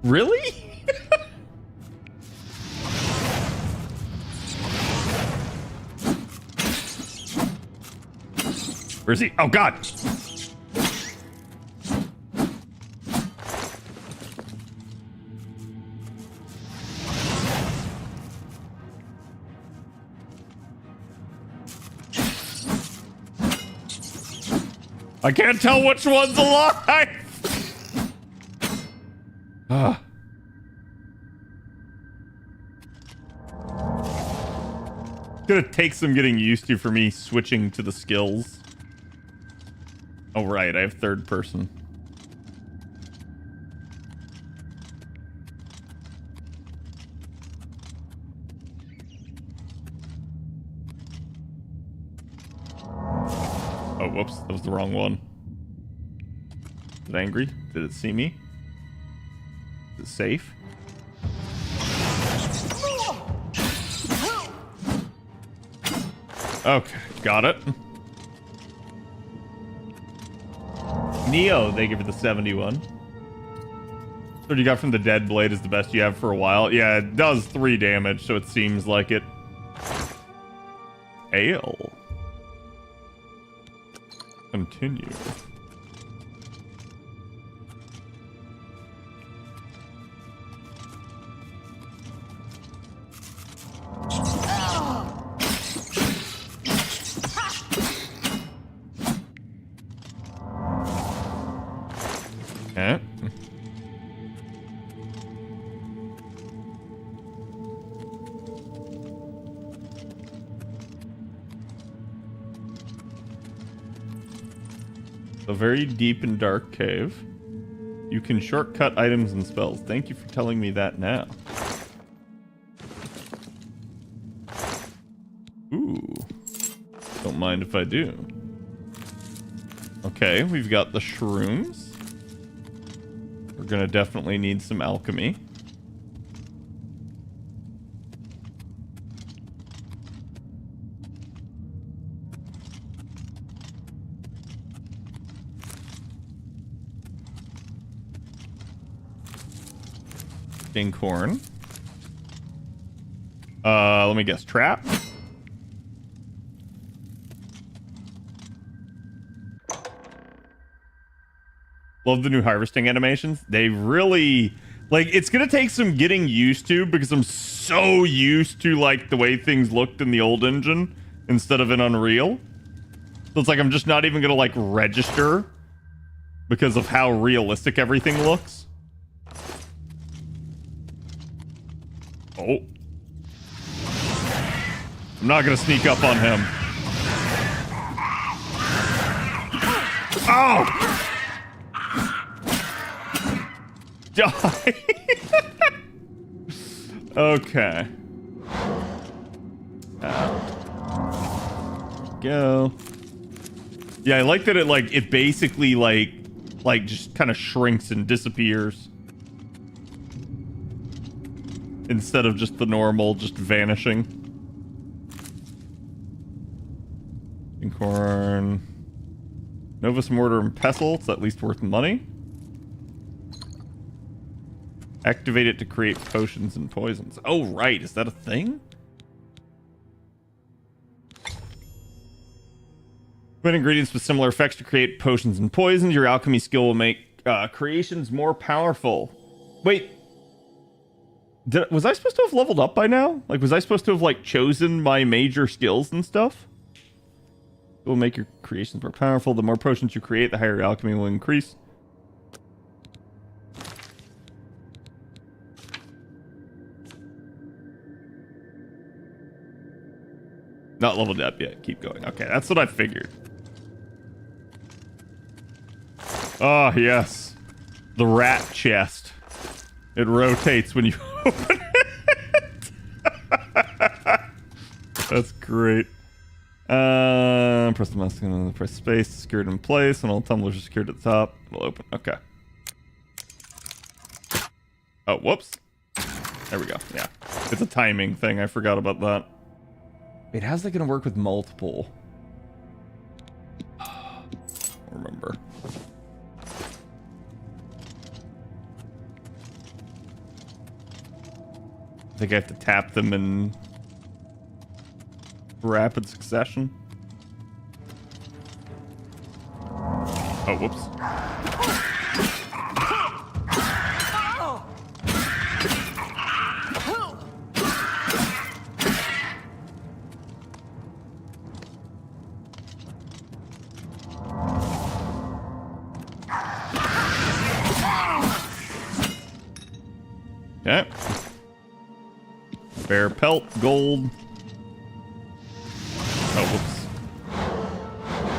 Really? Where is he? Oh, God. I can't tell which one's alive. It's gonna take some getting used to for me switching to the skills. Oh, right. I have third person. Oh, whoops. That was the wrong one. Is it angry? Did it see me? Is it safe? Okay. Got it. Neo, they give it the 71. What you got from the Dead Blade is the best you have for a while. Yeah, it does 3 damage, so it seems like it. Ale. Continue. Okay. A very deep and dark cave. You can shortcut items and spells. Thank you for telling me that now. Ooh. Don't mind if I do. Okay, we've got the shrooms. We're gonna definitely need some alchemy. Inkhorn. Let me guess. Trap? Love the new harvesting animations. They really... Like, it's gonna take some getting used to because I'm so used to, like, the way things looked in the old engine instead of in Unreal. So it's like I'm just not even gonna, like, register because of how realistic everything looks. Oh. I'm not gonna sneak up on him. Oh! Die. Okay. Out. Go. Yeah, I like that it basically like just kind of shrinks and disappears. Instead of just the normal, just vanishing. Inkhorn. Novus Mortar and Pestle. It's at least worth money. Activate it to create potions and poisons. Oh, right. Is that a thing? Combine ingredients with similar effects to create potions and poisons. Your alchemy skill will make creations more powerful. Wait. Was I supposed to have leveled up by now? Like, was I supposed to have, like, chosen my major skills and stuff? It will make your creations more powerful. The more potions you create, the higher your alchemy will increase. Not leveled up yet. Keep going. Okay, that's what I figured. Oh, yes. The rat chest. It rotates when you open it. That's great. Press the mouse and press space, secured in place, and all tumblers are secured at the top. It'll open. Okay. Oh, whoops. There we go. Yeah. It's a timing thing. I forgot about that. Wait, how's that going to work with multiple? Remember. I think I have to tap them in rapid succession. Oh, whoops. Okay. Bear pelt, gold. Oh, whoops.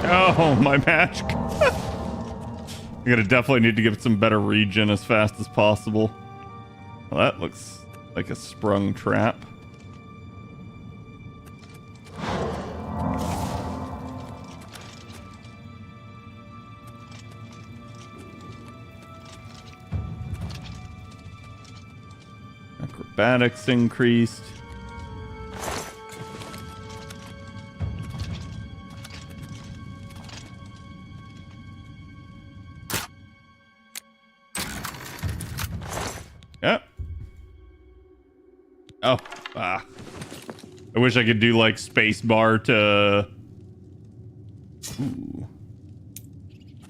Oh, my magic. I'm gonna definitely need to give it some better regen as fast as possible. Well, that looks like a sprung trap. Acrobatics increased. Yep. Oh, I wish I could do like space bar to... Ooh.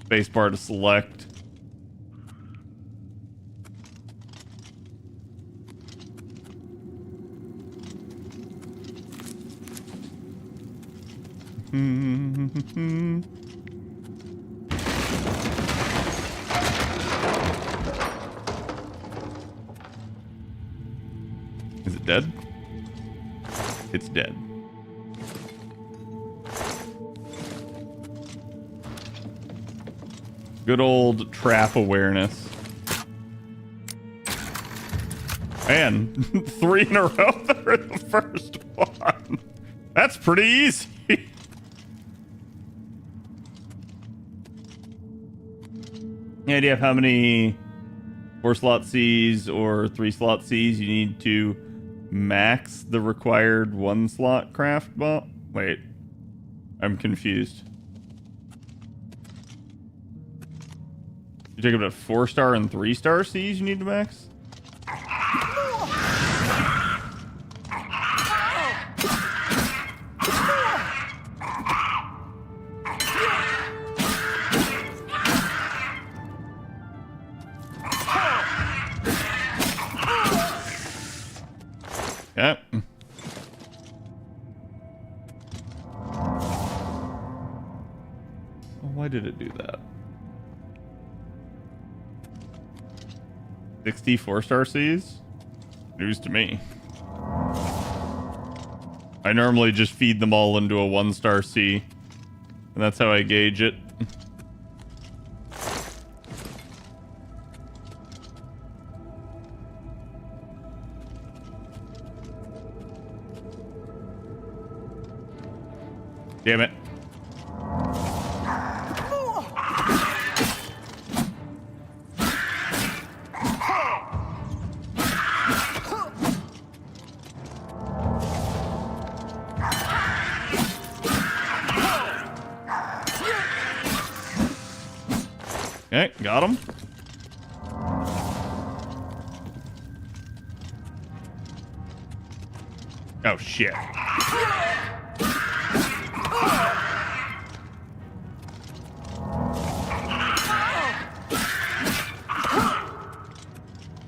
Space bar to select. Is it dead? It's dead. Good old trap awareness. Man, 3 in a row for the first one. That's pretty easy. Any idea of how many 4-slot Cs or 3-slot Cs you need to max the required 1-slot craft bot? Wait, I'm confused. You're talking about 4-star and 3-star Cs you need to max? Yep. Why did it do that? 60 4-star Cs? News to me. I normally just feed them all into a 1-star C, and that's how I gauge it. Damn it. Okay, got him. Oh, shit.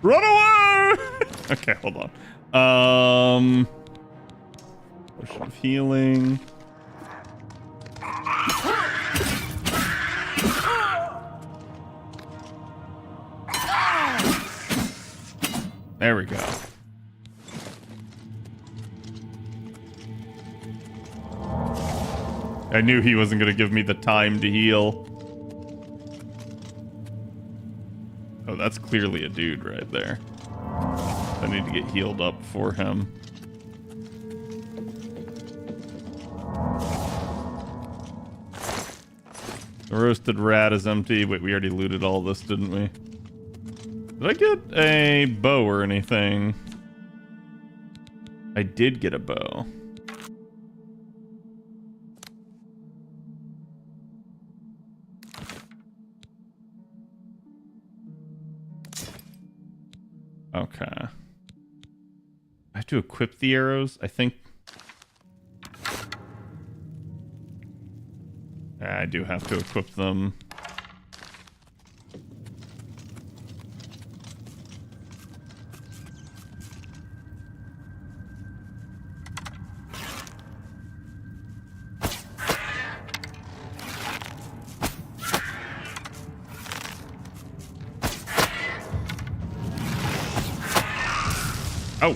Run away! Okay, hold on. Potion of healing. There we go. I knew he wasn't going to give me the time to heal. Oh, that's clearly a dude right there. I need to get healed up for him. The roasted rat is empty. Wait, we already looted all this, didn't we? Did I get a bow or anything? I did get a bow. Okay. I have to equip the arrows, I think. I do have to equip them. Oh.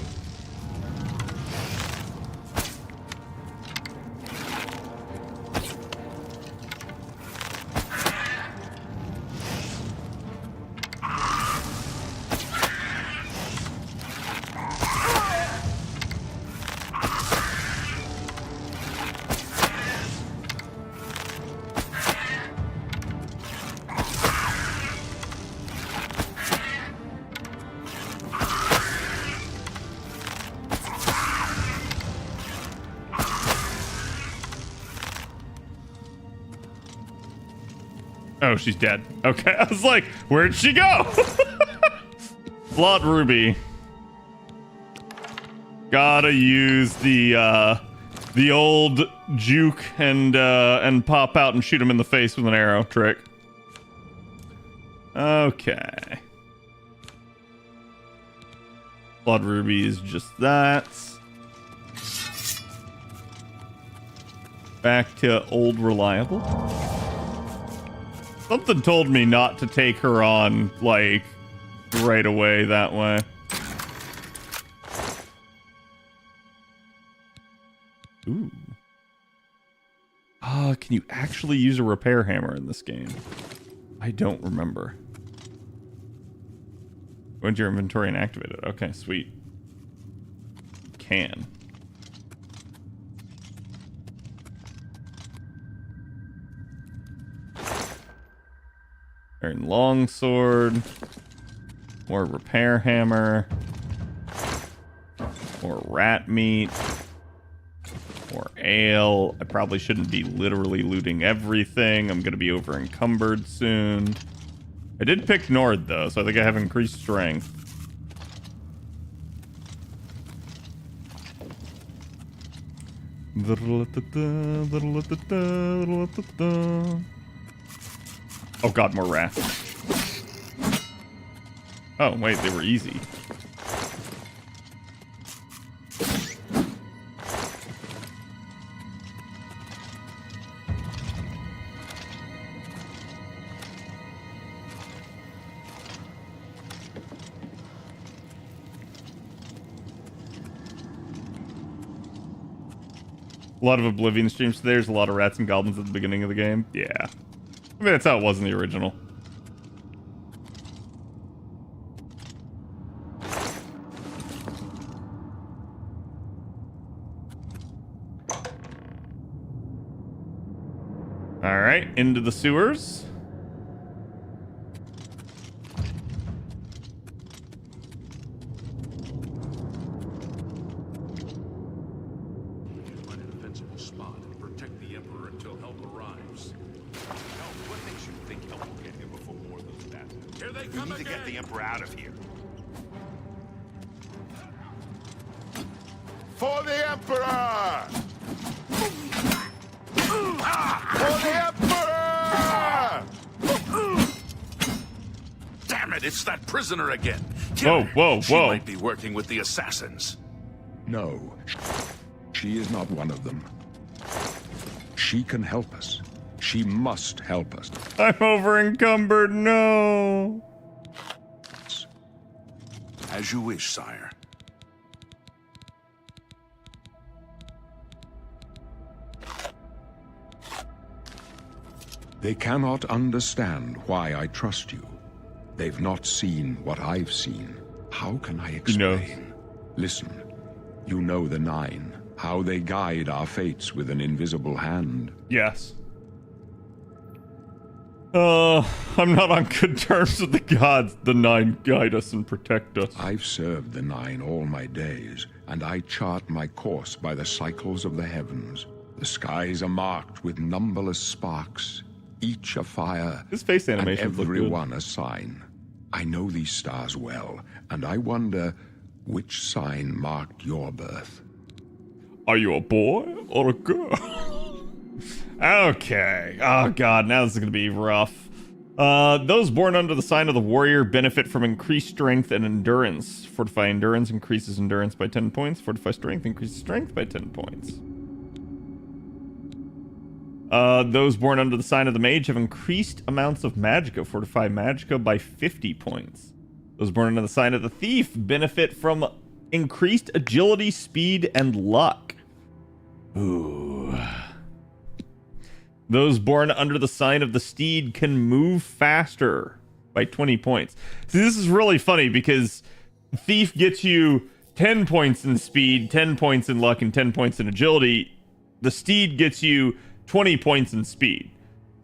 Oh, she's dead. Okay, I was like, where'd she go? Blood Ruby. Gotta use the old juke and pop out and shoot him in the face with an arrow trick. Okay. Blood Ruby is just that. Back to old reliable. Something told me not to take her on, like, right away that way. Ooh. Ah, can you actually use a repair hammer in this game? I don't remember. Go into your inventory and activate it. Okay, sweet. Can. Iron longsword. More repair hammer. More rat meat. More ale. I probably shouldn't be literally looting everything. I'm going to be over encumbered soon. I did pick Nord though, so I think I have increased strength. Oh god, more rats. Oh, wait, they were easy. A lot of Oblivion streams today. There's a lot of rats and goblins at the beginning of the game. Yeah. I mean, that's how it was in the original. Alright, into the sewers. Find a defensible spot and protect the Emperor until help arrives. What makes you think help will get here before more than that? Here they We come need to again! get the Emperor out of here. For the Emperor! For the Emperor! Damn it, it's that prisoner again! Kill her. Whoa, She whoa. might be working with the assassins. No, she is not one of them. She can help us. She must help us. I'm over encumbered. No. As you wish, sire. They cannot understand why I trust you. They've not seen what I've seen. How can I explain? Listen, you know the Nine, how they guide our fates with an invisible hand. Yes. I'm not on good terms with the gods. The Nine guide us and protect us. I've served the Nine all my days, and I chart my course by the cycles of the heavens. The skies are marked with numberless sparks, each a fire, His face and animations look every good. one a sign. I know these stars well, and I wonder which sign marked your birth. Are you a boy or a girl? Okay. Oh god, now this is gonna be rough. Those born under the sign of the warrior benefit from increased strength and endurance. Fortify endurance increases endurance by 10 points. Fortify strength increases strength by 10 points. Those born under the sign of the mage have increased amounts of magicka. Fortify magicka by 50 points. Those born under the sign of the thief benefit from increased agility, speed, and luck. Ooh. Those born under the sign of the steed can move faster by 20 points. See, this is really funny because thief gets you 10 points in speed, 10 points in luck, and 10 points in agility. The steed gets you 20 points in speed.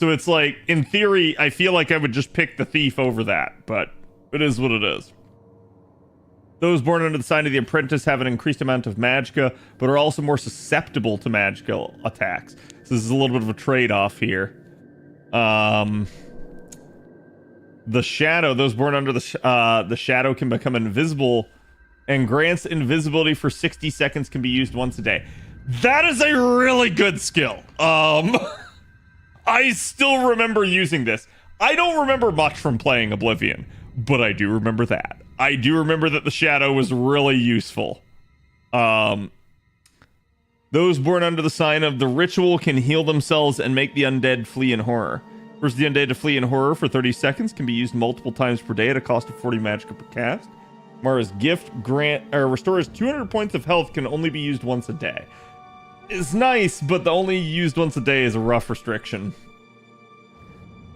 So it's like, in theory, I feel like I would just pick the thief over that, but it is what it is. Those born under the sign of the apprentice have an increased amount of magicka, but are also more susceptible to magical attacks. So this is a little bit of a trade-off here. The shadow, those born under the shadow can become invisible, and grants invisibility for 60 seconds, can be used once a day. That is a really good skill. I still remember using this. I don't remember much from playing Oblivion, but I do remember that. I do remember that the shadow was really useful. Those born under the sign of the ritual can heal themselves and make the undead flee in horror. First, the undead to flee in horror for 30 seconds, can be used multiple times per day at a cost of 40 magicka per cast. Mara's gift restores 200 points of health, can only be used once a day. It's nice, but the only used once a day is a rough restriction.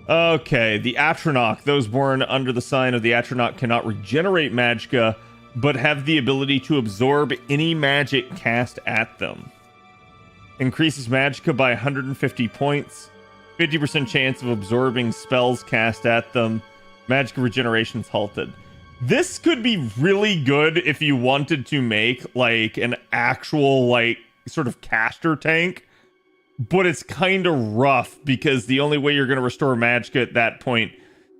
Okay, the Atronach. Those born under the sign of the Atronach cannot regenerate magicka, but have the ability to absorb any magic cast at them. Increases magicka by 150 points. 50% chance of absorbing spells cast at them. Magicka regeneration is halted. This could be really good if you wanted to make like an actual like sort of caster tank, but it's kind of rough because the only way you're going to restore magicka at that point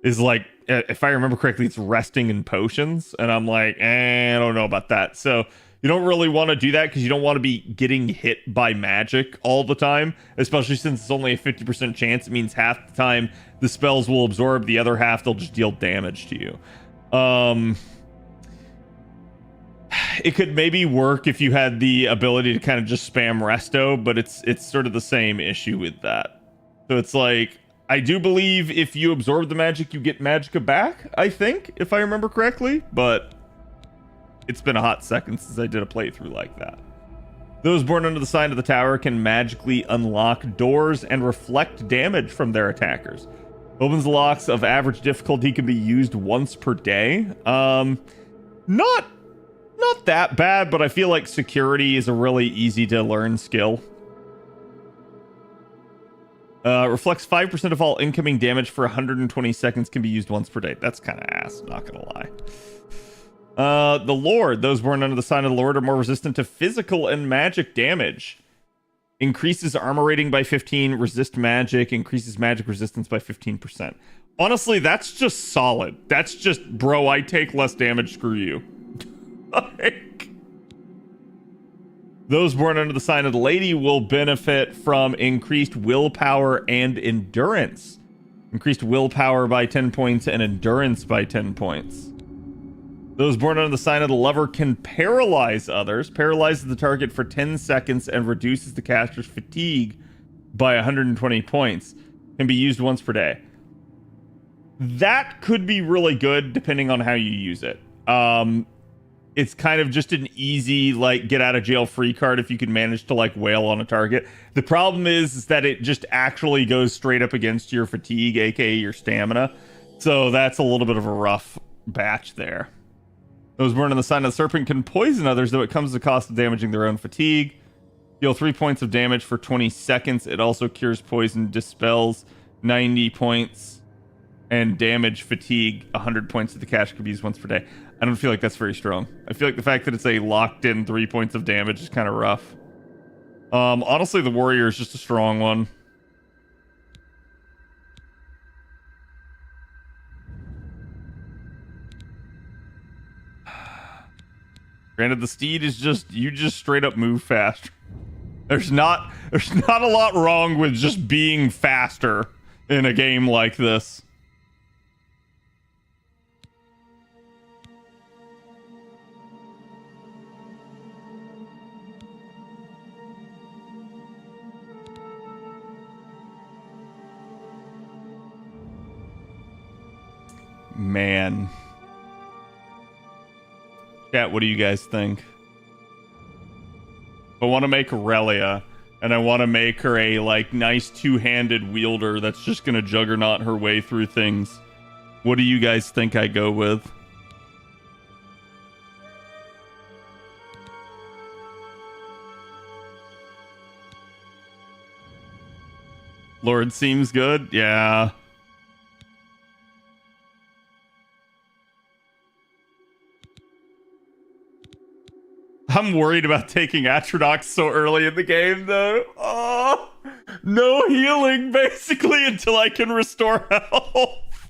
is like, if I remember correctly, it's resting in potions, and I'm like, I don't know about that. So you don't really want to do that because you don't want to be getting hit by magic all the time, especially since it's only a 50% chance. It means half the time the spells will absorb, the other half they'll just deal damage to you. It could maybe work if you had the ability to kind of just spam resto, but it's sort of the same issue with that. So it's like, I do believe if you absorb the magic, you get magicka back, I think, if I remember correctly, but it's been a hot second since I did a playthrough like that. Those born under the sign of the tower can magically unlock doors and reflect damage from their attackers. Opens locks of average difficulty, can be used once per day. Not that bad, but I feel like security is a really easy to learn skill. Reflects 5% of all incoming damage for 120 seconds, can be used once per day. That's kind of ass, not gonna lie. The Lord. Those born under the sign of the Lord are more resistant to physical and magic damage. Increases armor rating by 15, resist magic, increases magic resistance by 15%. Honestly, that's just solid. That's just, bro, I take less damage, screw you. Like, those born under the sign of the Lady will benefit from increased willpower and endurance. Increased willpower by 10 points and endurance by 10 points. Those born under the sign of the lover can paralyze others. Paralyzes the target for 10 seconds and reduces the caster's fatigue by 120 points. Can be used once per day. That could be really good depending on how you use it. It's kind of just an easy, like, get out of jail free card if you can manage to, like, wail on a target. The problem is that it just actually goes straight up against your fatigue, aka your stamina. So that's a little bit of a rough batch there. Those born in the sign of the serpent can poison others, though it comes at the cost of damaging their own fatigue. Deal 3 points of damage for 20 seconds. It also cures poison, dispels 90 points, and damage fatigue 100 points to the caster can be used once per day. I don't feel like that's very strong. I feel like the fact that it's a locked-in 3 points of damage is kind of rough. Honestly, the warrior is just a strong one. Granted, the steed is just, you just straight up move faster. There's not a lot wrong with just being faster in a game like this. Man. Chat, what do you guys think? I want to make Aurelia, and I want to make her a, like, nice two-handed wielder that's just going to juggernaut her way through things. What do you guys think I go with? Lord seems good? Yeah. I'm worried about taking Atronox so early in the game, though. Oh, no healing, basically, until I can restore health.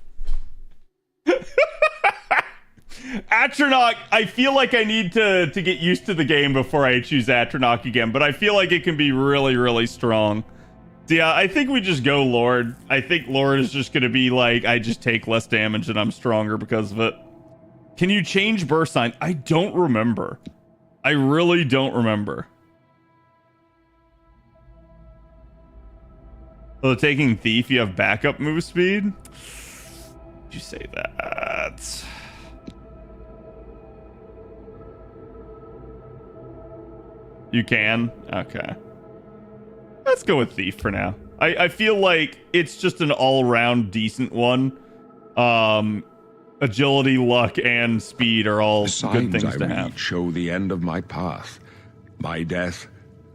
Atronach, I feel like I need to get used to the game before I choose Atronach again, but I feel like it can be really, really strong. So yeah, I think we just go Lord. I think Lord is just going to be like, I just take less damage and I'm stronger because of it. Can you change burst sign? I don't remember. I really don't remember. So taking Thief, you have backup move speed? Did you say that? You can? Okay. Let's go with Thief for now. I feel like it's just an all-around decent one. Agility, luck, and speed are all good things to have. Show the end of my path. My death,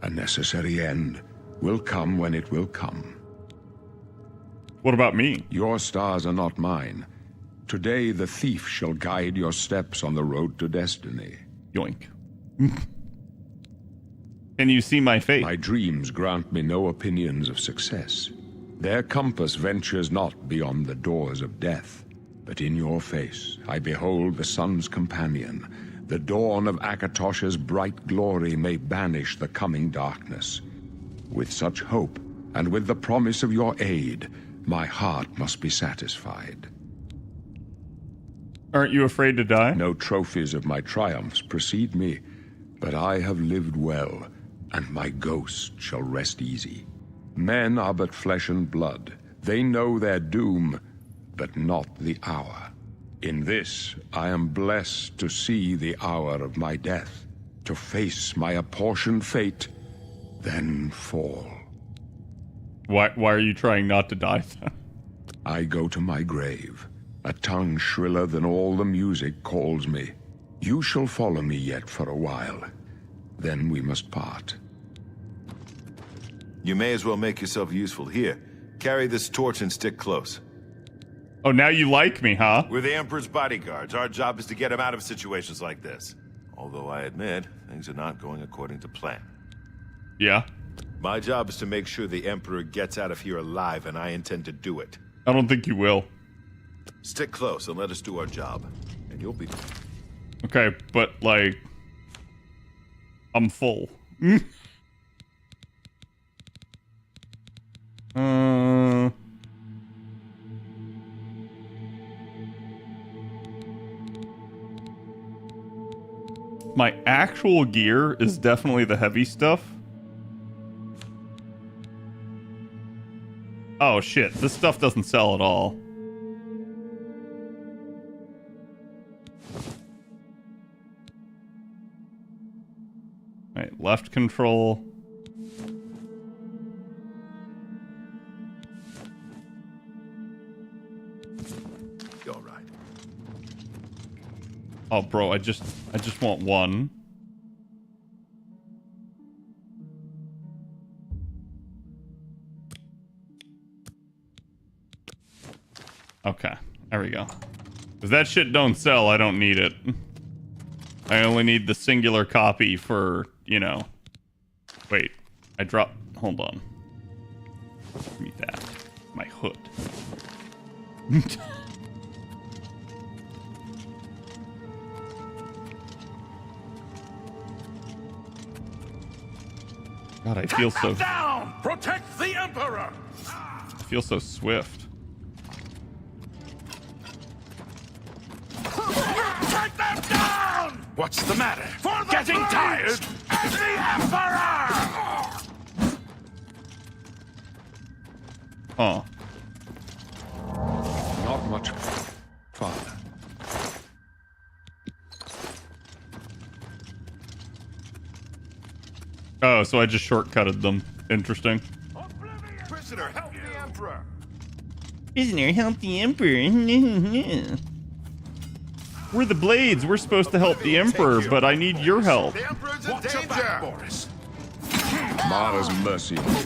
a necessary end, will come when it will come. What about me? Your stars are not mine. Today the thief shall guide your steps on the road to destiny. Yoink. Can you see my fate? My dreams grant me no opinions of success. Their compass ventures not beyond the doors of death. But in your face, I behold the sun's companion. The dawn of Akatosh's bright glory may banish the coming darkness. With such hope, and with the promise of your aid, my heart must be satisfied. Aren't you afraid to die? No trophies of my triumphs precede me, but I have lived well, and my ghost shall rest easy. Men are but flesh and blood. They know their doom, but not the hour. In this, I am blessed to see the hour of my death, to face my apportioned fate, then fall. Why are you trying not to die then? I go to my grave. A tongue shriller than all the music calls me. You shall follow me yet for a while. Then we must part. You may as well make yourself useful. Here, carry this torch and stick close. Oh, now you like me, huh? We're the Emperor's bodyguards. Our job is to get him out of situations like this. Although I admit, things are not going according to plan. Yeah. My job is to make sure the Emperor gets out of here alive, and I intend to do it. I don't think you will. Stick close and let us do our job, and you'll be... Okay, but, like... I'm full. My actual gear is definitely the heavy stuff. Oh shit, this stuff doesn't sell at all. Right, left control. All right. Oh, bro, I just want one. Okay, there we go. If that shit don't sell, I don't need it. I only need the singular copy for, you know. Wait, I dropped. Hold on. Give me that. My hood. God, I feel so. Down! Protect the Emperor! I feel so swift. Take them down! What's the matter? For the Getting tired? And the Emperor! Huh. Not much farther. Oh, so I just shortcutted them. Interesting. Prisoner, help the Emperor! Prisoner, help the Emperor. We're the Blades. We're supposed to help the Emperor, but I need your help. The Emperor's in Watch your back, danger! Boris. Mara's mercy on you.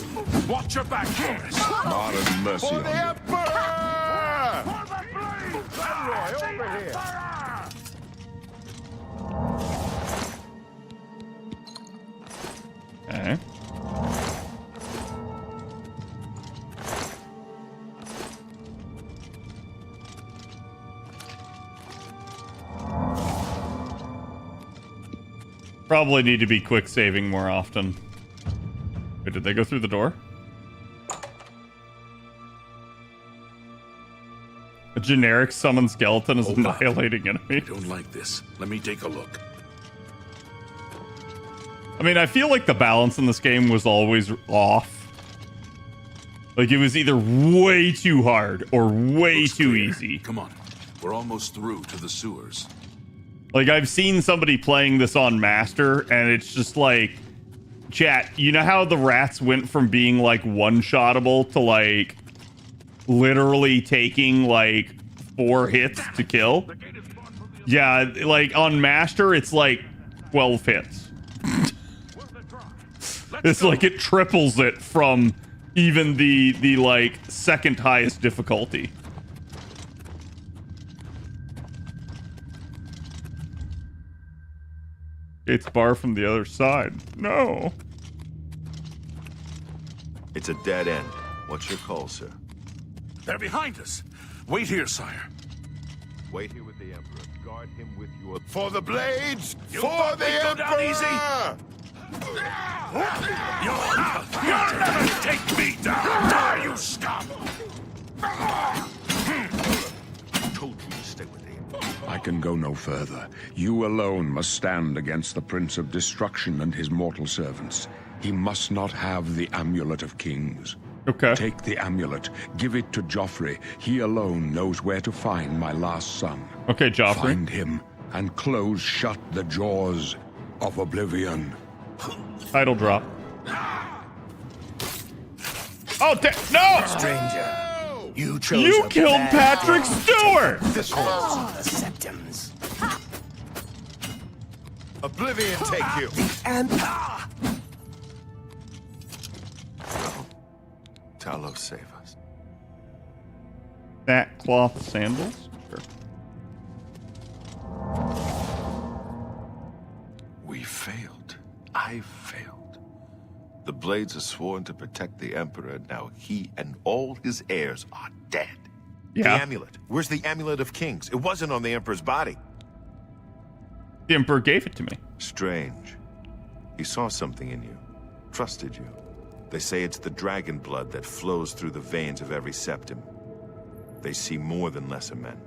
Watch your back, Boris. Mara's mercy For on the you. Emperor! For the Blades! Leroy, over here! Okay. Probably need to be quick saving more often. Wait, did they go through the door? A generic summon skeleton is Hold on. annihilating I enemy. don't like this. Let me take a look. I mean, I feel like the balance in this game was always off. Like, it was either way too hard or way Looks too clear. easy. Come on. We're almost through to the sewers. Like, I've seen somebody playing this on Master, and it's just like, chat, you know how the rats went from being, like, one-shottable to, like, literally taking, like, 4 hits to kill? Yeah, like, on Master, it's, like, 12 hits. It's like it triples it from even the like, second highest difficulty. It's bar from the other side. No. It's a dead end. What's your call, sir? They're behind us. Wait here, sire. Wait here with the Emperor. Guard him with your... For the Blades! You For thought the we'd go down Emperor! easy? You'll never take me down! Die, you scum! I told you to stay with him. I can go no further. You alone must stand against the Prince of Destruction and his mortal servants. He must not have the Amulet of Kings. Okay. Take the amulet, give it to Joffrey. He alone knows where to find my last son. Okay, Joffrey. Find him and close shut the jaws of Oblivion. Title drop. Oh, no! Stranger, you chose You a killed bad Patrick day Stewart! to call the Septums. Oblivion take you! And Talos, save us. Sackcloth sandals? Sure. We failed. I failed. The Blades are sworn to protect the Emperor. Now he and all his heirs are dead. Yeah. The amulet. Where's the Amulet of Kings? It wasn't on the Emperor's body. The Emperor gave it to me. Strange. He saw something in you. Trusted you. They say it's the dragon blood that flows through the veins of every septim. They see more than lesser men.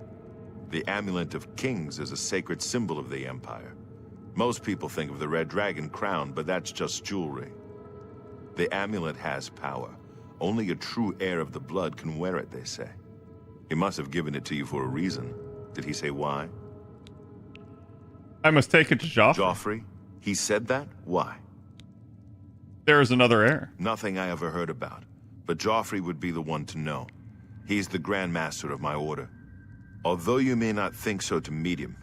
The Amulet of Kings is a sacred symbol of the Empire. Most people think of the Red Dragon crown, but that's just jewelry. The amulet has power. Only a true heir of the blood can wear it, they say. He must have given it to you for a reason. Did he say why? I must take it to Joffrey. Joffrey? He said that? Why? There is another heir. Nothing I ever heard about. But Joffrey would be the one to know. He's the Grand Master of my order. Although you may not think so to meet him,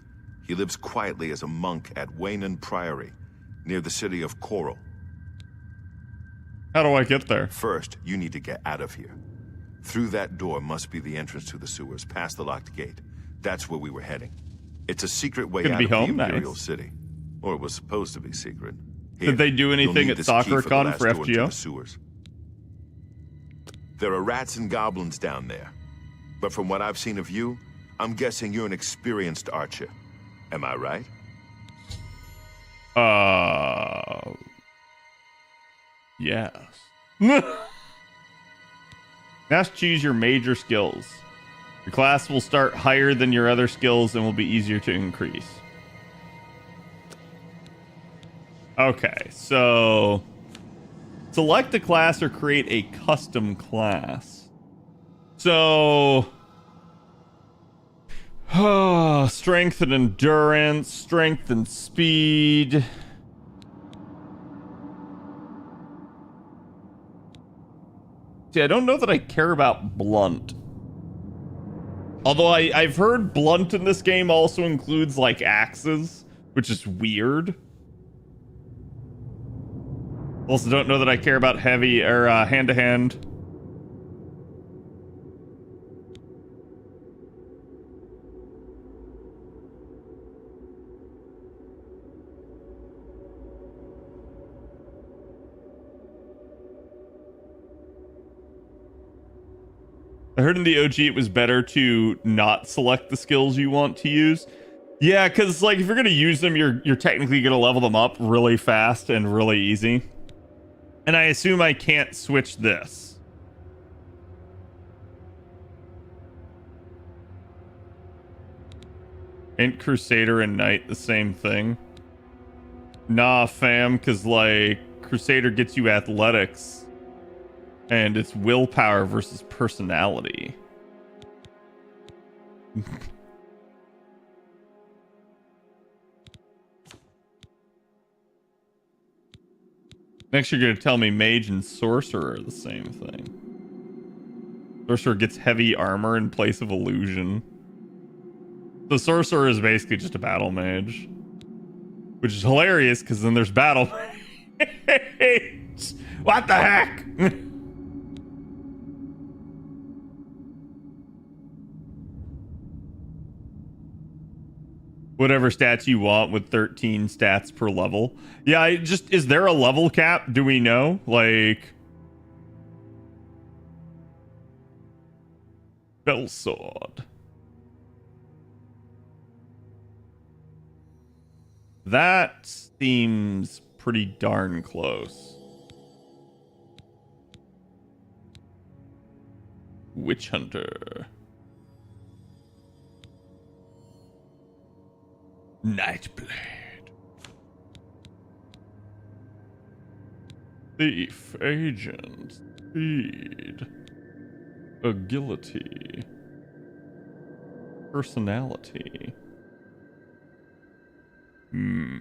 he lives quietly as a monk at Waynon Priory, near the city of Coral. How do I get there? First, you need to get out of here. Through that door must be the entrance to the sewers, past the locked gate. That's where we were heading. It's a secret way Gonna out be of home? the Imperial Nice. City. Or it was supposed to be secret. Did they do you'll anything need at this key for the SoccerCon last for door into FGO? the sewers. There are rats and goblins down there. But from what I've seen of you, I'm guessing you're an experienced archer. Am I right? Yes. Now choose your major skills. Your class will start higher than your other skills and will be easier to increase. Okay, so select a class or create a custom class. So strength and endurance, strength and speed. See, I don't know that I care about blunt. Although I've heard blunt in this game also includes like axes, which is weird. Also don't know that I care about heavy or hand-to-hand. I heard in the OG it was better to not select the skills you want to use. Yeah, because like if you're gonna use them, you're technically gonna level them up really fast and really easy. And I assume I can't switch this. Ain't Crusader and Knight the same thing? Nah, fam, because like Crusader gets you athletics. And it's willpower versus personality. Next, you're going to tell me mage and sorcerer are the same thing. Sorcerer gets heavy armor in place of illusion. The sorcerer is basically just a battle mage. Which is hilarious, because then there's battle mage. What the heck? Whatever stats you want with 13 stats per level. Yeah, is there a level cap? Do we know? Like, Bell Sword. That seems pretty darn close. Witch Hunter. Nightblade. Thief, agent, speed, agility, personality. I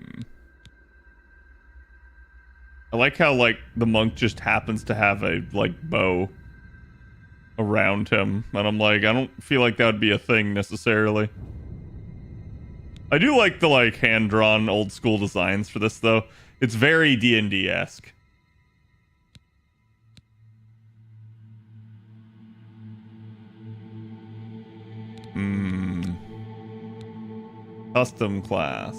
like how like the monk just happens to have a like bow around him, and I'm like, I don't feel like that would be a thing necessarily. I do like the like hand-drawn old school designs for this though. It's very D&D-esque. Custom class.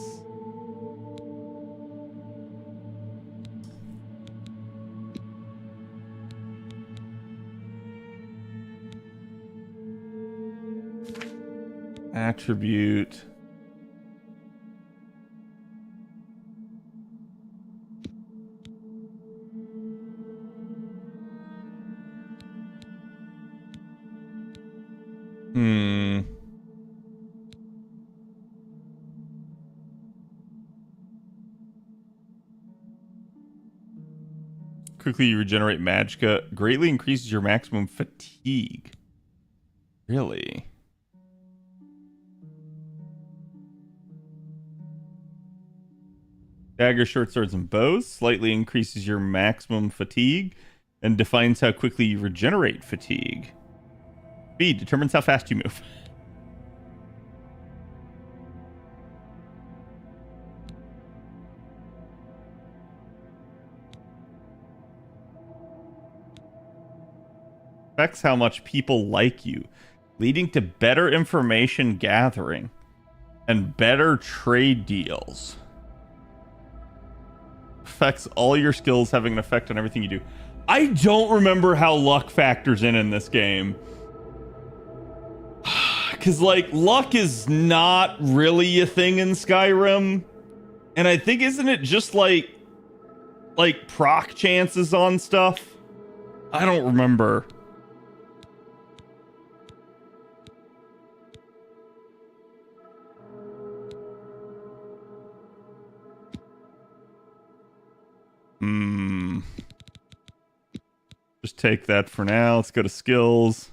Attribute. quickly you regenerate magicka greatly increases your maximum fatigue. Really? Dagger, short swords, and bows slightly increases your maximum fatigue and defines how quickly you regenerate fatigue. Speed determines how fast you move. Affects how much people like you, leading to better information gathering and better trade deals. Affects all your skills, having an effect on everything you do. I don't remember how luck factors in this game. Because, like, luck is not really a thing in Skyrim. And I think, isn't it just, like proc chances on stuff? I don't remember. Just take that for now. Let's go to skills.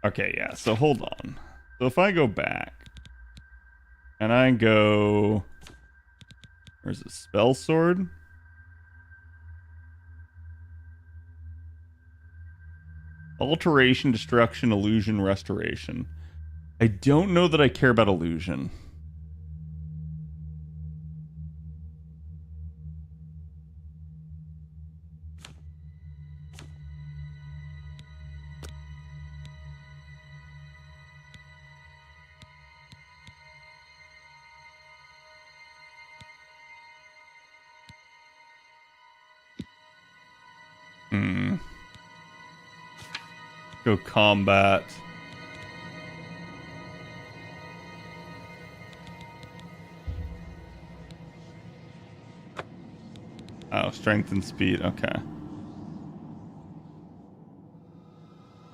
Okay, yeah, so hold on. So if I go back and I go, where's the spell sword? Alteration, destruction, illusion, restoration. I don't know that I care about illusion. Go combat. Oh, strength and speed. Okay.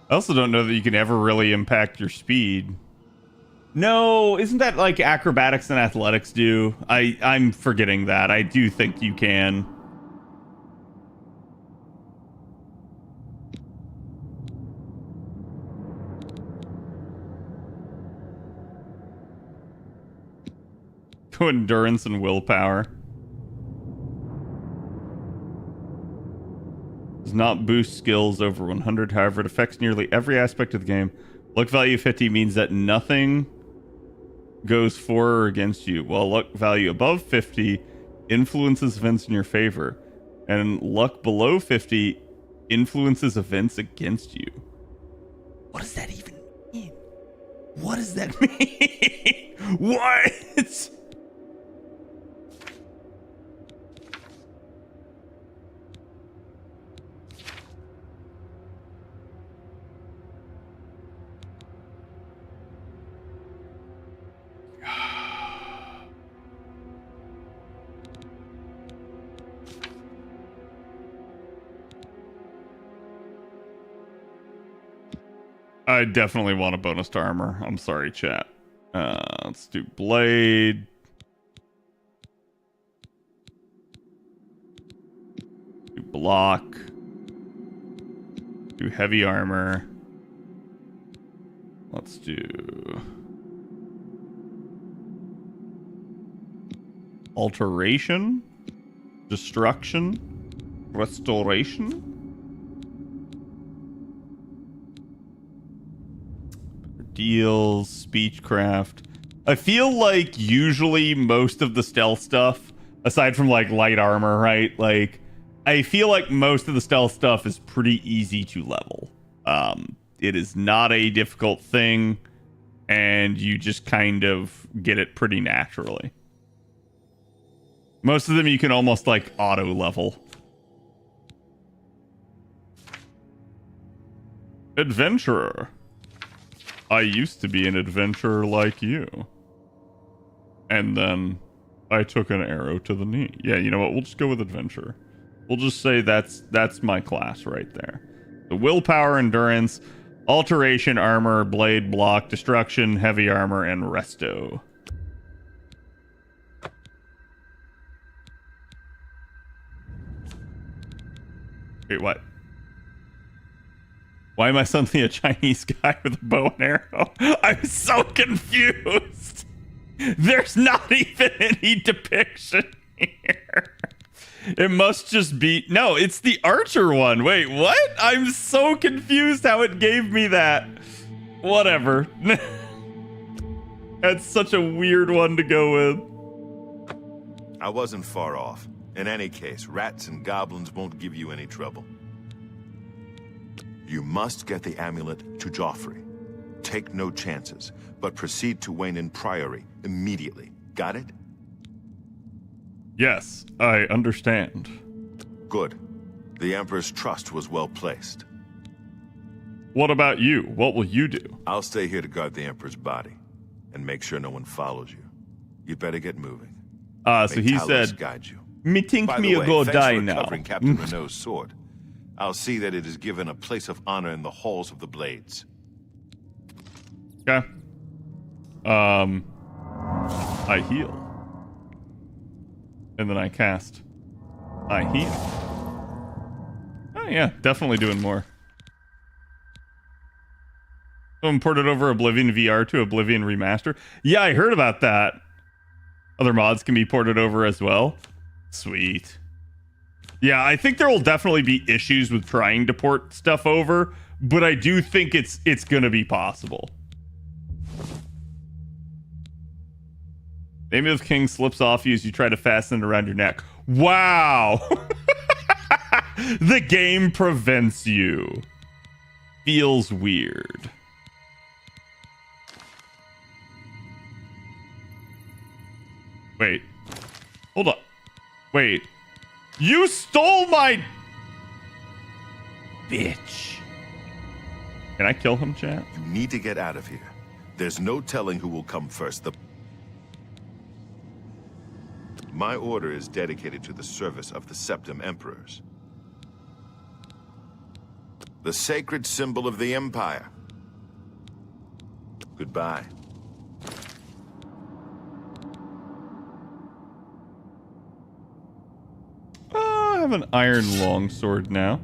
I also don't know that you can ever really impact your speed. No, isn't that like acrobatics and athletics do? I'm forgetting that. I do think you can. Go endurance and willpower. Does not boost skills over 100. However, it affects nearly every aspect of the game. Luck value 50 means that nothing goes for or against you, while luck value above 50 influences events in your favor, and luck below 50 influences events against you. What does that even mean? What does that mean? What? I definitely want a bonus to armor. I'm sorry, chat. Let's do blade. Do block. Do heavy armor. Let's do alteration, destruction, restoration. Deals, speechcraft. I feel like usually most of the stealth stuff, aside from like light armor, right? Like, I feel like most of the stealth stuff is pretty easy to level. It is not a difficult thing, and you just kind of get it pretty naturally. Most of them you can almost like auto level. Adventurer. I used to be an adventurer like you. And then I took an arrow to the knee. Yeah, you know what? We'll just go with adventurer. We'll just say that's my class right there. The willpower, endurance, alteration, armor, blade, block, destruction, heavy armor, and resto. Wait, what? Why am I suddenly a Chinese guy with a bow and arrow? I'm so confused. There's not even any depiction here. It must just be... No, it's the archer one. Wait, what? I'm so confused how it gave me that. Whatever. That's such a weird one to go with. I wasn't far off. In any case, rats and goblins won't give you any trouble. You must get the amulet to Joffrey. Take no chances, but proceed to Wayne Priory immediately. Got it? Yes, I understand. Good. The Emperor's trust was well placed. What about you? What will you do? I'll stay here to guard the Emperor's body and make sure no one follows you. You better get moving. So May he Talos said, guide you. me think By me the a way, go thanks die for now. recovering Captain Renault's sword. I'll see that it is given a place of honor in the halls of the Blades. Okay. I heal. And then I cast. I heal. Oh yeah, definitely doing more. Someone ported over Oblivion VR to Oblivion Remaster. Yeah, I heard about that. Other mods can be ported over as well. Sweet. Yeah, I think there will definitely be issues with trying to port stuff over, but I do think it's gonna be possible. Name of the King slips off you as you try to fasten it around your neck. Wow! The game prevents you. Feels weird. Wait. Hold up. Wait. You stole my... Bitch. Can I kill him, chat? You need to get out of here. There's no telling who will come first. My order is dedicated to the service of the Septim Emperors. The sacred symbol of the Empire. Goodbye. I have an iron longsword now.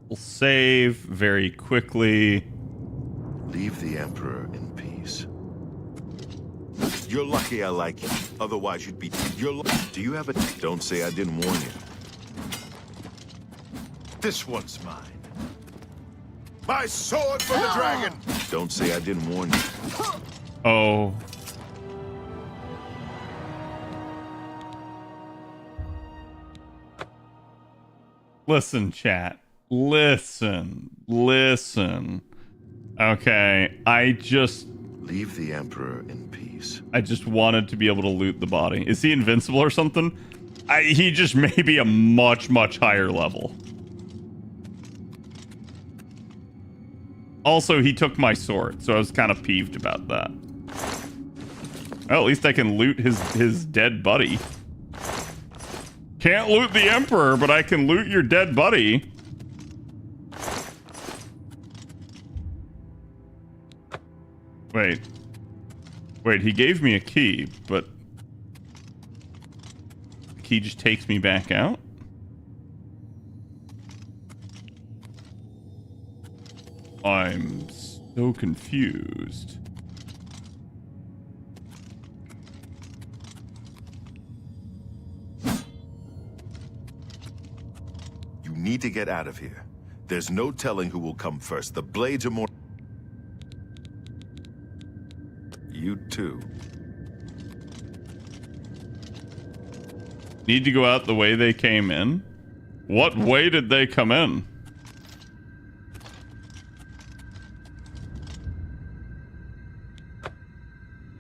We'll save very quickly. Leave the Emperor in peace. You're lucky I like you. Otherwise, you'd be... Do you have a... Don't say I didn't warn you. This one's mine. My sword for the dragon! Don't say I didn't warn you. Oh. Listen, chat. Listen. Okay, Leave the Emperor in peace. I just wanted to be able to loot the body. Is he invincible or something? He just may be a much, much higher level. Also, he took my sword, so I was kind of peeved about that. Well, at least I can loot his dead buddy. Can't loot the Emperor, but I can loot your dead buddy. Wait, he gave me a key, but the key just takes me back out? I'm so confused. You need to get out of here. There's no telling who will come first. The Blades are more... You too. Need to go out the way they came in? What way did they come in?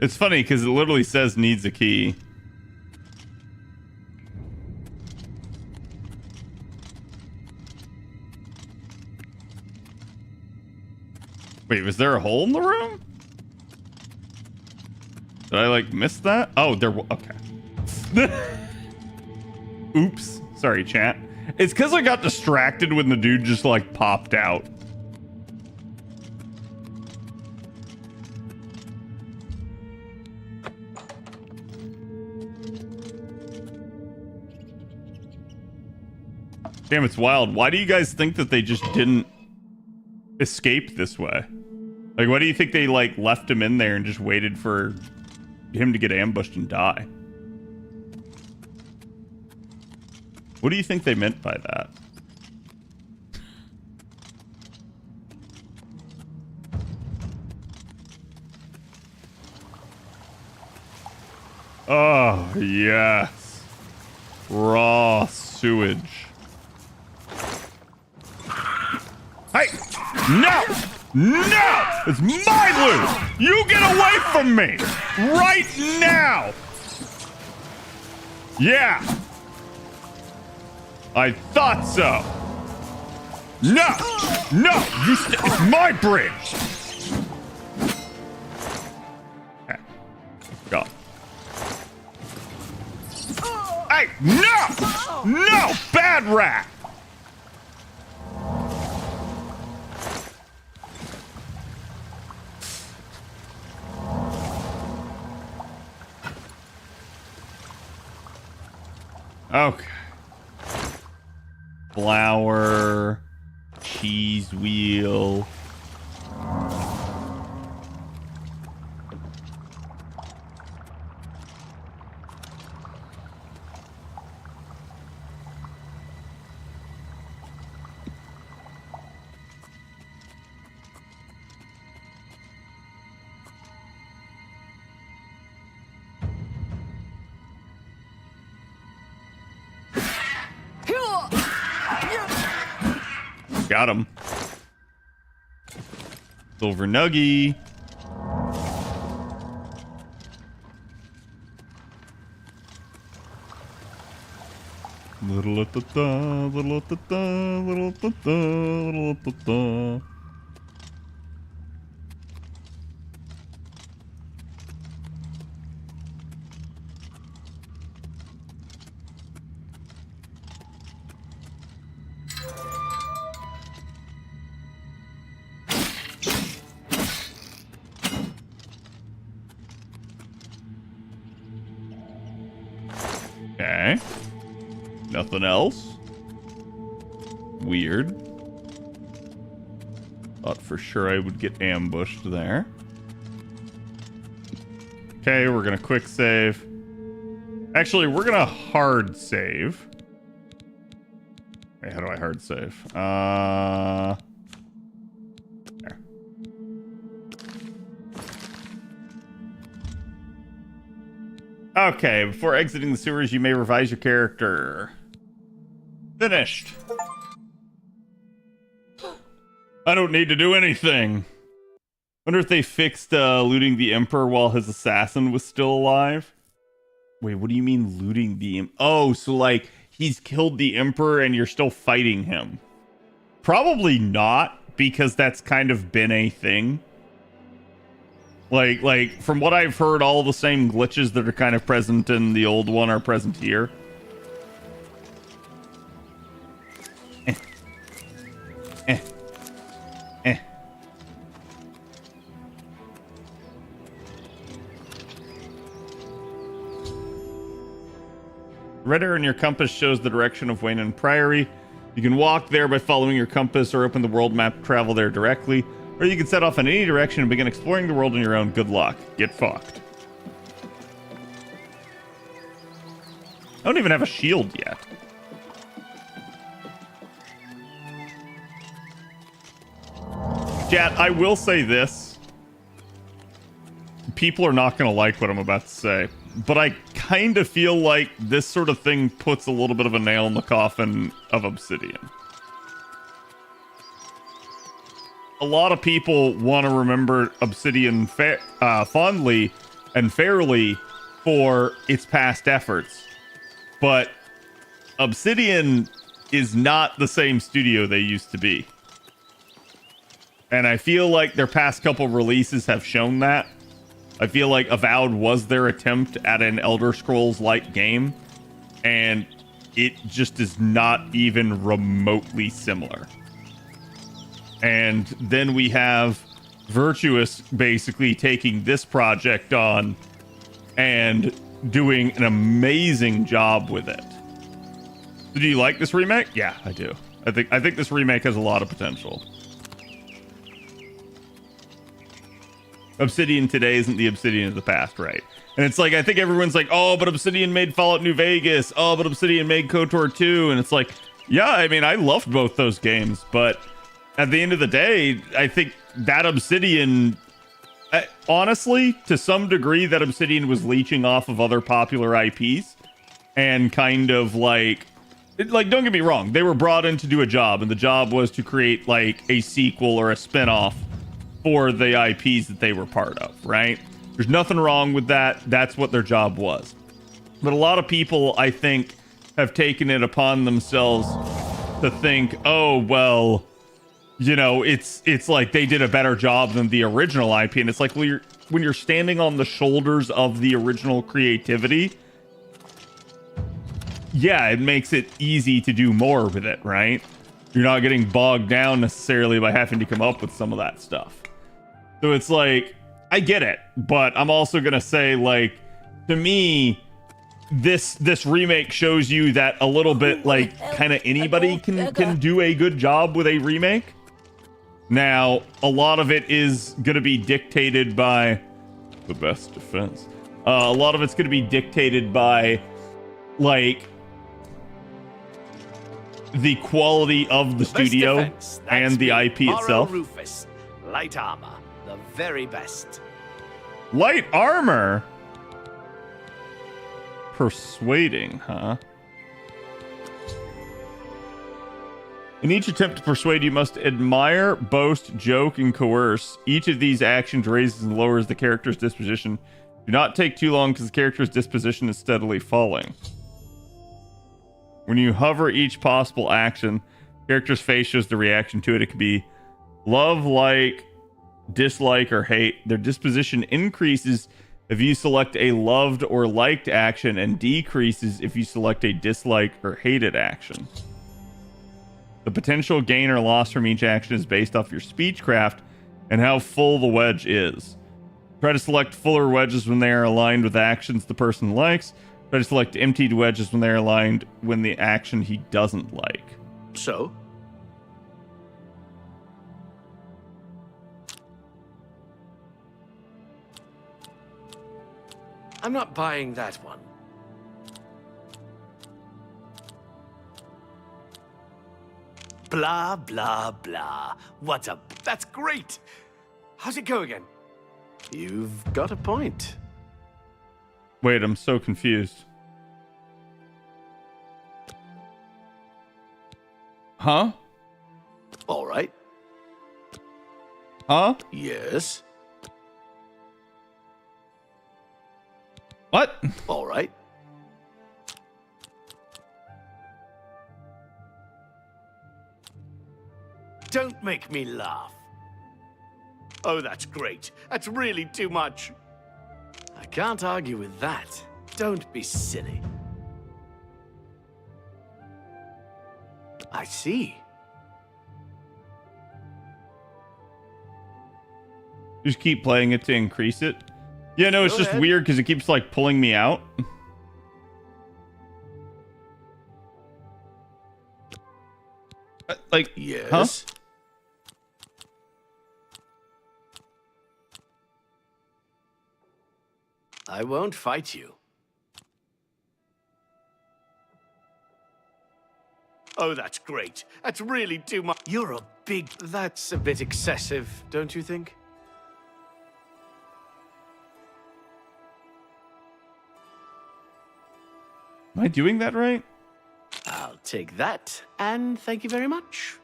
It's funny because it literally says needs a key. Wait, was there a hole in the room? Did I like miss that? Oh, okay. Oops. Sorry, chat. It's because I got distracted when the dude just like popped out. Damn, it's wild. Why do you guys think that they just didn't escape this way? Like, why do you think they, like, left him in there and just waited for him to get ambushed and die? What do you think they meant by that? Oh, yes. Raw sewage. Hey! No! No! It's my loot! You get away from me! Right now! Yeah! I thought so! No! No! It's my bridge! Okay. Go. Hey! No! No! Bad rat! Okay. Flour, cheese wheel. Got him. Silver nuggy. Little da da, little da da, little da da, little da da. Okay. Nothing else. Weird. Thought for sure I would get ambushed there. Okay, we're gonna quick save. Actually, we're gonna hard save. Wait, how do I hard save? There. Okay, before exiting the sewers, you may revise your character. Finished. I don't need to do anything. Wonder if they fixed looting the Emperor while his assassin was still alive. Wait, what do you mean looting the Oh, so like he's killed the Emperor and you're still fighting him. Probably not, because that's kind of been a thing. Like from what I've heard, all the same glitches that are kind of present in the old one are present here. Red arrow in your compass shows the direction of Wayne Priory. You can walk there by following your compass or open the world map to travel there directly. Or you can set off in any direction and begin exploring the world on your own. Good luck. Get fucked. I don't even have a shield yet. Chat, I will say this. People are not going to like what I'm about to say. But I kind of feel like this sort of thing puts a little bit of a nail in the coffin of Obsidian. A lot of people want to remember Obsidian fondly and fairly for its past efforts. But Obsidian is not the same studio they used to be. And I feel like their past couple releases have shown that. I feel like Avowed was their attempt at an Elder Scrolls-like game, and it just is not even remotely similar. And then we have Virtuous basically taking this project on and doing an amazing job with it. Do you like this remake? Yeah, I do. I think this remake has a lot of potential. Obsidian today isn't the Obsidian of the past, right? And it's like, I think everyone's like, oh, but Obsidian made Fallout New Vegas. Oh, but Obsidian made KOTOR 2. And it's like, yeah, I mean, I loved both those games. But at the end of the day, I think that Obsidian, honestly, to some degree, that Obsidian was leeching off of other popular IPs. And kind of like, don't get me wrong, they were brought in to do a job. And the job was to create like a sequel or a spinoff for the IPs that they were part of, right? There's nothing wrong with that. That's what their job was. But a lot of people, I think, have taken it upon themselves to think, oh, well, you know, it's like they did a better job than the original IP. And it's like, well, when you're standing on the shoulders of the original creativity, yeah, it makes it easy to do more with it, right? You're not getting bogged down necessarily by having to come up with some of that stuff. So it's like, I get it, but I'm also gonna say, like, to me, this remake shows you that a little bit, like, kind of anybody can do a good job with a remake. Now, a lot of it is gonna be dictated by the best defense. A lot of it's gonna be dictated by, like, the quality of the studio and the IP itself. Rufus. Light armor, the very best. Light armor? Persuading, huh? In each attempt to persuade, you must admire, boast, joke, and coerce. Each of these actions raises and lowers the character's disposition. Do not take too long because the character's disposition is steadily falling. When you hover each possible action, character's face shows the reaction to it. It could be love, like, dislike, or hate. Their disposition increases if you select a loved or liked action and decreases if you select a dislike or hated action. The potential gain or loss from each action is based off your speechcraft and how full the wedge is. Try to select fuller wedges when they are aligned with actions the person likes. Try to select emptied wedges when they are aligned when the action he doesn't like. So? I'm not buying that one. Blah, blah, blah. That's great. How's it go again? You've got a point. Wait, I'm so confused. Huh? All right. Huh? Yes. What? All right. Don't make me laugh. Oh, that's great. That's really too much. I can't argue with that. Don't be silly. I see. Just keep playing it to increase it. Yeah, no, it's Go just ahead. weird because it keeps like pulling me out. Like, Yes. huh? I won't fight you. Oh, that's great. That's really too much. You're a big... That's a bit excessive, don't you think? Am I doing that right? I'll take that, and thank you very much.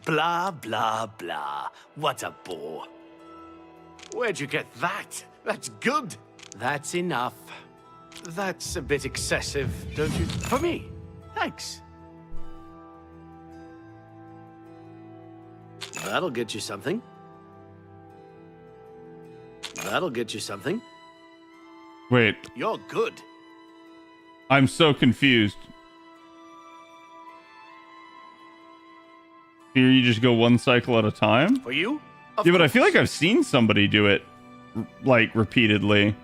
Blah, blah, blah. What a bore. Where'd you get that? That's good. That's enough. That's a bit excessive, don't you? For me. Thanks. That'll get you something. That'll get you something. Wait, You're good. I'm so confused. Here you just go one cycle at a time? For you? Yeah, but I feel like I've seen somebody do it, like, repeatedly.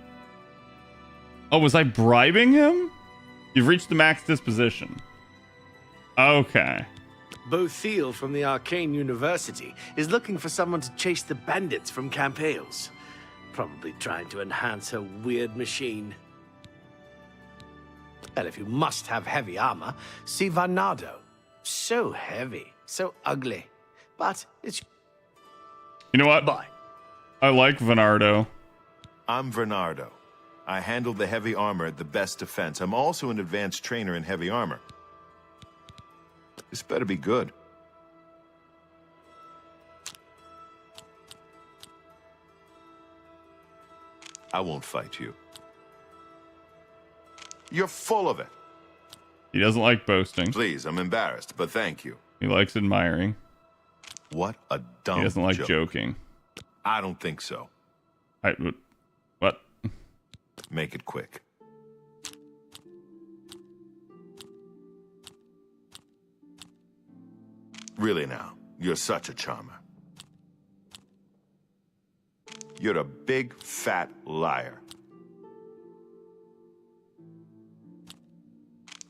Oh, was I bribing him? You've reached the max disposition. Okay. Bothiel from the Arcane University is looking for someone to chase the bandits from Camp Hales. Probably trying to enhance her weird machine. Well, if you must have heavy armor, see Varnado. So heavy, so ugly. But it's... You know what? Bye. I like Venardo. I'm Bernardo. I handle the heavy armor at the best defense. I'm also an advanced trainer in heavy armor. This better be good. I won't fight you. You're full of it. He doesn't like boasting. Please, I'm embarrassed, but thank you. He likes admiring. What a dumb He doesn't like joke. joking. I don't think so. What? Make it quick. Really now, you're such a charmer. You're a big, fat liar.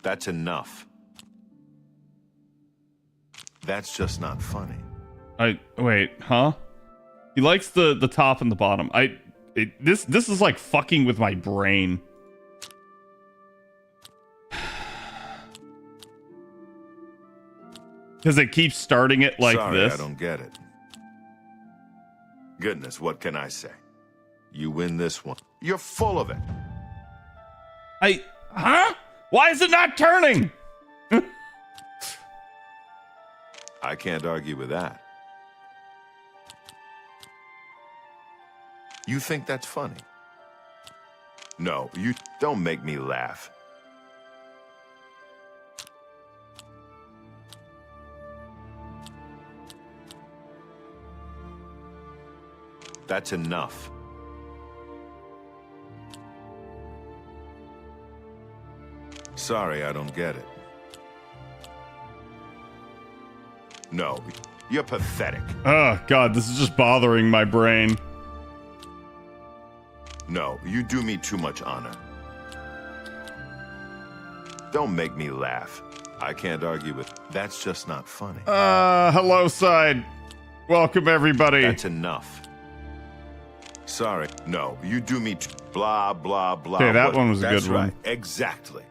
That's enough. That's just not funny. Wait, huh? He likes the top and the bottom. This is like fucking with my brain. Because it keeps starting it like Sorry, this. I don't get it. Goodness, what can I say? You win this one. You're full of it. Huh? Why is it not turning? I can't argue with that. You think that's funny? No, you don't make me laugh. That's enough. Sorry, I don't get it. No, you're pathetic. Oh, God, this is just bothering my brain. No, you do me too much honor. Don't make me laugh. I can't argue with... That's just not funny. Hello, side. Welcome, everybody. That's enough. Sorry. No, you do me blah, blah, blah. Okay, that one was a That's good one. right. Exactly.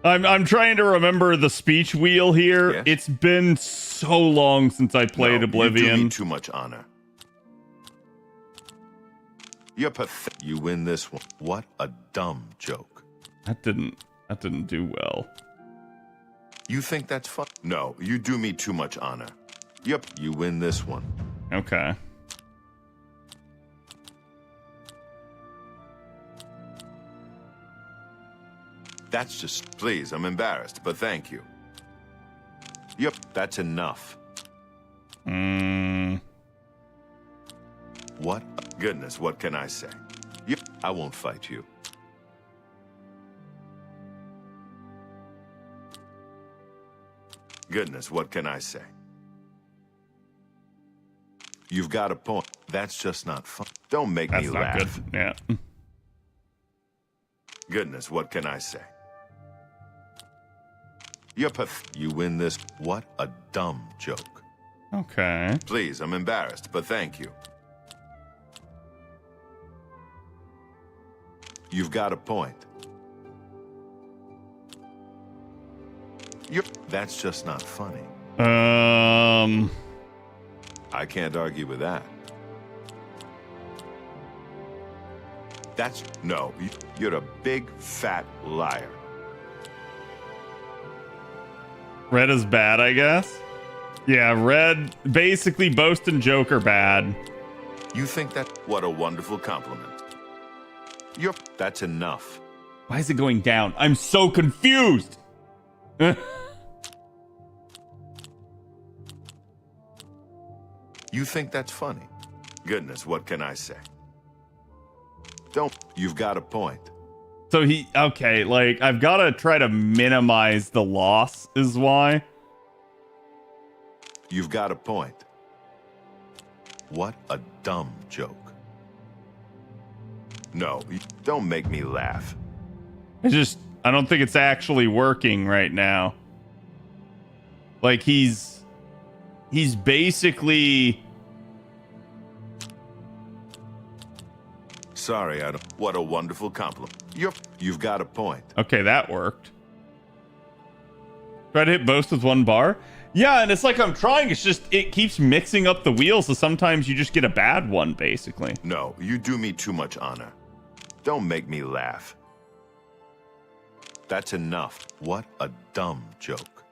I'm trying to remember the speech wheel here. Yes? It's been so long since I played No, Oblivion. You do me too much honor. You're pathetic. You win this one. What a dumb joke. That didn't do well. You think that's fun? No, you do me too much honor. Yep, you win this one. Okay. That's just... Please, I'm embarrassed, but thank you. Yep, that's enough. What? Goodness, what can I say? Yep, I won't fight you. Goodness, what can I say? You've got a point. That's just not fun. Don't make That's me not laugh. good. Yeah. Goodness, what can I say? You're You win this. What a dumb joke. Okay. Please, I'm embarrassed, but thank you. You've got a point. That's just not funny. I can't argue with that. That's... No, you're a big, fat liar. Red is bad, I guess. Yeah, Red, basically Boast and Joke are bad. You think that... What a wonderful compliment. That's enough. Why is it going down? I'm so confused. You think that's funny? Goodness, what can I say? Don't... You've got a point. So okay, like, I've got to try to minimize the loss is why. You've got a point. What a dumb joke. No, don't make me laugh. I don't think it's actually working right now. Like he's basically. Sorry, I don't. What a wonderful compliment. You've got a point. Okay, that worked. Try to hit both with one bar. Yeah, and it's like I'm trying. It's just it keeps mixing up the wheels, so sometimes you just get a bad one, basically. No, you do me too much honor. Don't make me laugh. That's enough. What a dumb joke.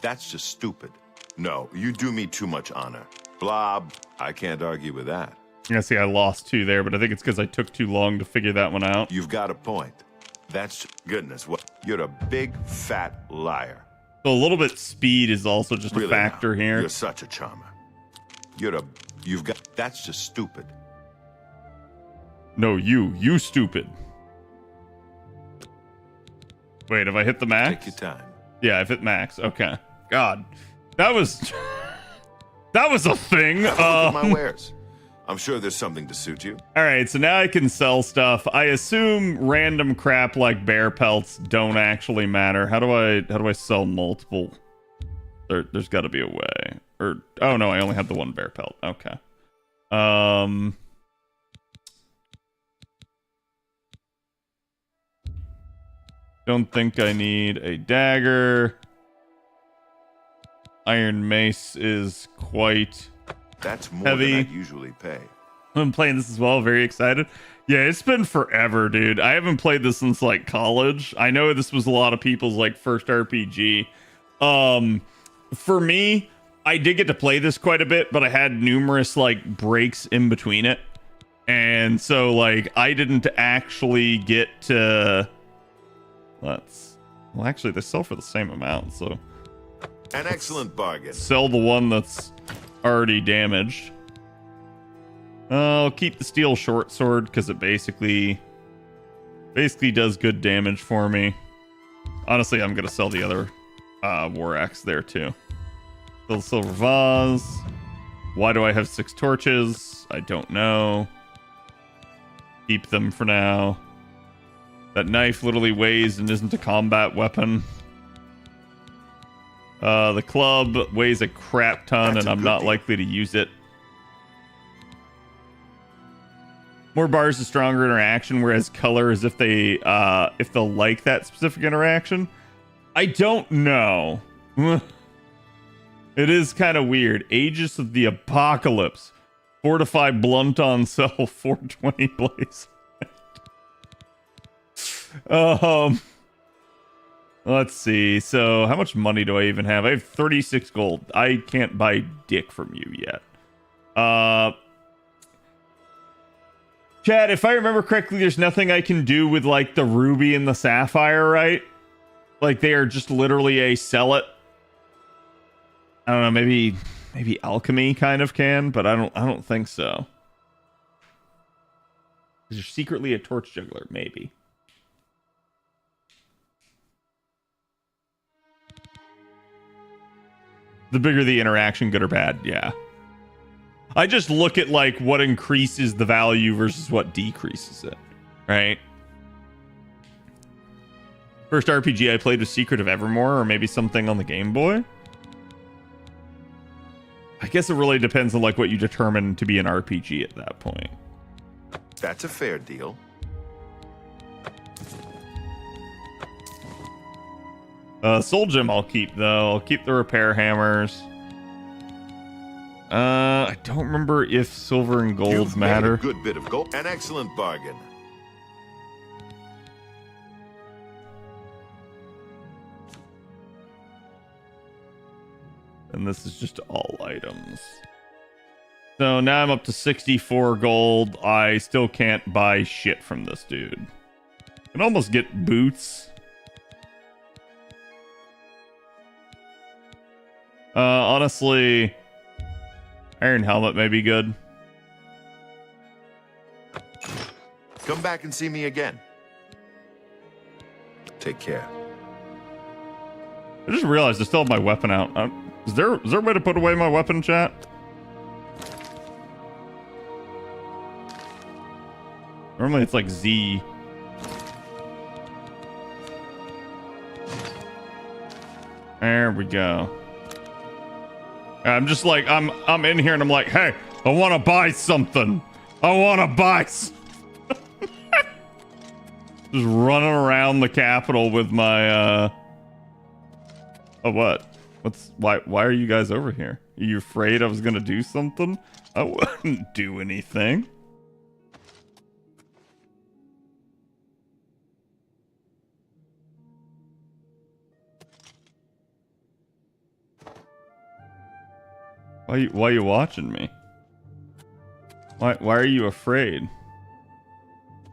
That's just stupid. No, you do me too much honor. Blob, I can't argue with that. Yeah, see, I lost 2 there, but I think it's because I took too long to figure that one out. You've got a point. That's goodness. What? You're a big fat liar. So a little bit speed is also just Really a factor now, here. You're such a charmer. You've got. That's just stupid. No, you stupid. Wait, have I hit the max? Take your time. Yeah, I've hit max. Okay. God, that was a thing. Have a look at my wares. I'm sure there's something to suit you. All right, so now I can sell stuff. I assume random crap like bear pelts don't actually matter. How do I sell multiple? There's got to be a way. Or oh no, I only have the one bear pelt. Okay. Don't think I need a dagger. Iron mace is quite That's more heavy. than I usually pay. I'm playing this as well. Very excited. Yeah, it's been forever, dude. I haven't played this since like college. I know this was a lot of people's like first RPG. For me, I did get to play this quite a bit, but I had numerous like breaks in between it. And so like I didn't actually get to well actually they sell for the same amount, so An excellent bargain. sell the one that's already damaged. I'll keep the steel short sword because it basically does good damage for me. Honestly, I'm gonna sell the other war axe there too. Sell the silver vase. Why do I have 6 torches? I don't know. Keep them for now. That knife literally weighs and isn't a combat weapon. The club weighs a crap ton, That's and a I'm good not deal. likely to use it. More bars is stronger interaction, whereas color is if they'll like that specific interaction. I don't know. It is kind of weird. Aegis of the Apocalypse. Fortify blunt on cell 420 blaze. Let's see. So how much money do I even have? I have 36 gold. I can't buy dick from you yet. Chad, if I remember correctly, there's nothing I can do with like the ruby and the sapphire, right? Like they are just literally a sell it. I don't know, maybe alchemy kind of can, but I don't think so. Is there secretly a torch juggler? Maybe. The bigger the interaction, good or bad, yeah. I just look at like what increases the value versus what decreases it, right? First RPG I played was Secret of Evermore, or maybe something on the Game Boy. I guess it really depends on like what you determine to be an RPG at that point. That's a fair deal. Soul Gem I'll keep though. I'll keep the repair hammers. I don't remember if silver and gold You've matter. made a good bit of gold. An excellent bargain. And this is just all items. So now I'm up to 64 gold. I still can't buy shit from this dude. I can almost get boots. Honestly, iron helmet may be good. Come back and see me again. Take care. I just realized I still have my weapon out. Is there a way to put away my weapon, chat? Normally it's like Z. There we go. I'm just like, I'm in here and I'm like, hey, I want to buy something. I want to buy just running around the Capitol with my, oh, what? Why are you guys over here? Are you afraid I was going to do something? I wouldn't do anything. Why are you watching me? Why are you afraid?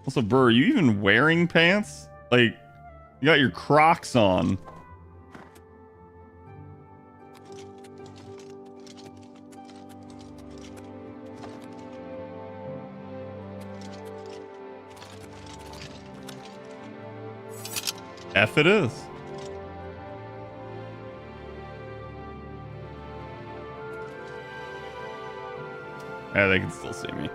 Also, bro, are you even wearing pants? Like, you got your Crocs on. F it is. Yeah, they can still see me. You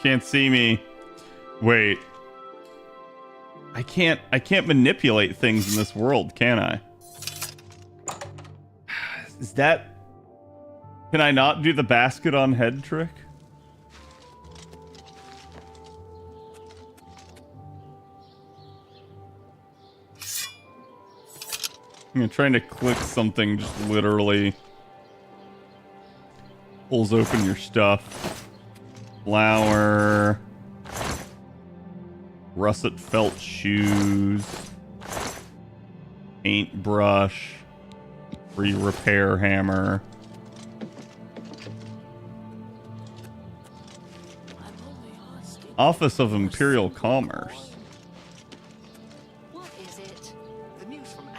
can't see me. Wait. I can't manipulate things in this world, can I? Is that... Can I not do the basket on head trick? I'm trying to click something, just literally pulls open your stuff. Flour. Russet felt shoes. Paintbrush. Free repair hammer. Office of Imperial Commerce. What is it?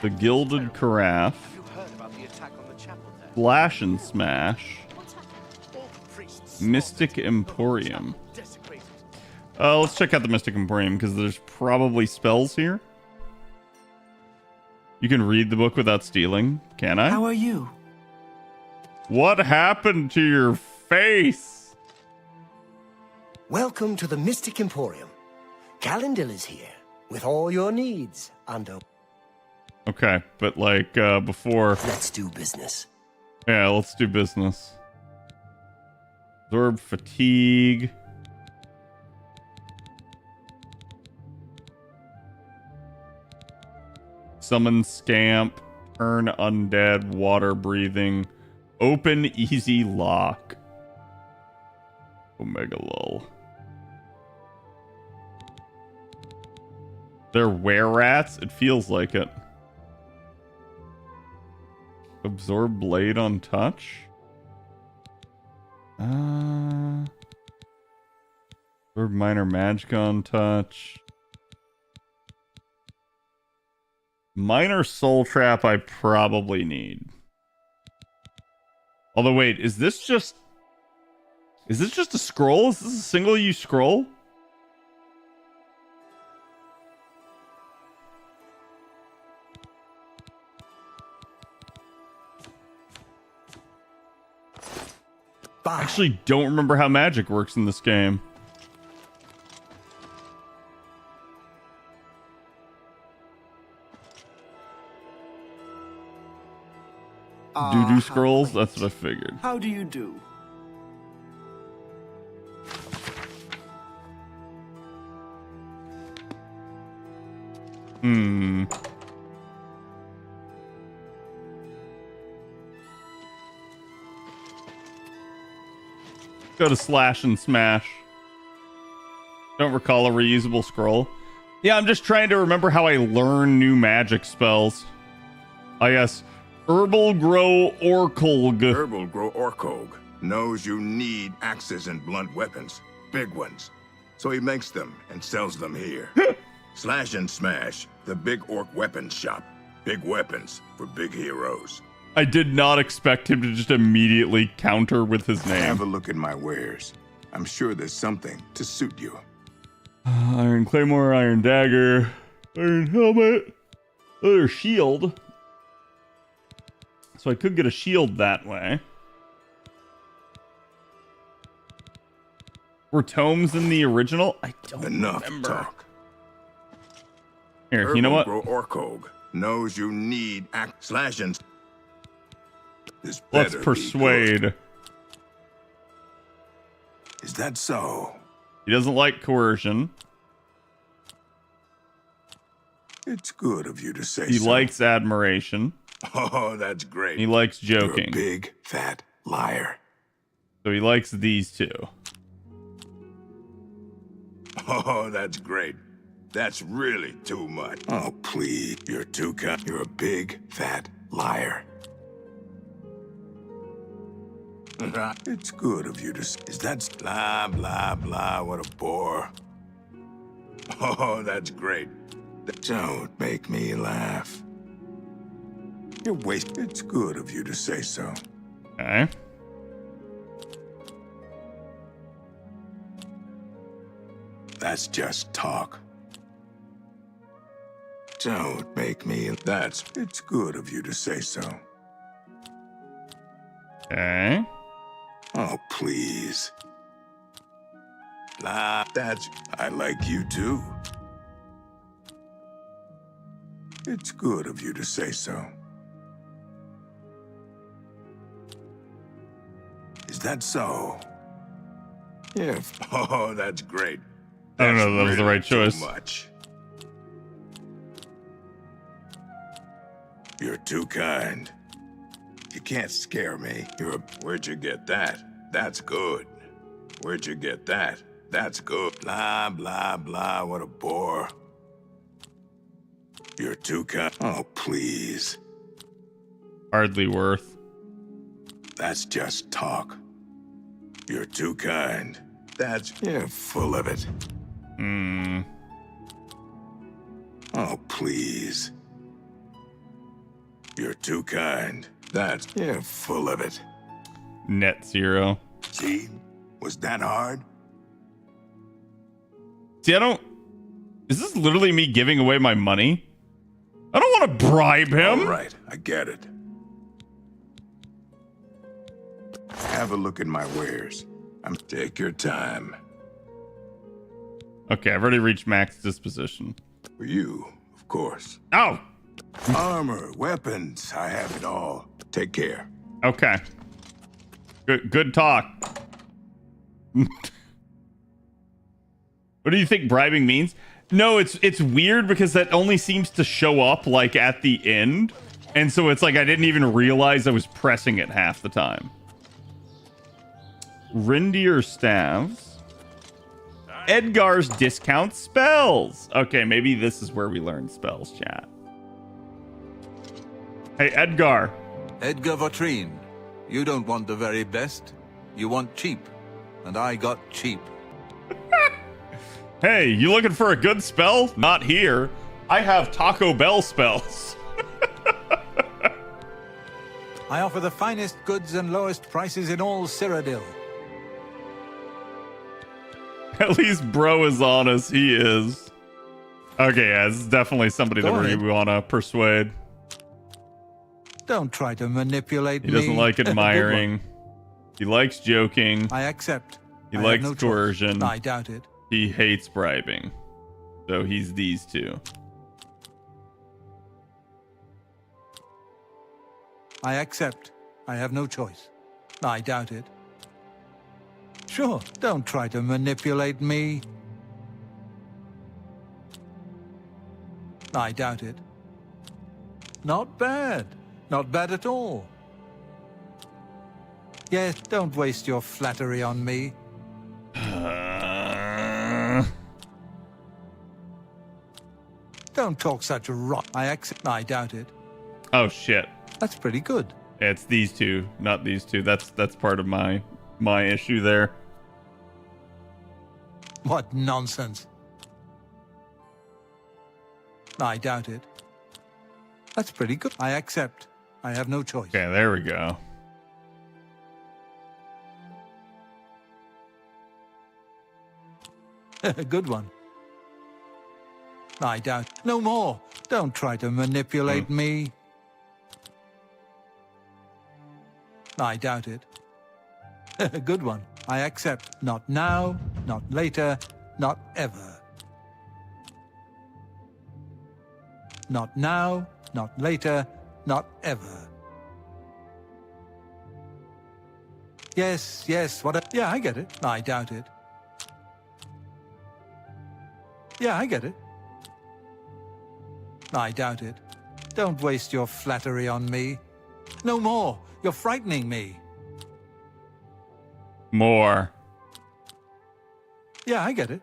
The Gilded Carafe. Slash and Smash. Mystic Emporium. Let's check out the Mystic Emporium, because there's probably spells here. You can read the book without stealing, can I? How are you? What happened to your face? Welcome to the Mystic Emporium. Calendil is here with all your needs under. Okay, but like before. Let's do business. Yeah, let's do business. Absorb fatigue. Summon scamp. Turn undead. Water breathing. Open easy lock. Omega lol. They're were-rats? It feels like it. Absorb blade on touch? Absorb minor magic on touch. Minor soul trap I probably need. Although wait, is this just a scroll? Is this a single use scroll? I actually don't remember how magic works in this game. Doo-doo scrolls? That's what I figured. How do you do? Go to slash and smash. Don't recall a reusable scroll. Yeah, I'm just trying to remember how I learn new magic spells. Oh yes. Herbal Grow Orkolg. Herbal Grow Orkolg knows you need axes and blunt weapons. Big ones. So he makes them and sells them here. Slash and Smash, the big orc weapons shop. Big weapons for big heroes. I did not expect him to just immediately counter with his name. Have a look at my wares. I'm sure there's something to suit you. Iron Claymore, Iron Dagger, Iron Helmet, leather shield. So I could get a shield that way. Were tomes in the original? I don't remember. Talk. Here, you know what? Orkog knows you need act slashing. Let's persuade. Is that so? He doesn't like coercion. It's good of you to say He so. likes admiration. Oh, that's great. He likes You're joking. a big, fat liar. So he likes these two. Oh, that's great. That's really too much. Oh, please. You're too kind. You're a big, fat liar. It's good of you to say. Is that blah, blah, blah? What a bore. Oh, that's great. Don't make me laugh. You're wasting. It's good of you to say so. Okay. That's just talk. Don't make me. It's good of you to say so. Okay. Oh, please. I like you too. It's good of you to say so. Is that so? Yeah. Oh, that's great. I don't know if that was the right too choice. much. You're too kind. You can't scare me. Where'd you get that? That's good. Where'd you get that? That's good. Blah, blah, blah. What a bore. You're too kind. Oh, please. Hardly worth. That's just talk. You're too kind. You're full of it. Hmm. Oh, please. You're too kind. You're full of it. Net zero. See? Was that hard? See, is this literally me giving away my money? I don't want to bribe him. All right, I get it. Have a look at my wares. Take your time. Okay, I've already reached max disposition. For you, of course. Oh! Armor, weapons, I have it all. Take care. Okay. Good talk. What do you think bribing means? No, it's weird because that only seems to show up like at the end. And so it's like I didn't even realize I was pressing it half the time. Rindier staves. Edgar's discount spells. Okay, maybe this is where we learn spells, chat. Hey, Edgar. Edgar Vatrine, you don't want the very best. You want cheap. And I got cheap. Hey, you looking for a good spell? Not here. I have Taco Bell spells. I offer the finest goods and lowest prices in all Cyrodiil. At least bro is honest. He is. Okay, yeah, this is definitely somebody that we want to persuade. Don't try to manipulate me. He doesn't like admiring. He likes joking. I accept. He likes coercion. I doubt it. He hates bribing. So he's these two. I accept. I have no choice. I doubt it. Sure, don't try to manipulate me. I doubt it. Not bad. Not bad at all. Yes, don't waste your flattery on me. Don't talk such rot. I accept. I doubt it. Oh shit. That's pretty good. It's these two, not these two. That's part of my issue there. What nonsense. I doubt it. That's pretty good. I accept. I have no choice. Okay, there we go. Good one. I doubt. No more. Don't try to manipulate me. I doubt it. Good one. I accept. Not now, not later, not ever. Not now, not later, not ever. Yes, yeah, I get it. I doubt it. Yeah, I get it. I doubt it. Don't waste your flattery on me. No more. You're frightening me. More. Yeah, I get it.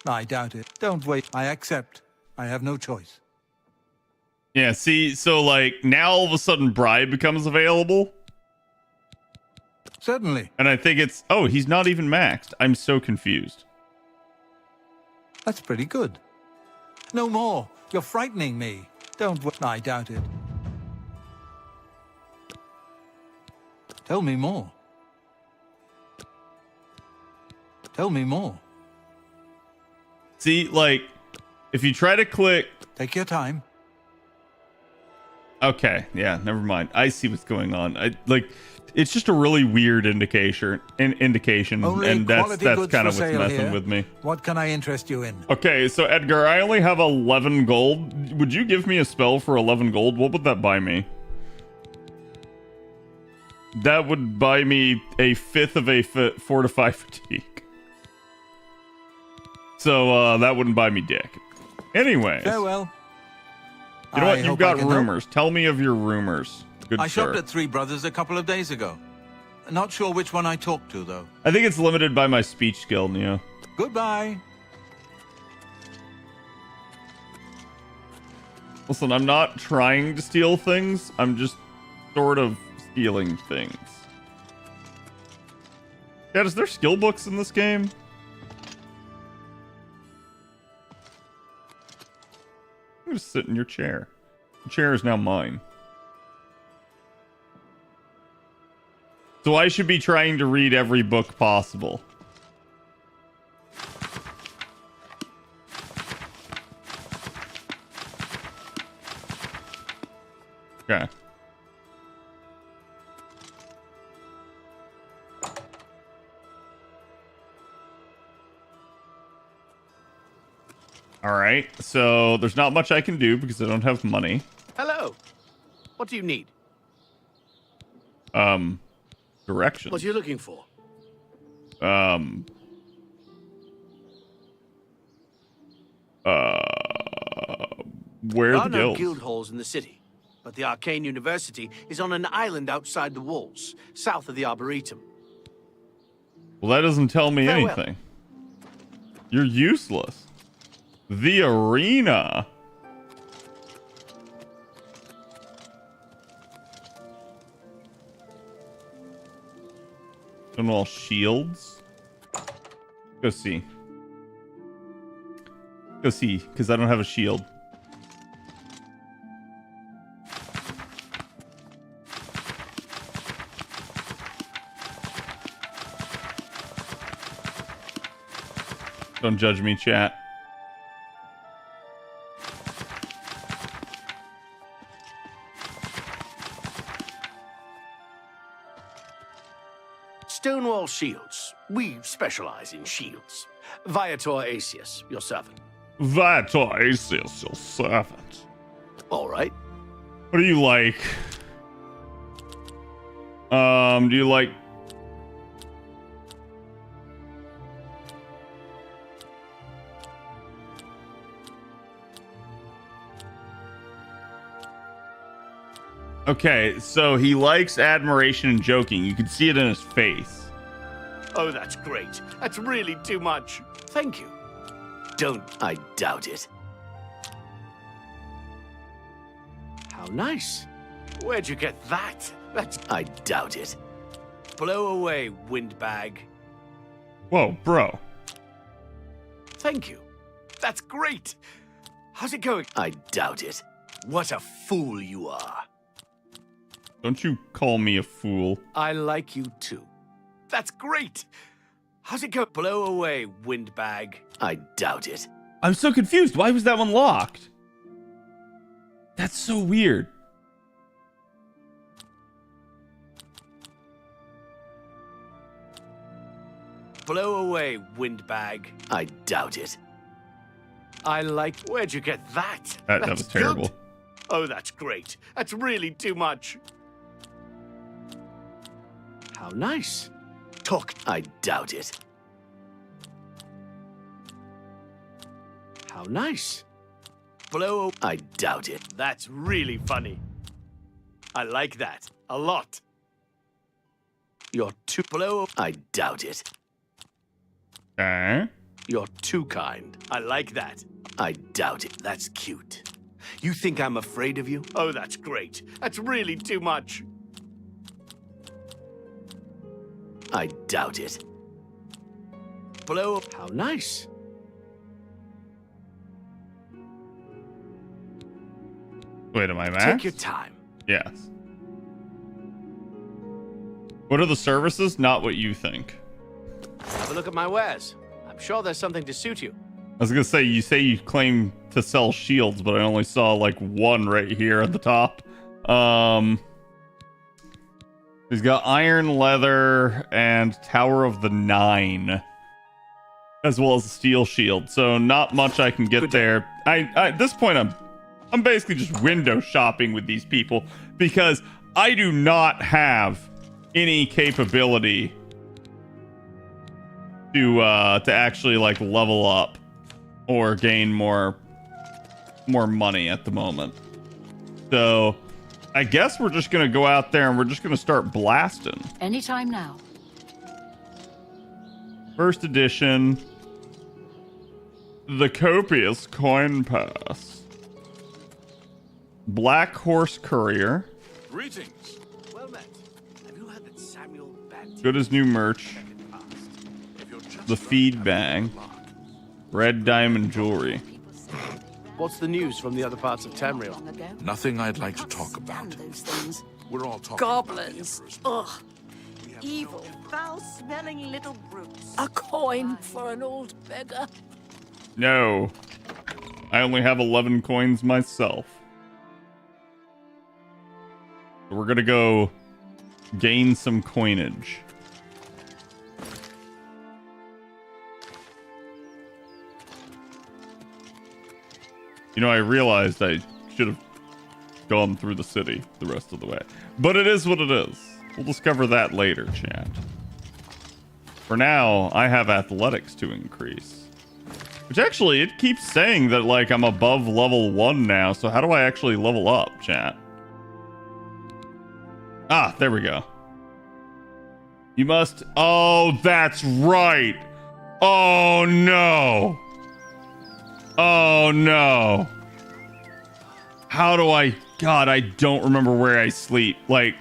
I doubt it. Don't wait. I accept. I have no choice. Yeah, see, so like now all of a sudden bribe becomes available. Certainly. And I think it's, oh, he's not even maxed. I'm so confused. That's pretty good. No more. You're frightening me. Don't wait. I doubt it. Tell me more. Tell me more. See, like, if you try to click... Take your time. Okay, yeah, never mind. I see what's going on. It's just a really weird indication, Only and that's quality kind goods of for what's sale messing here. with me. What can I interest you in? Okay, so Edgar, I only have 11 gold. Would you give me a spell for 11 gold? What would that buy me? That would buy me a fifth of a fortify fatigue. So that wouldn't buy me dick. Anyways, Farewell. you know what? I You've hope got I can help. rumors. Tell me of your rumors. Good I sir. shopped at Three Brothers a couple of days ago. Not sure which one I talked to, though. I think it's limited by my speech skill, Neo. Goodbye. Listen, I'm not trying to steal things. I'm just sort of stealing things. Yeah, is there skill books in this game? I'm gonna sit in your chair. The chair is now mine. So I should be trying to read every book possible. Okay. All right. So there's not much I can do because I don't have money. Hello. What do you need? Directions. What are you looking for? Where There are are the no guilds? guild halls in the city, but the Arcane University is on an island outside the walls, south of the Arboretum. Well, that doesn't tell me Farewell. anything. You're useless. The arena. And all shields. Go see. Go see, because I don't have a shield. Don't judge me, chat. Stonewall shields. We specialize in shields. Viator Asius, your servant. Viator Asius, your servant. All right. What do you like? Do you like... Okay, so he likes admiration and joking. You can see it in his face. Oh, that's great. That's really too much. Thank you. Don't I doubt it. How nice. Where'd you get that? I doubt it. Blow away, windbag. Whoa, bro. Thank you. That's great. How's it going? I doubt it. What a fool you are. Don't you call me a fool. I like you too. That's great. How's it go? Blow away, windbag. I doubt it. I'm so confused. Why was that one locked? That's so weird. Blow away, windbag. I doubt it. I like... Where'd you get that? That was terrible. Good. Oh, that's great. That's really too much. How nice. Talk. I doubt it. How nice. Blow. I doubt it. That's really funny. I like that a lot. You're too blow. I doubt it. Okay. You're too kind. I like that. I doubt it. That's cute. You think I'm afraid of you? Oh, that's great. That's really too much. I doubt it. Blow. How nice. Wait, am I maxed? Take your time. Yes. What are the services? Not what you think. Have a look at my wares. I'm sure there's something to suit you. I was gonna say you claim to sell shields, but I only saw like one right here at the top. He's got iron, leather, and Tower of the Nine, as well as a steel shield. So not much I can get there. At this point, I'm basically just window shopping with these people because I do not have any capability to actually like level up or gain more money at the moment. So I guess we're just gonna go out there and we're just gonna start blasting. Anytime now. First edition, the copious coin pass, Black Horse Courier. Greetings. Well met. Have you heard that Samuel Banty? Good as new merch. The feed bag, red diamond jewelry. What's the news from the other parts of Tamriel? Nothing I'd like to talk about. We're all talking Goblins. About Ugh. Evil, foul-smelling little brutes. A coin for an old beggar. No, I only have 11 coins myself. We're gonna go gain some coinage. You know, I realized I should have gone through the city the rest of the way. But it is what it is. We'll discover that later, chat. For now, I have athletics to increase. Which actually, it keeps saying that, like, I'm above level 1 now. So how do I actually level up, chat? Ah, there we go. You must... Oh, that's right. Oh, no. Oh, no. How do I... God, I don't remember where I sleep. Like,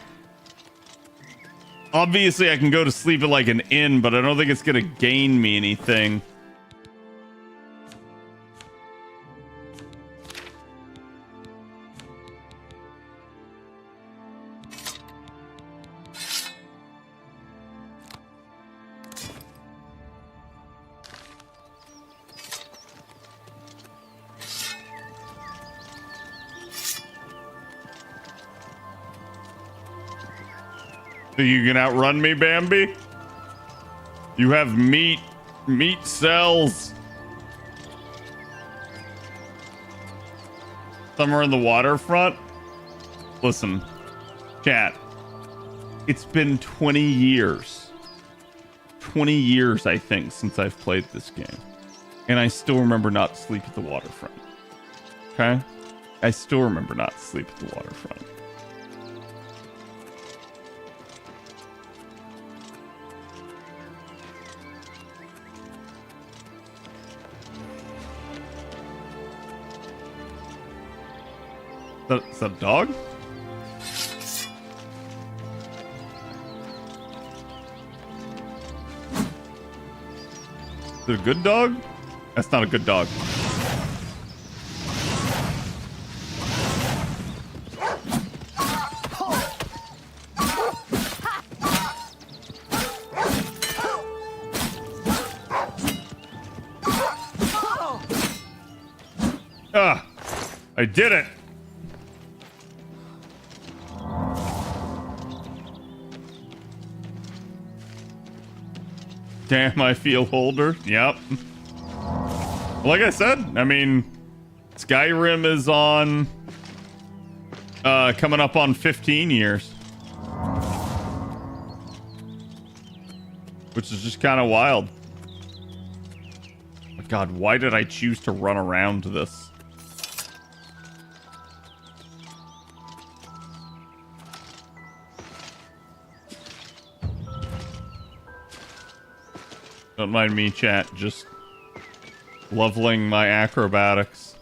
obviously I can go to sleep at, like, an inn, but I don't think it's going to gain me anything. So you can outrun me, Bambi? You have meat cells. Somewhere in the waterfront? Listen, chat. It's been 20 years. 20 years, I think, since I've played this game. And I still remember not to sleep at the waterfront. Okay? I still remember not to sleep at the waterfront. Is that a dog? Is it a good dog? That's not a good dog. Ah, I did it. Damn, I feel older. Yep. Like I said, I mean, Skyrim is on, coming up on 15 years. Which is just kind of wild. Oh, God, why did I choose to run around this? Don't mind me, chat. Just leveling my acrobatics.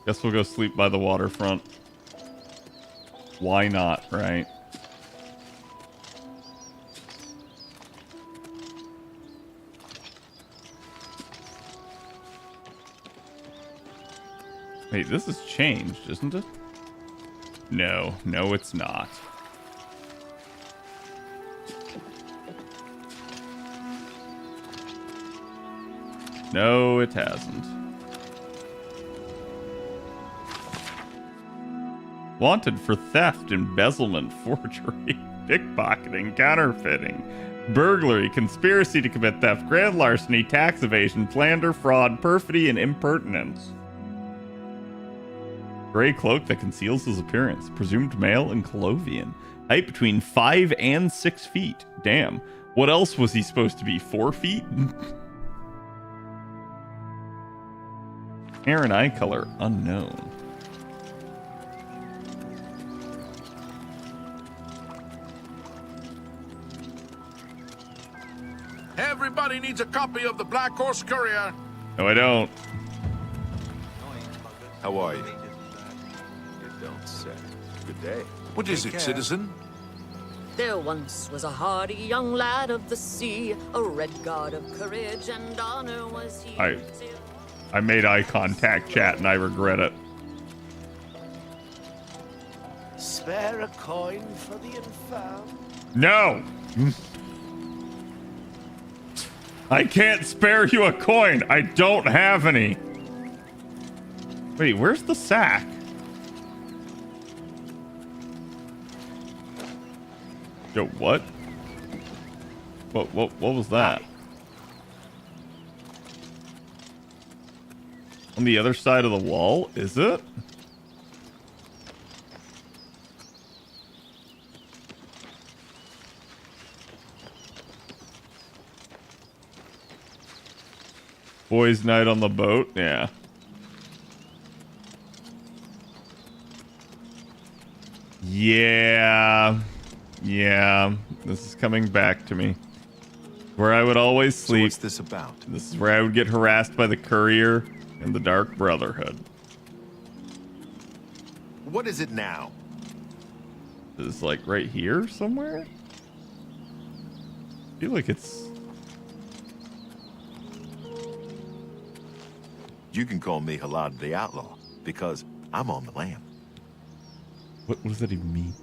Guess we'll go sleep by the waterfront. Why not, right? Wait, this has changed, isn't it? No, no, it's not. No, it hasn't. Wanted for theft, embezzlement, forgery, pickpocketing, counterfeiting, burglary, conspiracy to commit theft, grand larceny, tax evasion, slander, fraud, perfidy, and impertinence. Gray cloak that conceals his appearance. Presumed male and Colovian. Height between 5 and 6 feet. Damn. What else was he supposed to be? 4 feet? Hair and eye color unknown. Everybody needs a copy of the Black Horse Courier. No, I don't. How are you? You don't say. Good day. What is it, citizen? There once was a hardy young lad of the sea, a red god of courage and honor was he. I made eye contact, chat, and I regret it. Spare a coin for the infirm. No! I can't spare you a coin. I don't have any. Wait, where's the sack? Yo, what? What was that? On the other side of the wall, is it? Boys' night on the boat? Yeah. Yeah. This is coming back to me. Where I would always sleep. So what's this about? This is where I would get harassed by the courier and the Dark Brotherhood. What is it now? Is like right here somewhere? I feel like it's... You can call me Halad the Outlaw, because I'm on the lam. What does that even mean?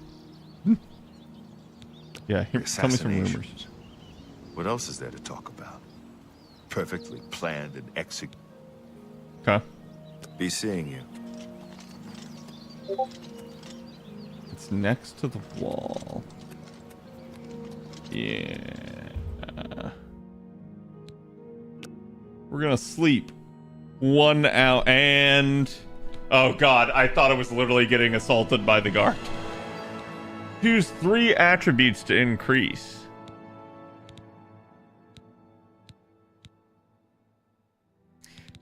Yeah, tell me some rumors. What else is there to talk about? Perfectly planned and executed. Okay. Be seeing you. It's next to the wall. Yeah. We're gonna sleep 1 hour and... Oh god, I thought I was literally getting assaulted by the guard. Choose 3 attributes to increase.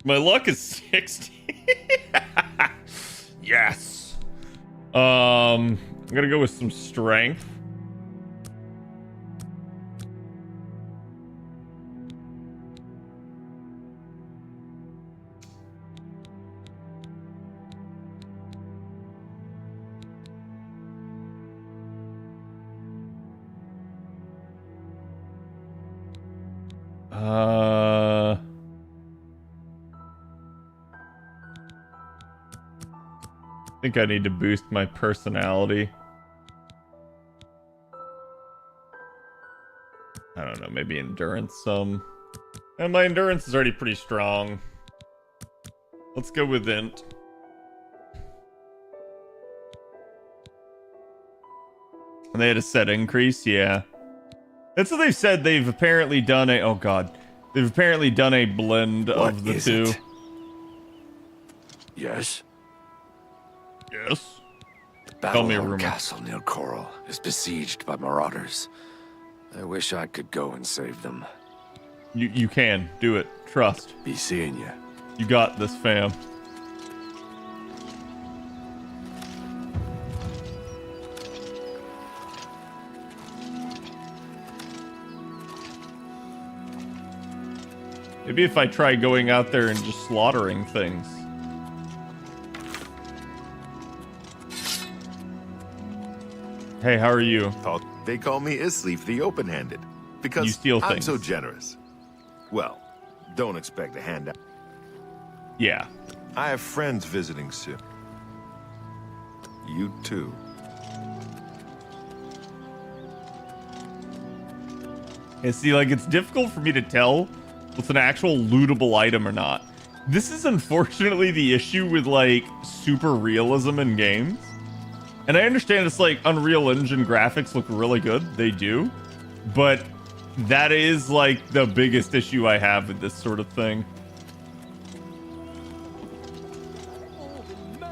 My luck is 60. Yes. I'm gonna go with some strength. I think I need to boost my personality. I don't know, maybe endurance some. And my endurance is already pretty strong. Let's go with int. And they had a set increase, yeah. That's what they've said. They've apparently done a... Oh, God. They've apparently done a blend of the two. It? Yes? Yes? Battle me a rumor. Castle near Coral is besieged by marauders. I wish I could go and save them. You can. Do it. Trust. Be seeing you. You got this, fam. Maybe if I try going out there and just slaughtering things. Hey, how are you? They call me Isleaf the Open-Handed because You steal I'm things. so generous. Well, don't expect a handout. Yeah. I have friends visiting soon. You too. And see, like, it's difficult for me to tell what's an actual lootable item or not. This is unfortunately the issue with, like, super realism in games. And I understand it's like Unreal Engine graphics look really good. They do. But that is, like, the biggest issue I have with this sort of thing.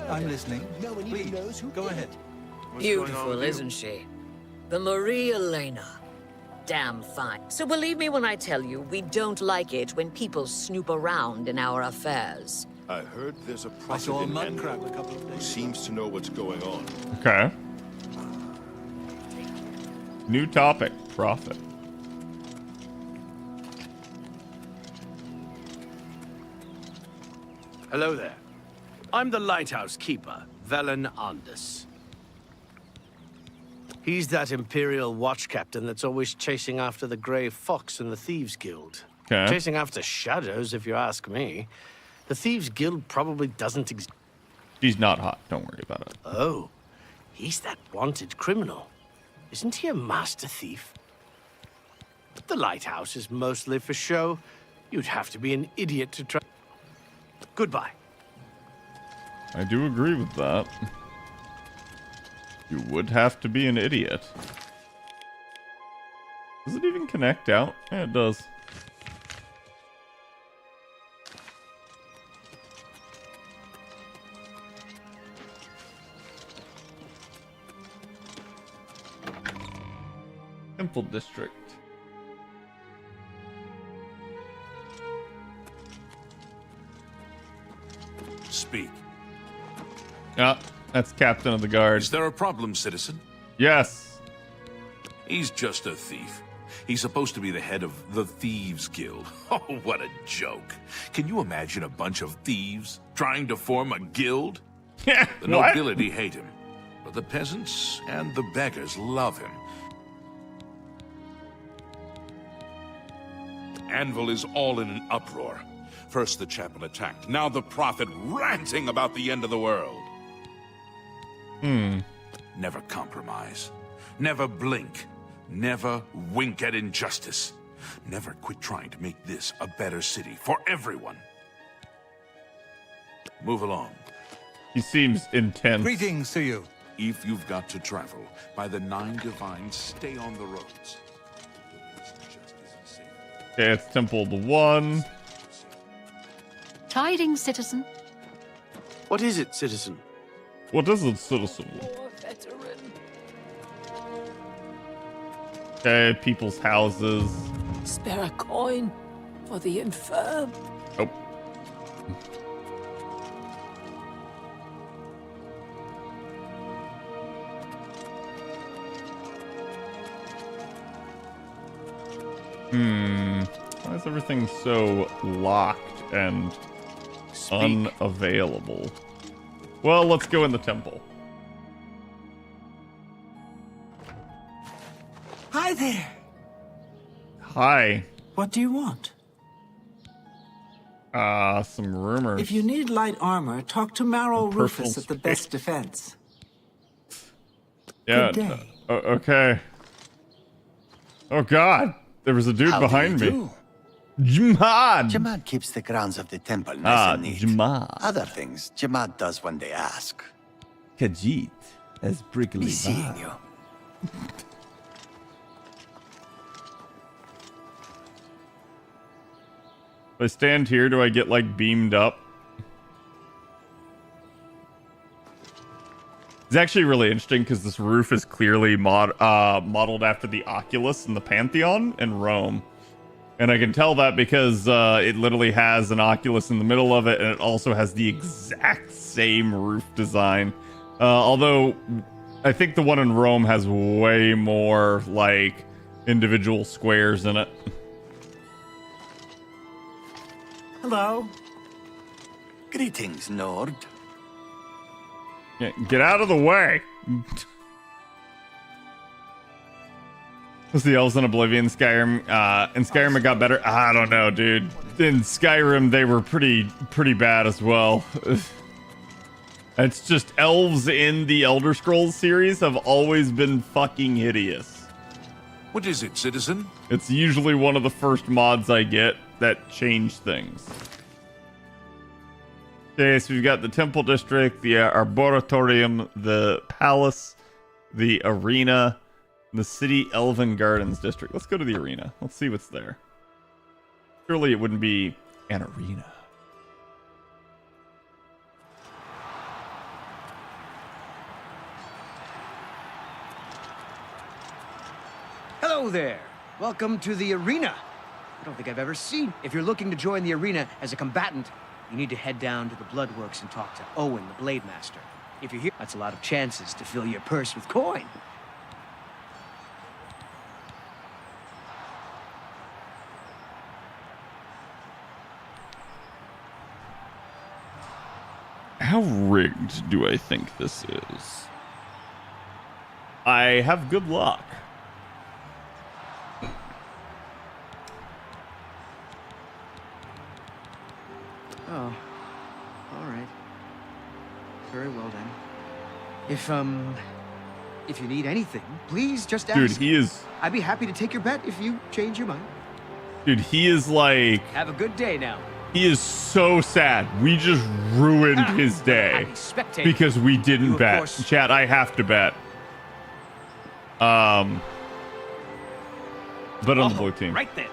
I'm listening. Please, go ahead. Beautiful, isn't she? The Marie Elena. Damn fine. So believe me when I tell you, we don't like it when people snoop around in our affairs. I heard there's a I saw a prophet in mud Endor crab a couple of who days ago. seems to know what's going on. Okay. New topic. Profit. Hello there. I'm the lighthouse keeper, Velen Andus. He's that Imperial watch captain that's always chasing after the Grey Fox and the Thieves Guild. Okay. Chasing after shadows, if you ask me. The Thieves Guild probably doesn't exist. She's not hot. Don't worry about it. Oh, he's that wanted criminal. Isn't he a master thief? The lighthouse is mostly for show. You'd have to be an idiot to try. Goodbye. I do agree with that. You would have to be an idiot. Does it even connect out? Yeah, it does. Temple District. Speak. Yeah, that's Captain of the Guard. Is there a problem, citizen? Yes. He's just a thief. He's supposed to be the head of the Thieves Guild. Oh, what a joke. Can you imagine a bunch of thieves trying to form a guild? Yeah. The nobility hate him, but the peasants and the beggars love him. Anvil is all in an uproar. First the chapel attacked, now the prophet ranting about the end of the world. Never compromise. Never blink. Never wink at injustice. Never quit trying to make this a better city for everyone. Move along. He seems intense. Greetings to you. If you've got to travel, by the 9 divines, stay on the roads. Okay, it's Temple of the One. Tidings, citizen. What is it, citizen? What is it, citizen? Okay, people's houses. Spare a coin for the infirm. Oh. Why is everything so locked and unavailable? Well, let's go in the temple. Hi there. Hi. What do you want? Some rumors. If you need light armor, talk to Marrow Purple Rufus at the space. Best Defense. Yeah. Good day. Okay. Oh God. There was a dude How do behind you me. do? Jihad. Jamad keeps the grounds of the temple nice and neat. Jihad. Other things, Jamad does when they ask. Khajiit, as prickly. Be seeing you. If I stand here, do I get like beamed up? It's actually really interesting because this roof is clearly modeled after the Oculus in the Pantheon in Rome. And I can tell that because it literally has an Oculus in the middle of it, and it also has the exact same roof design. Although I think the one in Rome has way more like individual squares in it. Hello. Greetings, Nord. Yeah, get out of the way. Was the elves in Oblivion, Skyrim? In Skyrim it got better. I don't know, dude. In Skyrim they were pretty bad as well. It's just elves in the Elder Scrolls series have always been fucking hideous. What is it, citizen? It's usually one of the first mods I get that change things. Okay, so we've got the Temple District, the Arboretorium, the Palace, the Arena, the City Elven Gardens District. Let's go to the Arena. Let's see what's there. Surely it wouldn't be an arena. Hello there. Welcome to the arena. I don't think I've ever seen. If you're looking to join the arena as a combatant, you need to head down to the Bloodworks and talk to Owen, the Blade Master. If you're here, that's a lot of chances to fill your purse with coin. How rigged do I think this is? I have good luck. Oh, all right. Very well then. If you need anything, please just ask. Dude, he is... I'd be happy to take your bet if you change your mind. Dude, he is like... Have a good day now. He is so sad. We just ruined his day because we didn't bet. Chat, I have to bet. But on the blue team. Right then.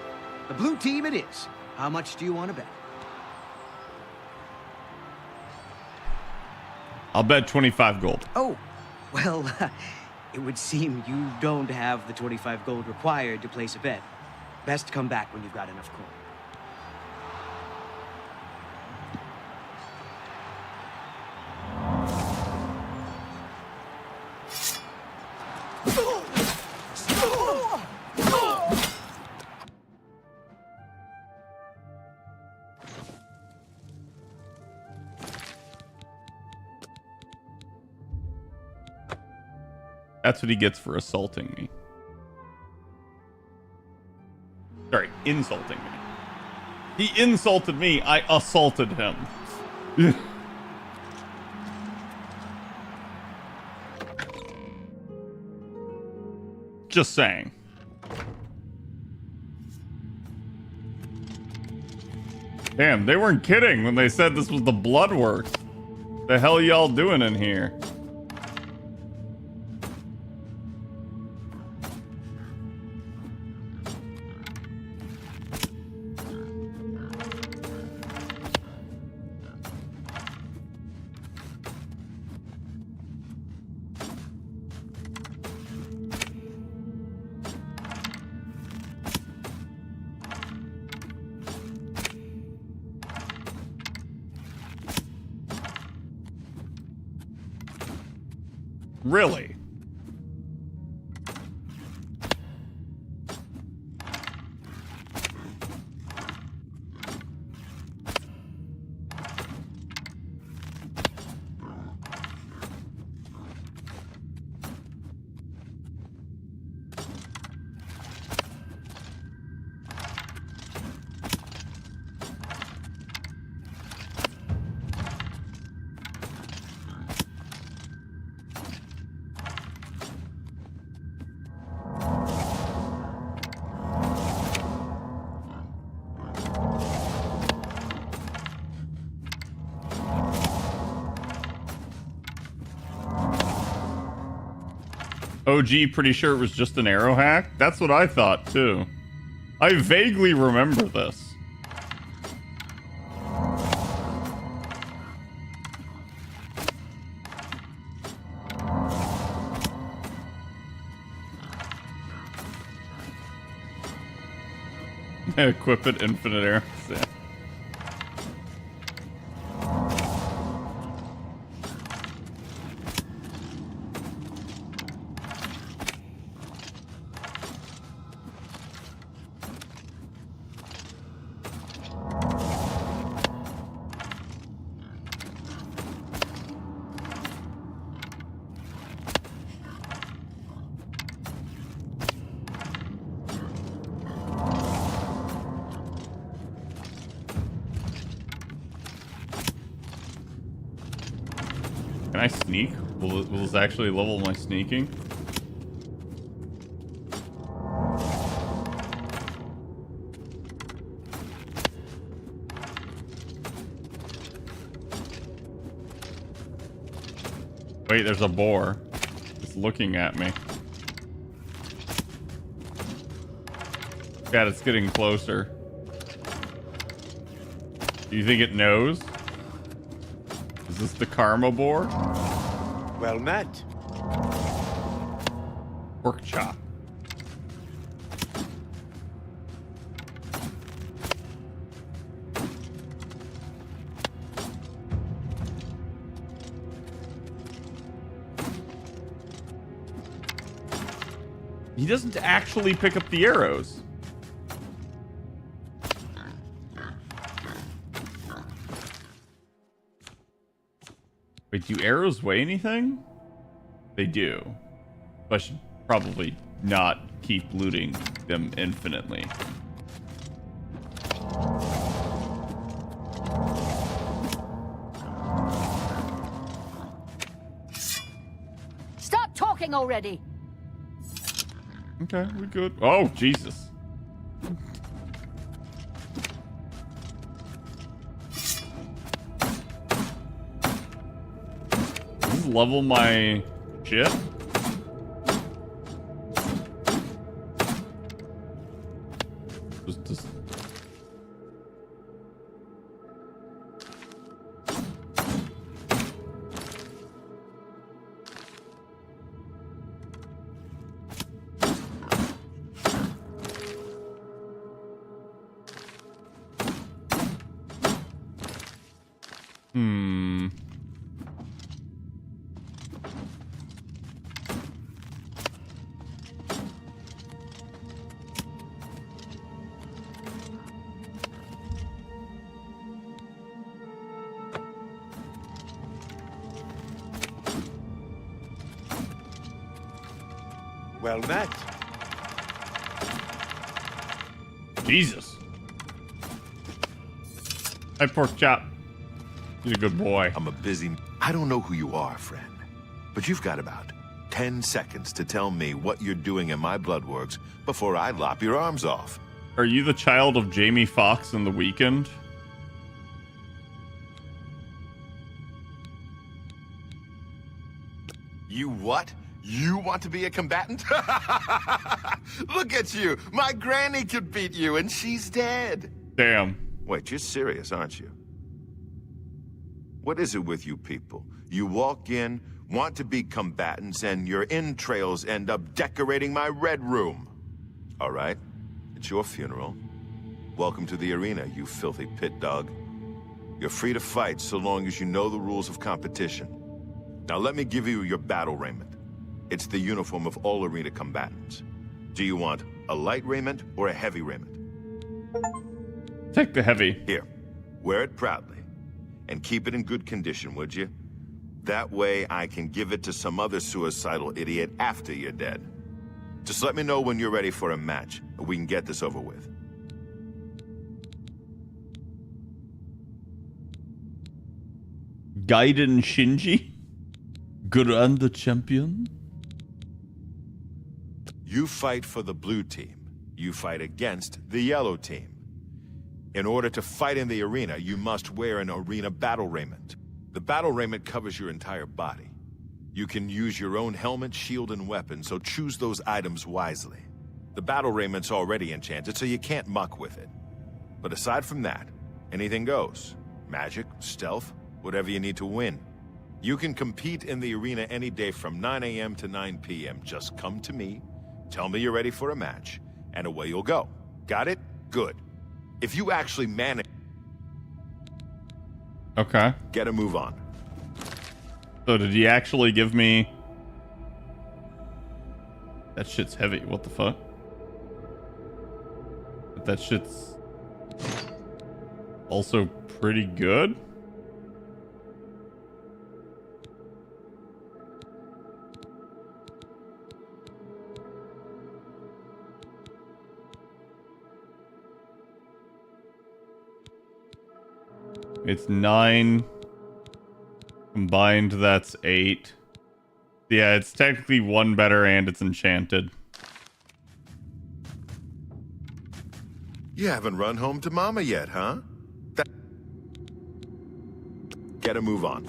The blue team it is. How much do you want to bet? I'll bet 25 gold. Oh, well, it would seem you don't have the 25 gold required to place a bet. Best come back when you've got enough coin. That's what he gets for assaulting me. Sorry, insulting me. He insulted me. I assaulted him. Just saying. Damn, they weren't kidding when they said this was the Bloodworks. The hell y'all doing in here? Really? OG, pretty sure it was just an arrow hack? That's what I thought, too. I vaguely remember this. Equip it, infinite arrows. Yeah. Can I sneak? Will this actually level my sneaking? Wait, there's a boar. It's looking at me. God, it's getting closer. Do you think it knows? Is this the karma boar? Well met. Pork chop. He doesn't actually pick up the arrows. Wait, do arrows weigh anything? They do. I should probably not keep looting them infinitely. Stop talking already! Okay, we're good. Oh, Jesus. Does this level my shit? Just... Well met. Jesus. Hi, pork chop. You're a good boy. I'm a busy... I don't know who you are, friend. But you've got about 10 seconds to tell me what you're doing in my bloodworks before I lop your arms off. Are you the child of Jamie Foxx in The Weeknd? You what? You want to be a combatant? Look at you! My granny could beat you, and she's dead. Damn. Wait, you're serious, aren't you? What is it with you people? You walk in, want to be combatants, and your entrails end up decorating my red room. All right, it's your funeral. Welcome to the arena, you filthy pit dog. You're free to fight so long as you know the rules of competition. Now let me give you your battle raiment. It's the uniform of all arena combatants. Do you want a light raiment or a heavy raiment? Take the heavy. Here, wear it proudly. And keep it in good condition, would you? That way I can give it to some other suicidal idiot after you're dead. Just let me know when you're ready for a match, and we can get this over with. Gaiden Shinji? Grand champion? You fight for the blue team. You fight against the yellow team. In order to fight in the arena, you must wear an arena battle raiment. The battle raiment covers your entire body. You can use your own helmet, shield, and weapon, so choose those items wisely. The battle raiment's already enchanted, so you can't muck with it. But aside from that, anything goes. Magic, stealth, whatever you need to win. You can compete in the arena any day from 9 a.m. to 9 p.m. Just come to me, tell me you're ready for a match, and away you'll go. Got it? Good. If you actually manage... Okay. Get a move on. So did he actually give me... That shit's heavy. What the fuck? But that shit's also pretty good. It's 9 combined. That's 8. Yeah, it's technically 1 better and it's enchanted. You haven't run home to Mama yet, huh? Get a move on.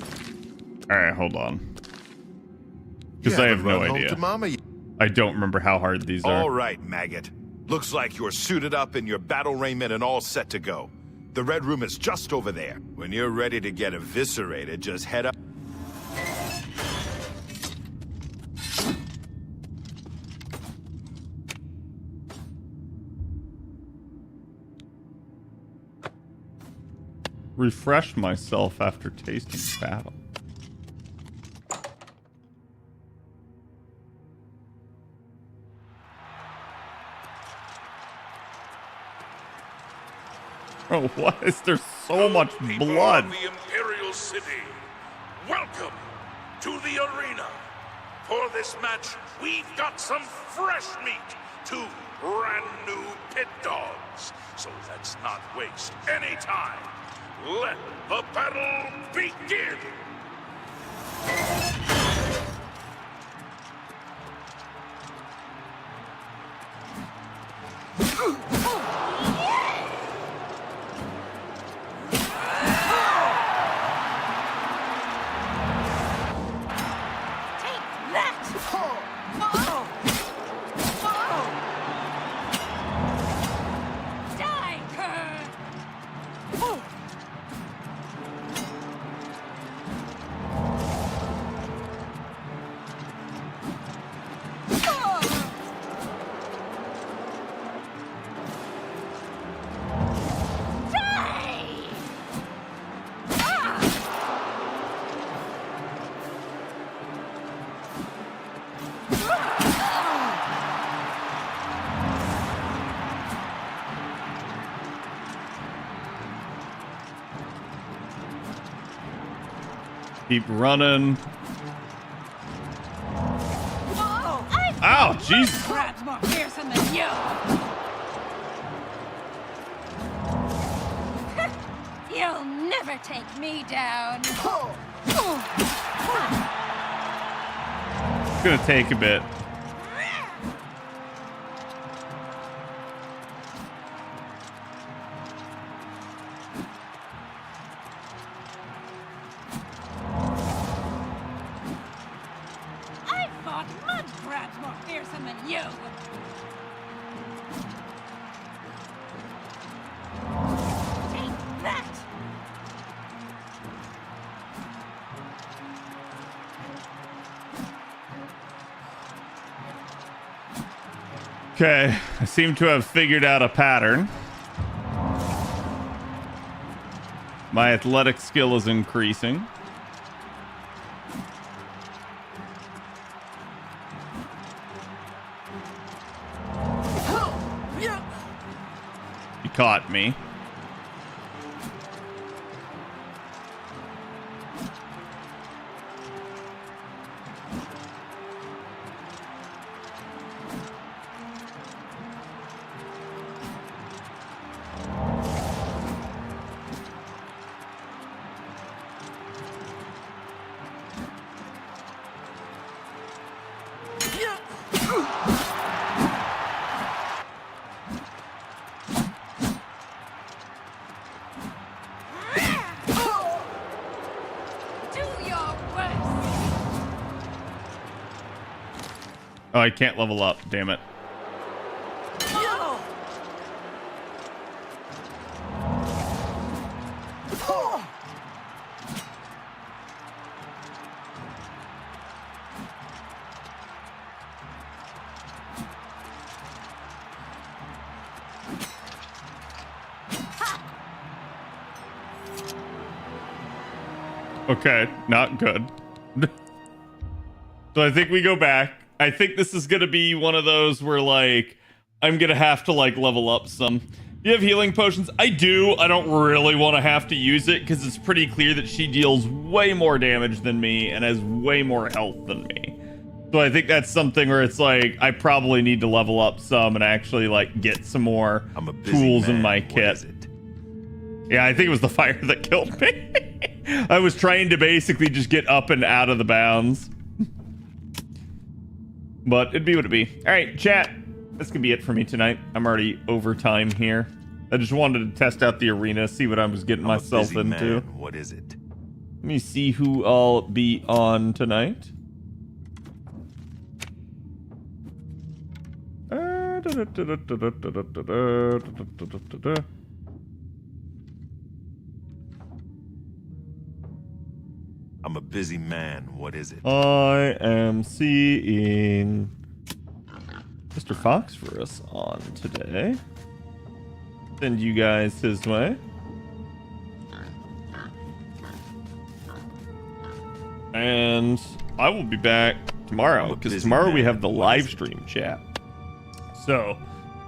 All right, hold on. Because I have no idea. To Mama yet. I don't remember how hard these are. All right, maggot. Looks like you're suited up in your battle raiment and all set to go. The red room is just over there. When you're ready to get eviscerated, just head up. Refresh myself after tasting battle. Oh, why is there so much blood? Of the Imperial City, welcome to the arena. For this match, we've got some fresh meat, 2 brand new pit dogs. So let's not waste any time. Let the battle begin! Keep running. Whoa! Ow, Jesus. Brad's more fearsome than you. You'll never take me down. It's gonna take a bit. Okay, I seem to have figured out a pattern. My athletic skill is increasing. He caught me. Oh, I can't level up. Damn it. Okay, not good. So I think we go back. I think this is going to be one of those where, like, I'm going to have to, like, level up some. Do you have healing potions? I do. I don't really want to have to use it because it's pretty clear that she deals way more damage than me and has way more health than me. So I think that's something where it's like, I probably need to level up some and actually, like, get some more tools in my kit. Yeah, I think it was the fire that killed me. I was trying to basically just get up and out of the bounds. But it'd be what it'd be. All right, chat. This could be it for me tonight. I'm already over time here. I just wanted to test out the arena, see what I was getting myself into. Man. What is it? Let me see who I'll be on tonight. I'm a busy man. What is it? I am seeing Mr. Fox for us on today. Send you guys his way. And I will be back tomorrow because tomorrow we have the live stream chat. So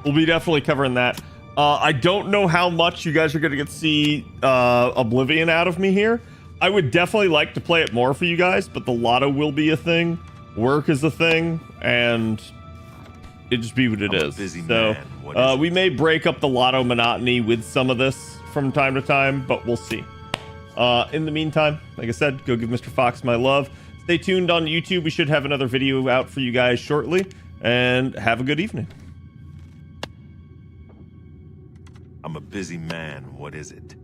we'll be definitely covering that. I don't know how much you guys are going to get to see Oblivion out of me here. I would definitely like to play it more for you guys, but the Lotto will be a thing. Work is a thing, and it just be what it is. So we may break up the Lotto monotony with some of this from time to time, but we'll see. In the meantime, like I said, go give Mr. Fox my love. Stay tuned on YouTube. We should have another video out for you guys shortly, and have a good evening. I'm a busy man. What is it?